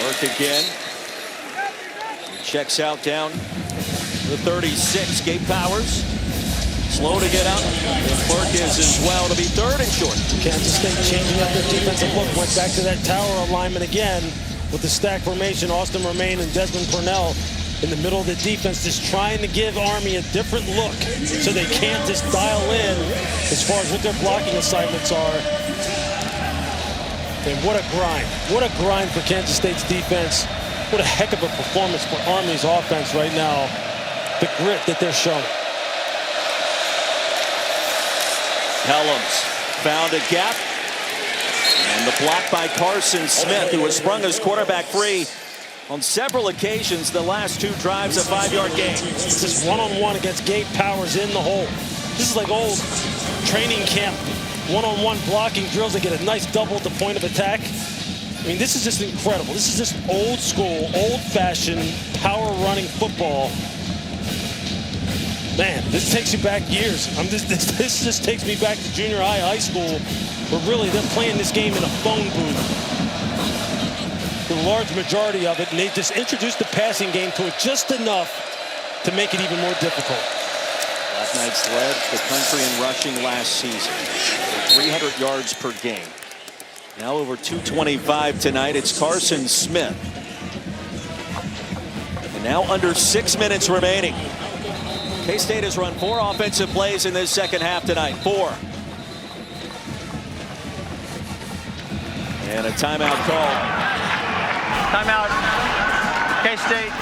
Work again. Checks out down the 36. Gabe Powers slow to get up. And Clark is as well to be third and short. Kansas State changing up their defensive look. Went back to that tower alignment again with the stack formation. Austin Romaine and Desmond Purnell in the middle of the defense, just trying to give Army a different look so they can't just dial in as far as what their blocking assignments are. And what a grind. What a grind for Kansas State's defense. What a heck of a performance for Army's offense right now. The grit that they're showing. Helms found a gap. And the block by Carson Smith, who has sprung his quarterback free on several occasions the last 2 drives, a 5-yard gain. It's just one-on-one against Gabe Powers in the hole. This is like old training camp one-on-one blocking drills. They get a nice double at the point of attack. I mean, this is just incredible. This is just old school, old-fashioned power running football. Man, this takes you back years. This just takes me back to junior high school, where really they're playing this game in a phone booth. The large majority of it, and they just introduced the passing game to it just enough to make it even more difficult. Black Knights led the country in rushing last season, 300 yards per game. Now over 225 tonight. It's Carson Smith. And now under 6 minutes remaining. K-State has run 4 offensive plays in this second half tonight. 4. And a timeout call. Timeout. K-State.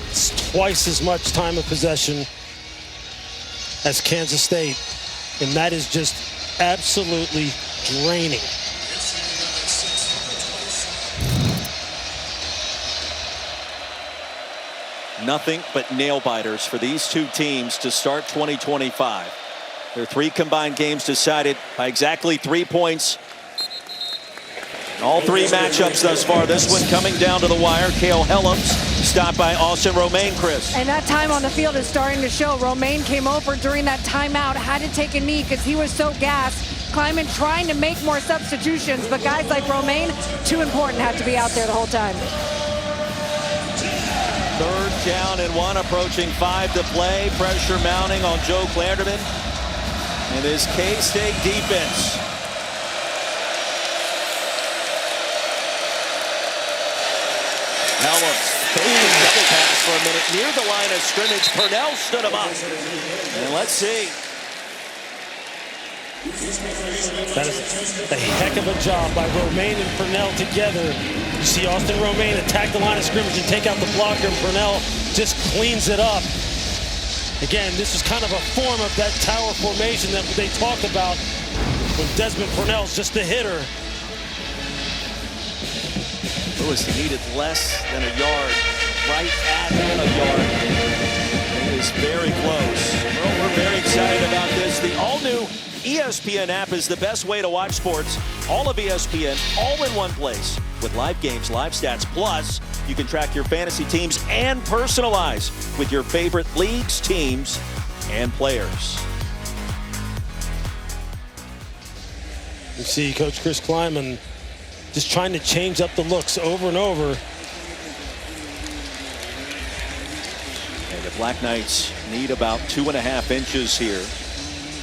It's twice as much time of possession as Kansas State, and that is just absolutely draining. Nothing but nail biters for these 2 teams to start 2025. Their 3 combined games decided by exactly 3 points. All 3 matchups thus far. This one coming down to the wire. Cale Helms stopped by Austin Romaine, Chris. And that time on the field is starting to show. Romaine came over during that timeout, had to take a knee because he was so gassed. Kleiman trying to make more substitutions, but guys like Romaine, too important, had to be out there the whole time. 3rd down and 1, approaching 5 to play. Pressure mounting on Joe Clanderman and his K-State defense. Helms faking double pass for a minute near the line of scrimmage. Purnell stood him up. And let's see. That is a heck of a job by Romaine and Purnell together. You see Austin Romaine attack the line of scrimmage and take out the blocker, and Purnell just cleans it up. Again, this is kind of a form of that tower formation that they talked about when Desmond Purnell's just the hitter. Lewis, he needed less than a yard, right at a yard. It is very close. Well, we're very excited about this. The all-new ESPN app is the best way to watch sports. All of ESPN, all in one place. With live games, live stats, plus you can track your fantasy teams and personalize with your favorite leagues, teams, and players. You see Coach Chris Kleiman just trying to change up the looks over and over. And the Black Knights need about 2.5 inches here.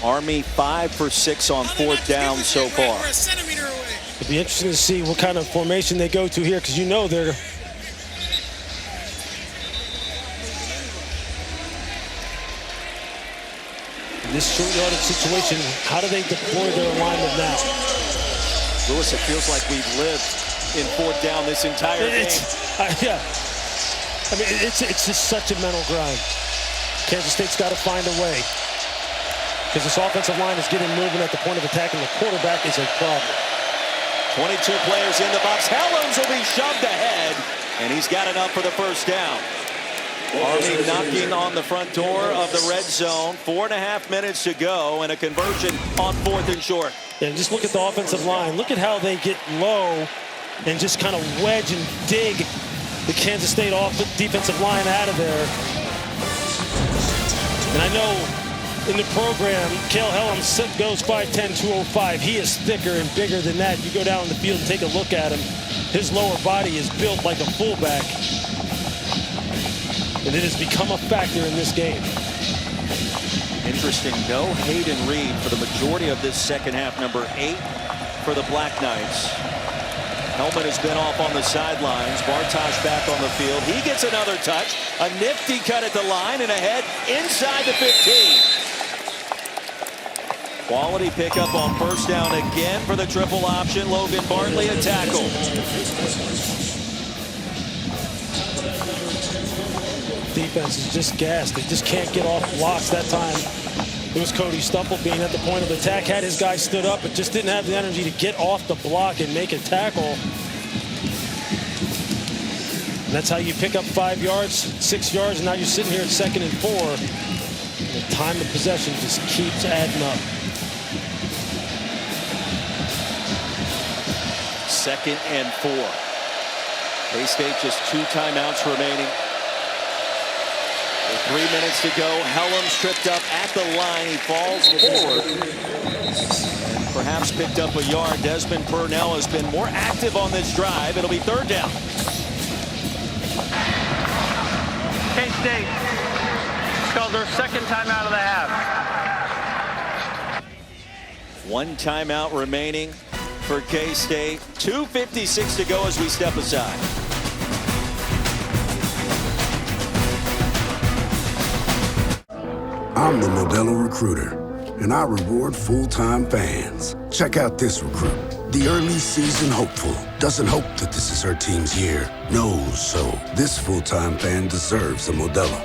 Army 5 for 6 on 4th down so far. It'll be interesting to see what kind of formation they go to here, because you know they're in this short yardage situation. How do they deploy their alignment now? Lewis, it feels like we've lived in 4th down this entire game. Yeah. I mean, it's just such a mental grind. Kansas State's got to find a way, because this offensive line is getting moving at the point of attack, and the quarterback is a problem. 22 players in the box. Helms will be shoved ahead, and he's got enough for the 1st down. Army knocking on the front door of the red zone. 4.5 minutes to go, and a conversion on 4th and short. Yeah, just look at the offensive line. Look at how they get low and just kind of wedge and dig the Kansas State defensive line out of there. And I know in the program, Cale Helms goes 5'10", 205. He is thicker and bigger than that. You go down the field and take a look at him. His lower body is built like a fullback. And it has become a factor in this game. Interesting, no Hayden Reed for the majority of this second half. Number 8 for the Black Knights. Hellman has been off on the sidelines. Bartosh back on the field. He gets another touch. A nifty cut at the line and ahead inside the 15. Quality pickup on first down again for the triple option. Logan Bartley a tackle. Defense is just gassed. They just can't get off blocks that time. It was Cody Stufflebean at the point of attack. Had his guy stood up, but just didn't have the energy to get off the block and make a tackle. And that's how you pick up 5 yards, 6 yards, and now you're sitting here at 2nd and 4. The time of possession just keeps adding up. 2nd and 4. K-State just 2 timeouts remaining. With 3 minutes to go, Hellum's tripped up at the line. He falls forward. And perhaps picked up a yard. Desmond Purnell has been more active on this drive. It'll be 3rd down. K-State called their 2nd timeout of the half. 1 timeout remaining for K-State. 2:56 to go as we step aside. I'm the Modelo Recruiter, and I reward full-time fans. Check out this recruit. The early season hopeful doesn't hope that this is her team's year. Knows so. This full-time fan deserves a Modelo.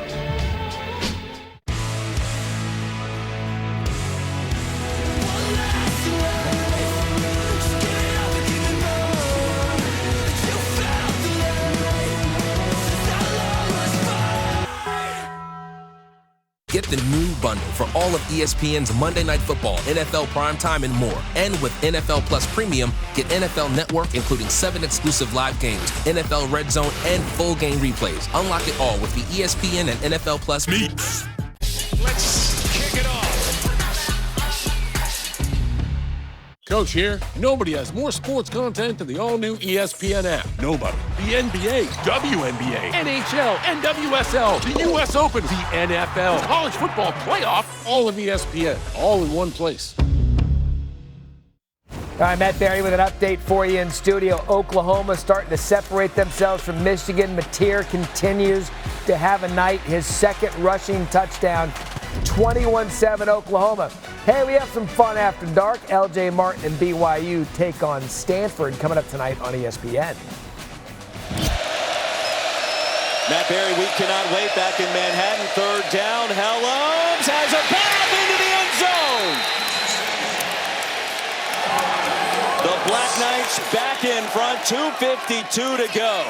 Get the new bundle for all of ESPN's Monday Night Football, NFL Primetime, and more. And with NFL Plus Premium, get NFL Network, including 7 exclusive live games, NFL Red Zone, and full game replays. Unlock it all with the ESPN and NFL Plus Meets. Let's kick it off. Coach here. Nobody has more sports content than the all-new ESPN app. Nobody. The NBA, WNBA, NHL, NWSL, the US Open, the NFL, college football playoff, all of ESPN, all in one place. All right, Matt Barry with an update for you in studio. Oklahoma starting to separate themselves from Michigan. Mateer continues to have a night, his 2nd rushing touchdown. 21-7 Oklahoma. Hey, we have some fun after dark. LJ Martin and BYU take on Stanford coming up tonight on ESPN. Matt Barry, we cannot wait. Back in Manhattan, 3rd down. Hellums has a bomb into the end zone. The Black Knights back in front, 2:52 to go.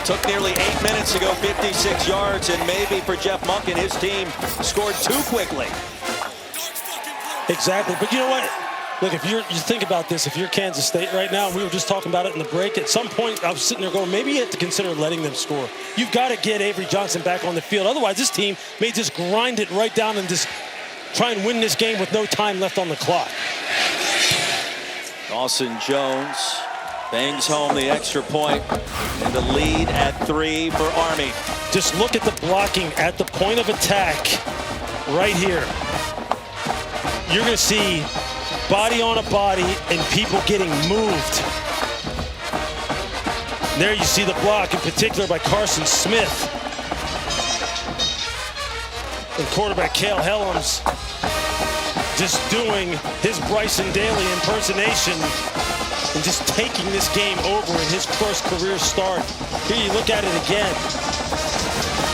Took nearly 8 minutes to go 56 yards, and maybe for Jeff Monk and his team scored too quickly. Exactly, but you know what? Look, if you think about this, if you're Kansas State right now, we were just talking about it in the break, at some point I was sitting there going, maybe you have to consider letting them score. You've got to get Avery Johnson back on the field. Otherwise, this team may just grind it right down and just try and win this game with no time left on the clock. Dawson Jones bangs home the extra point, and the lead at 3 for Army. Just look at the blocking at the point of attack right here. You're going to see body on a body and people getting moved. There you see the block in particular by Carson Smith. And quarterback Cale Hellums just doing his Bryson Daly impersonation and just taking this game over in his first career start. Here you look at it again.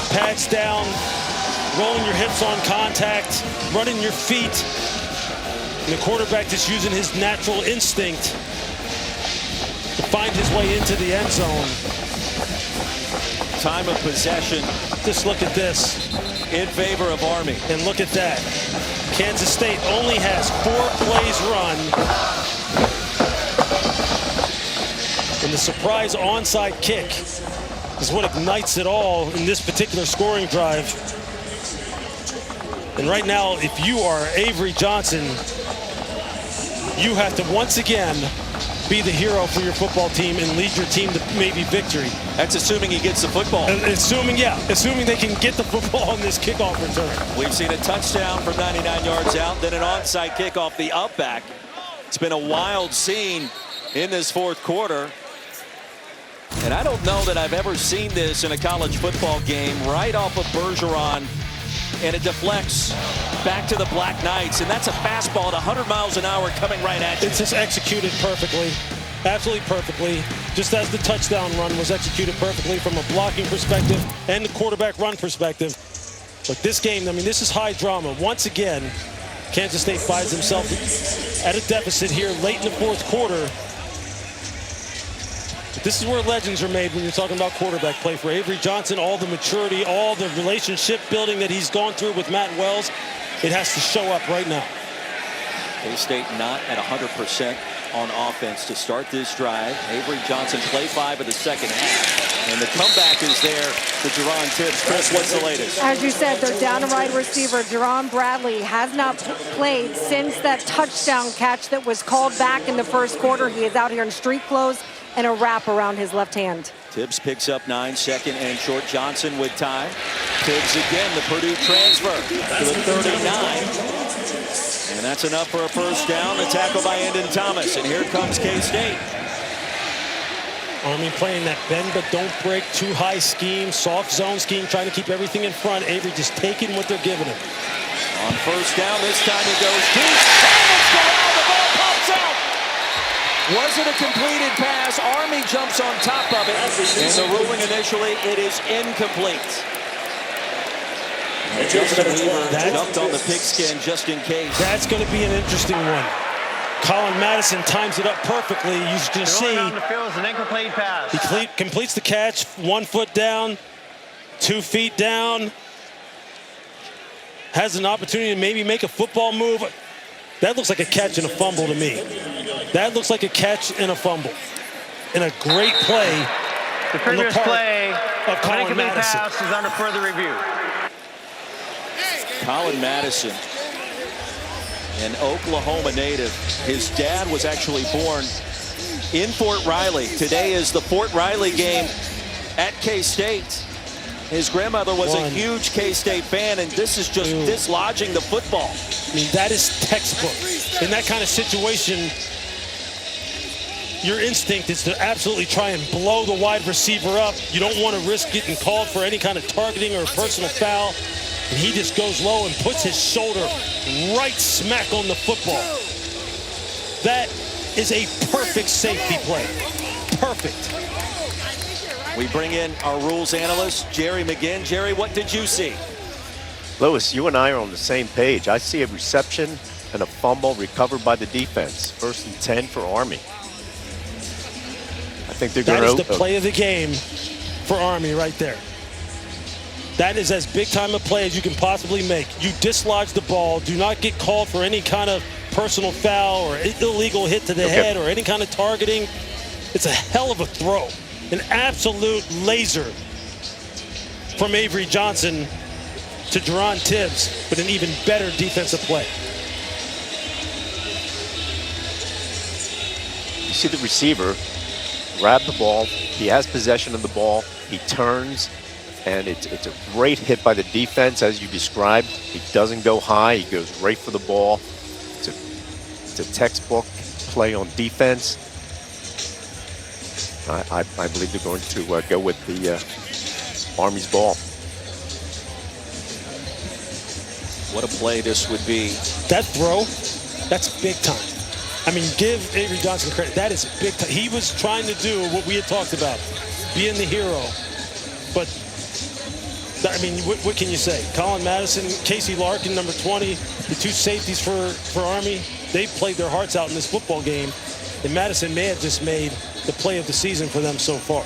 Pads down, rolling your hips on contact, running your feet. And the quarterback just using his natural instinct to find his way into the end zone. Time of possession. Just look at this. In favor of Army. And look at that. Kansas State only has 4 plays run. And the surprise onside kick is what ignites it all in this particular scoring drive. And right now, if you are Avery Johnson, you have to once again be the hero for your football team and lead your team to maybe victory. That's assuming he gets the football. Assuming they can get the football in this kickoff return. We've seen a touchdown from 99 yards out, then an onside kick off the outback. It's been a wild scene in this fourth quarter. And I don't know that I've ever seen this in a college football game, right off of Bergeron, and it deflects back to the Black Knights, and that's a fastball at 100 miles an hour coming right at you. It's just executed perfectly, absolutely perfectly, just as the touchdown run was executed perfectly from a blocking perspective and the quarterback run perspective. But this game, I mean, this is high drama. Once again, Kansas State finds himself at a deficit here late in the fourth quarter. This is where legends are made when you're talking about quarterback play for Avery Johnson. All the maturity, all the relationship building that he's gone through with Matt Wells, it has to show up right now. K-State not at 100% on offense to start this drive. Avery Johnson play 5 of the second half. And the comeback is there to Jerron Tibbs. Chris, what's the latest? As you said, they're down a wide receiver. Jerron Bradley has not played since that touchdown catch that was called back in the first quarter. He is out here in street clothes and a wrap around his left hand. Tibbs picks up 9, second and short. Johnson with time. Tibbs again, the Purdue transfer to the 39. And that's enough for a first down. The tackle by Endon Thomas. And here comes K-State. Army playing that bend but don't break, too high scheme, soft zone scheme, trying to keep everything in front. Avery just taking what they're giving him. On first down, this time he goes deep. Thomas around, the ball pops out. Wasn't a completed pass. Army jumps on top of it. And the ruling initially, it is incomplete. Justin Weaver jumped on the pigskin just in case. That's going to be an interesting one. Colin Madison times it up perfectly. You can see down the field is an incomplete pass. He completes the catch, 1 foot down, 2 feet down. Has an opportunity to maybe make a football move. That looks like a catch and a fumble to me. That looks like a catch and a fumble. And a great play. The previous play of an Colin incomplete Madison. pass is under further review. Colin Madison, an Oklahoma native. His dad was actually born in Fort Riley. Today is the Fort Riley game at K-State. His grandmother was a huge K-State fan, and this is just dislodging the football. I mean, that is textbook. In that kind of situation, your instinct is to absolutely try and blow the wide receiver up. You don't want to risk getting called for any kind of targeting or personal foul. And he just goes low and puts his shoulder right smack on the football. That is a perfect safety play. Perfect. We bring in our rules analyst, Jerry McGinn. Jerry, what did you see? Lewis, you and I are on the same page. I see a reception and a fumble recovered by the defense. 1st and 10 for Army. I think they're going to... That is the play of the game for Army right there. That is as big time a play as you can possibly make. You dislodge the ball. Do not get called for any kind of personal foul or illegal hit to the head or any kind of targeting. It's a hell of a throw. An absolute laser from Avery Johnson to Jerron Tibbs, but an even better defensive play. You see the receiver grab the ball. He has possession of the ball. He turns. And it's a great hit by the defense, as you described. He doesn't go high. He goes right for the ball. It's a textbook play on defense. I believe they're going to go with the Army's ball. What a play this would be. That throw, that's big time. I mean, give Avery Johnson credit. That is big time. He was trying to do what we had talked about, being the hero. But I mean, what can you say? Colin Madison, Casey Larkin, number 20, the 2 safeties for Army, they played their hearts out in this football game. And Madison may have just made the play of the season for them so far.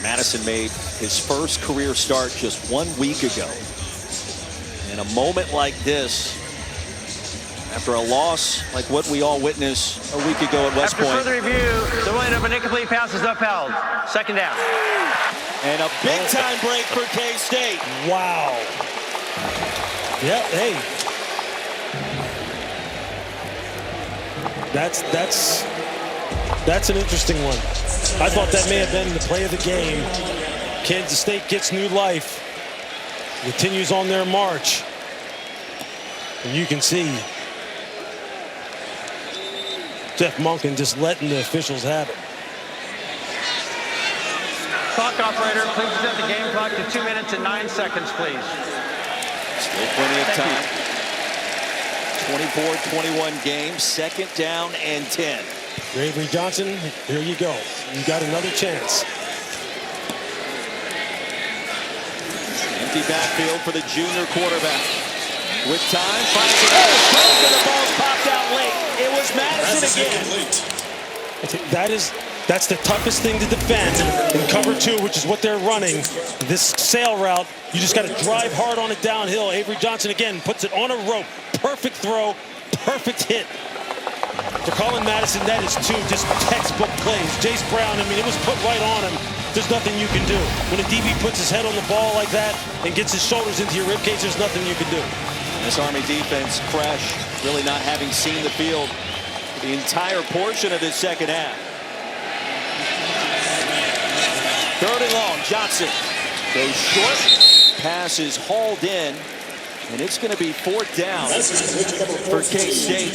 Madison made his first career start just 1 week ago. In a moment like this, after a loss like what we all witnessed a week ago at West Point. After further review, the ruling of an incomplete pass is upheld. 2nd down. And a big-time break for K-State. Wow. Yeah, hey. That's an interesting one. I thought that may have been the play of the game. Kansas State gets new life. Continues on their march. And you can see Jeff Monken just letting the officials have it. Clock operator, please set the game clock to 2 minutes and 9 seconds, please. Still plenty of time. 24-21 game, second down and 10. Avery Johnson, here you go. You got another chance. Empty backfield for the junior quarterback. With time, finds another strike, and the ball's popped out late. It was Madison again. That's the toughest thing to defend in cover 2, which is what they're running. This sail route, you just got to drive hard on it downhill. Avery Johnson again puts it on a rope. Perfect throw, perfect hit. For Colin Madison, that is 2 just textbook plays. Jace Brown, I mean, it was put right on him. There's nothing you can do. When a DB puts his head on the ball like that and gets his shoulders into your ribcage, there's nothing you can do. This Army defense fresh, really not having seen the field the entire portion of this second half. Third and long, Johnson goes short. Pass is hauled in, and it's going to be 4th down for K-State.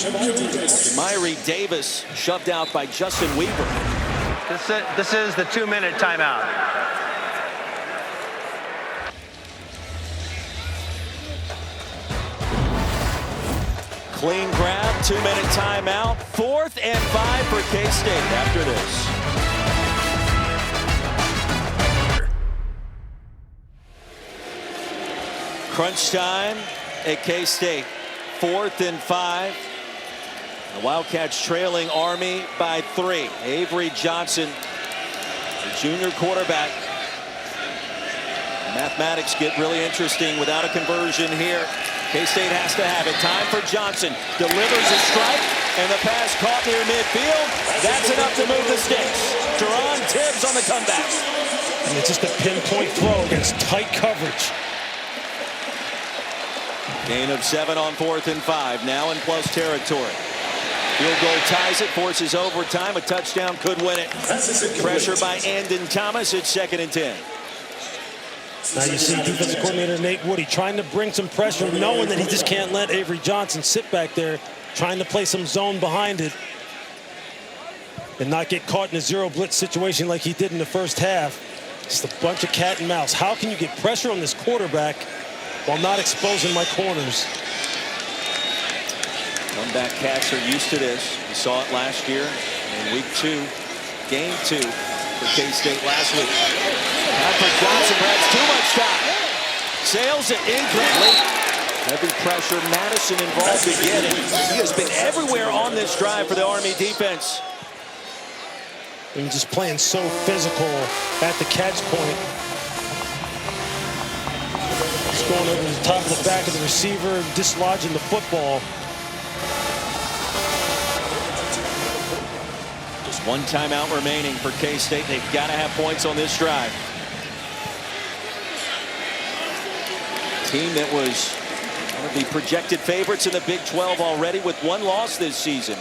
Myrie Davis shoved out by Justin Weaver. This is the 2-minute timeout. Clean grab, 2-minute timeout. 4th and 5 for K-State after this. Crunch time at K-State. 4th and 5. The Wildcats trailing Army by 3. Avery Johnson, the junior quarterback. Mathematics get really interesting without a conversion here. K-State has to have it. Time for Johnson. Delivers a strike, and the pass caught near midfield. That's enough to move the sticks. Teron Tibbs on the comeback. And it's just a pinpoint throw against tight coverage. Gain of 7 on 4th and 5. Now in plus territory. Field goal ties it, forces overtime. A touchdown could win it. Pressure by Andon Thomas. It's 2nd and 10. Now you see defensive coordinator Nate Woody trying to bring some pressure, knowing that he just can't let Avery Johnson sit back there, trying to play some zone behind it and not get caught in a zero blitz situation like he did in the first half. Just a bunch of cat and mouse. How can you get pressure on this quarterback while not exposing my corners? Comeback Cats are used to this. We saw it last year in week 2, game 2 for K-State last week. Now for Johnson, perhaps too much time. Sails it incomplete. Heavy pressure, Madison involved again. He has been everywhere on this drive for the Army defense. And just playing so physical at the catch point. Just going over the top of the back of the receiver and dislodging the football. Just 1 timeout remaining for K-State. They've got to have points on this drive. Team that was one of the projected favorites in the Big 12 already with 1 loss this season.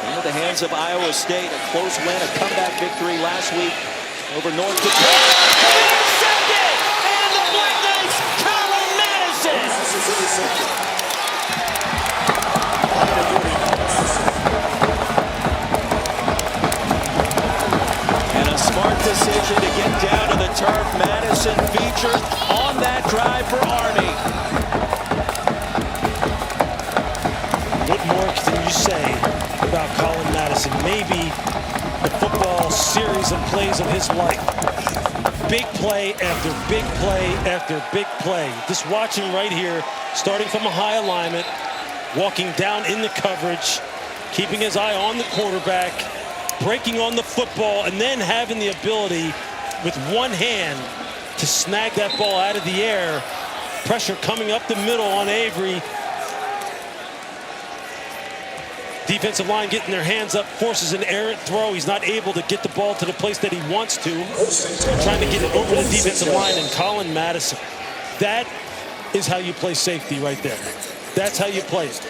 Into the hands of Iowa State, a close win, a comeback victory last week over North Dakota. Intercepted! And the Black Knights, Colin Madison! And a smart decision to get down to the turf. Madison featured on that drive for Army. What more can you say about Colin Madison? Maybe the football series of plays of his life. Big play after big play after big play. Just watching right here, starting from a high alignment, walking down in the coverage, keeping his eye on the quarterback, breaking on the football, and then having the ability with one hand to snag that ball out of the air. Pressure coming up the middle on Avery. Defensive line getting their hands up, forces an errant throw. He's not able to get the ball to the place that he wants to. Trying to get it over the defensive line, and Colin Madison. That is how you play safety right there. That's how you play it.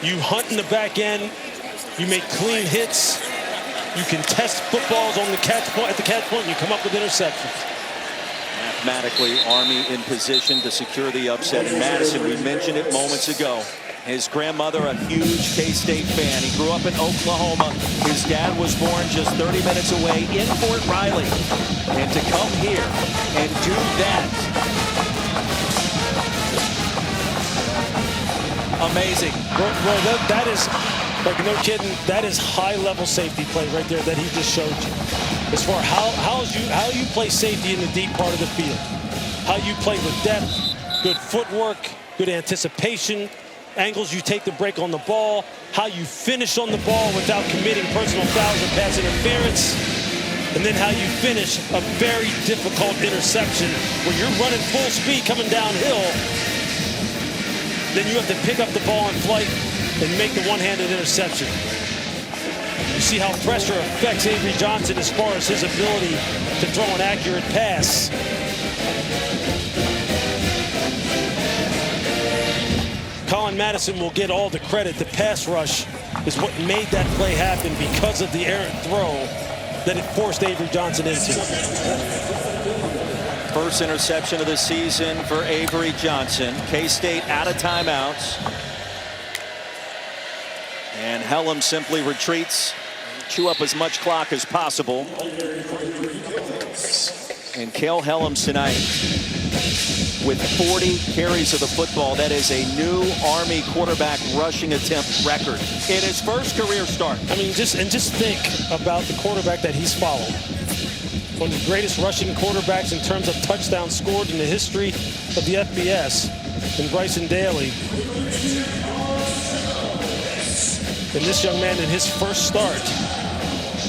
You hunt in the back end. You make clean hits. You can test footballs on the catch point, at the catch point, and you come up with interceptions. Mathematically, Army in position to secure the upset. And Madison, we mentioned it moments ago. His grandmother, a huge K-State fan. He grew up in Oklahoma. His dad was born just 30 minutes away in Fort Riley. And to come here and do that. Amazing. Well, that is, like, no kidding, that is high-level safety play right there that he just showed you. As far as how you play safety in the deep part of the field. How you play with depth, good footwork, good anticipation, angles you take the break on the ball, how you finish on the ball without committing personal fouls or pass interference, and then how you finish a very difficult interception where you're running full speed coming downhill. Then you have to pick up the ball in flight and make the one-handed interception. You see how pressure affects Avery Johnson as far as his ability to throw an accurate pass. Colin Madison will get all the credit. The pass rush is what made that play happen because of the errant throw that it forced Avery Johnson into. First interception of the season for Avery Johnson. K-State out of timeouts. And Hellam simply retreats, chew up as much clock as possible. And Cale Helms tonight with 40 carries of the football. That is a new Army quarterback rushing attempt record in his first career start. I mean, just think about the quarterback that he's followed. One of the greatest rushing quarterbacks in terms of touchdowns scored in the history of the FBS, in Bryson Daly. And this young man, in his first start,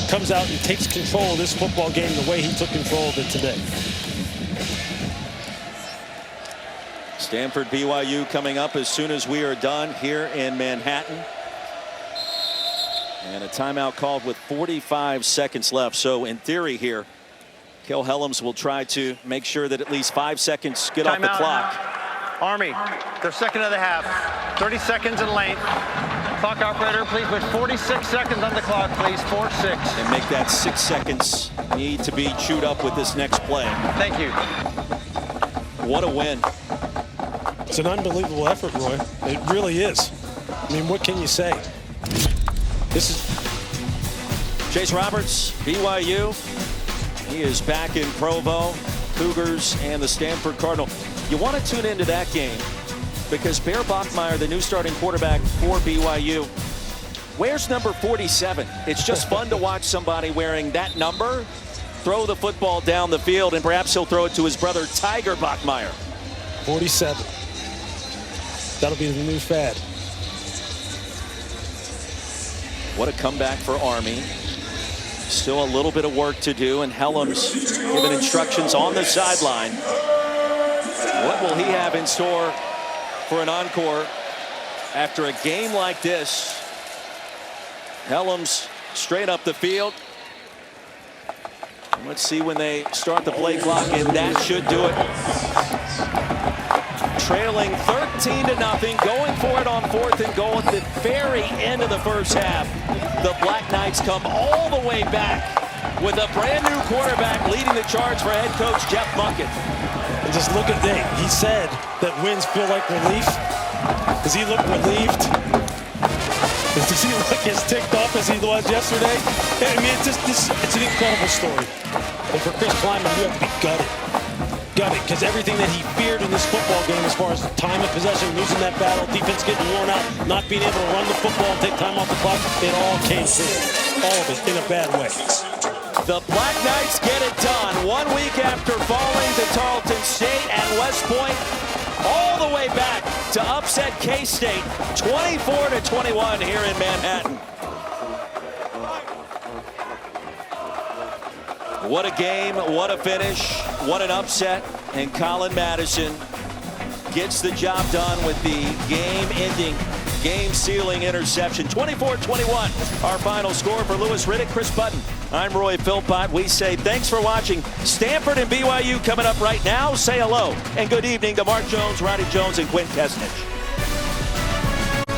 comes out and takes control of this football game the way he took control of it today. Stanford BYU coming up as soon as we are done here in Manhattan. And a timeout called with 45 seconds left. So in theory here, Cale Helms will try to make sure that at least 5 seconds get off the clock. Army, their second of the half. 30 seconds in length. Clock operator, please put 46 seconds on the clock, please. 4-6. And make that 6 seconds need to be chewed up with this next play. Thank you. What a win. It's an unbelievable effort, Roy. It really is. I mean, what can you say? This is Chase Roberts, BYU. He is back in Provo. Cougars and the Stanford Cardinal. You want to tune into that game because Bear Bachmeier, the new starting quarterback for BYU, wears number 47. It's just fun to watch somebody wearing that number throw the football down the field, and perhaps he'll throw it to his brother Tiger Bachmeier. 47. That'll be the new fad. What a comeback for Army. Still a little bit of work to do, and Helms giving instructions on the sideline. What will he have in store for an encore after a game like this? Helms straight up the field. Let's see when they start the play clock, and that should do it. Trailing 13-0, going for it on 4th and goal at the very end of the first half. The Black Knights come all the way back with a brand new quarterback leading the charge for head coach Jeff Munkett. And just look at that. He said that wins feel like relief. Does he look relieved? Does he look as ticked off as he was yesterday? I mean, it's an incredible story. And for Chris Klieman, you have to be gutted. Gutted, because everything that he feared in this football game as far as time of possession, losing that battle, defense getting worn out, not being able to run the football and take time off the clock, it all came true. All of it in a bad way. The Black Knights get it done 1 week after falling to Tarleton State and West Point, all the way back to upset K-State 24-21 here in Manhattan. What a game, what a finish, what an upset, and Colin Madison gets the job done with the game-ending game-sealing interception. 24-21, our final score for Louis Riddick, Chris Button. I'm Roy Philpott. We say thanks for watching. Stanford and BYU coming up right now. Say hello and good evening to Mark Jones, Ronnie Jones, and Quinn Kesnich.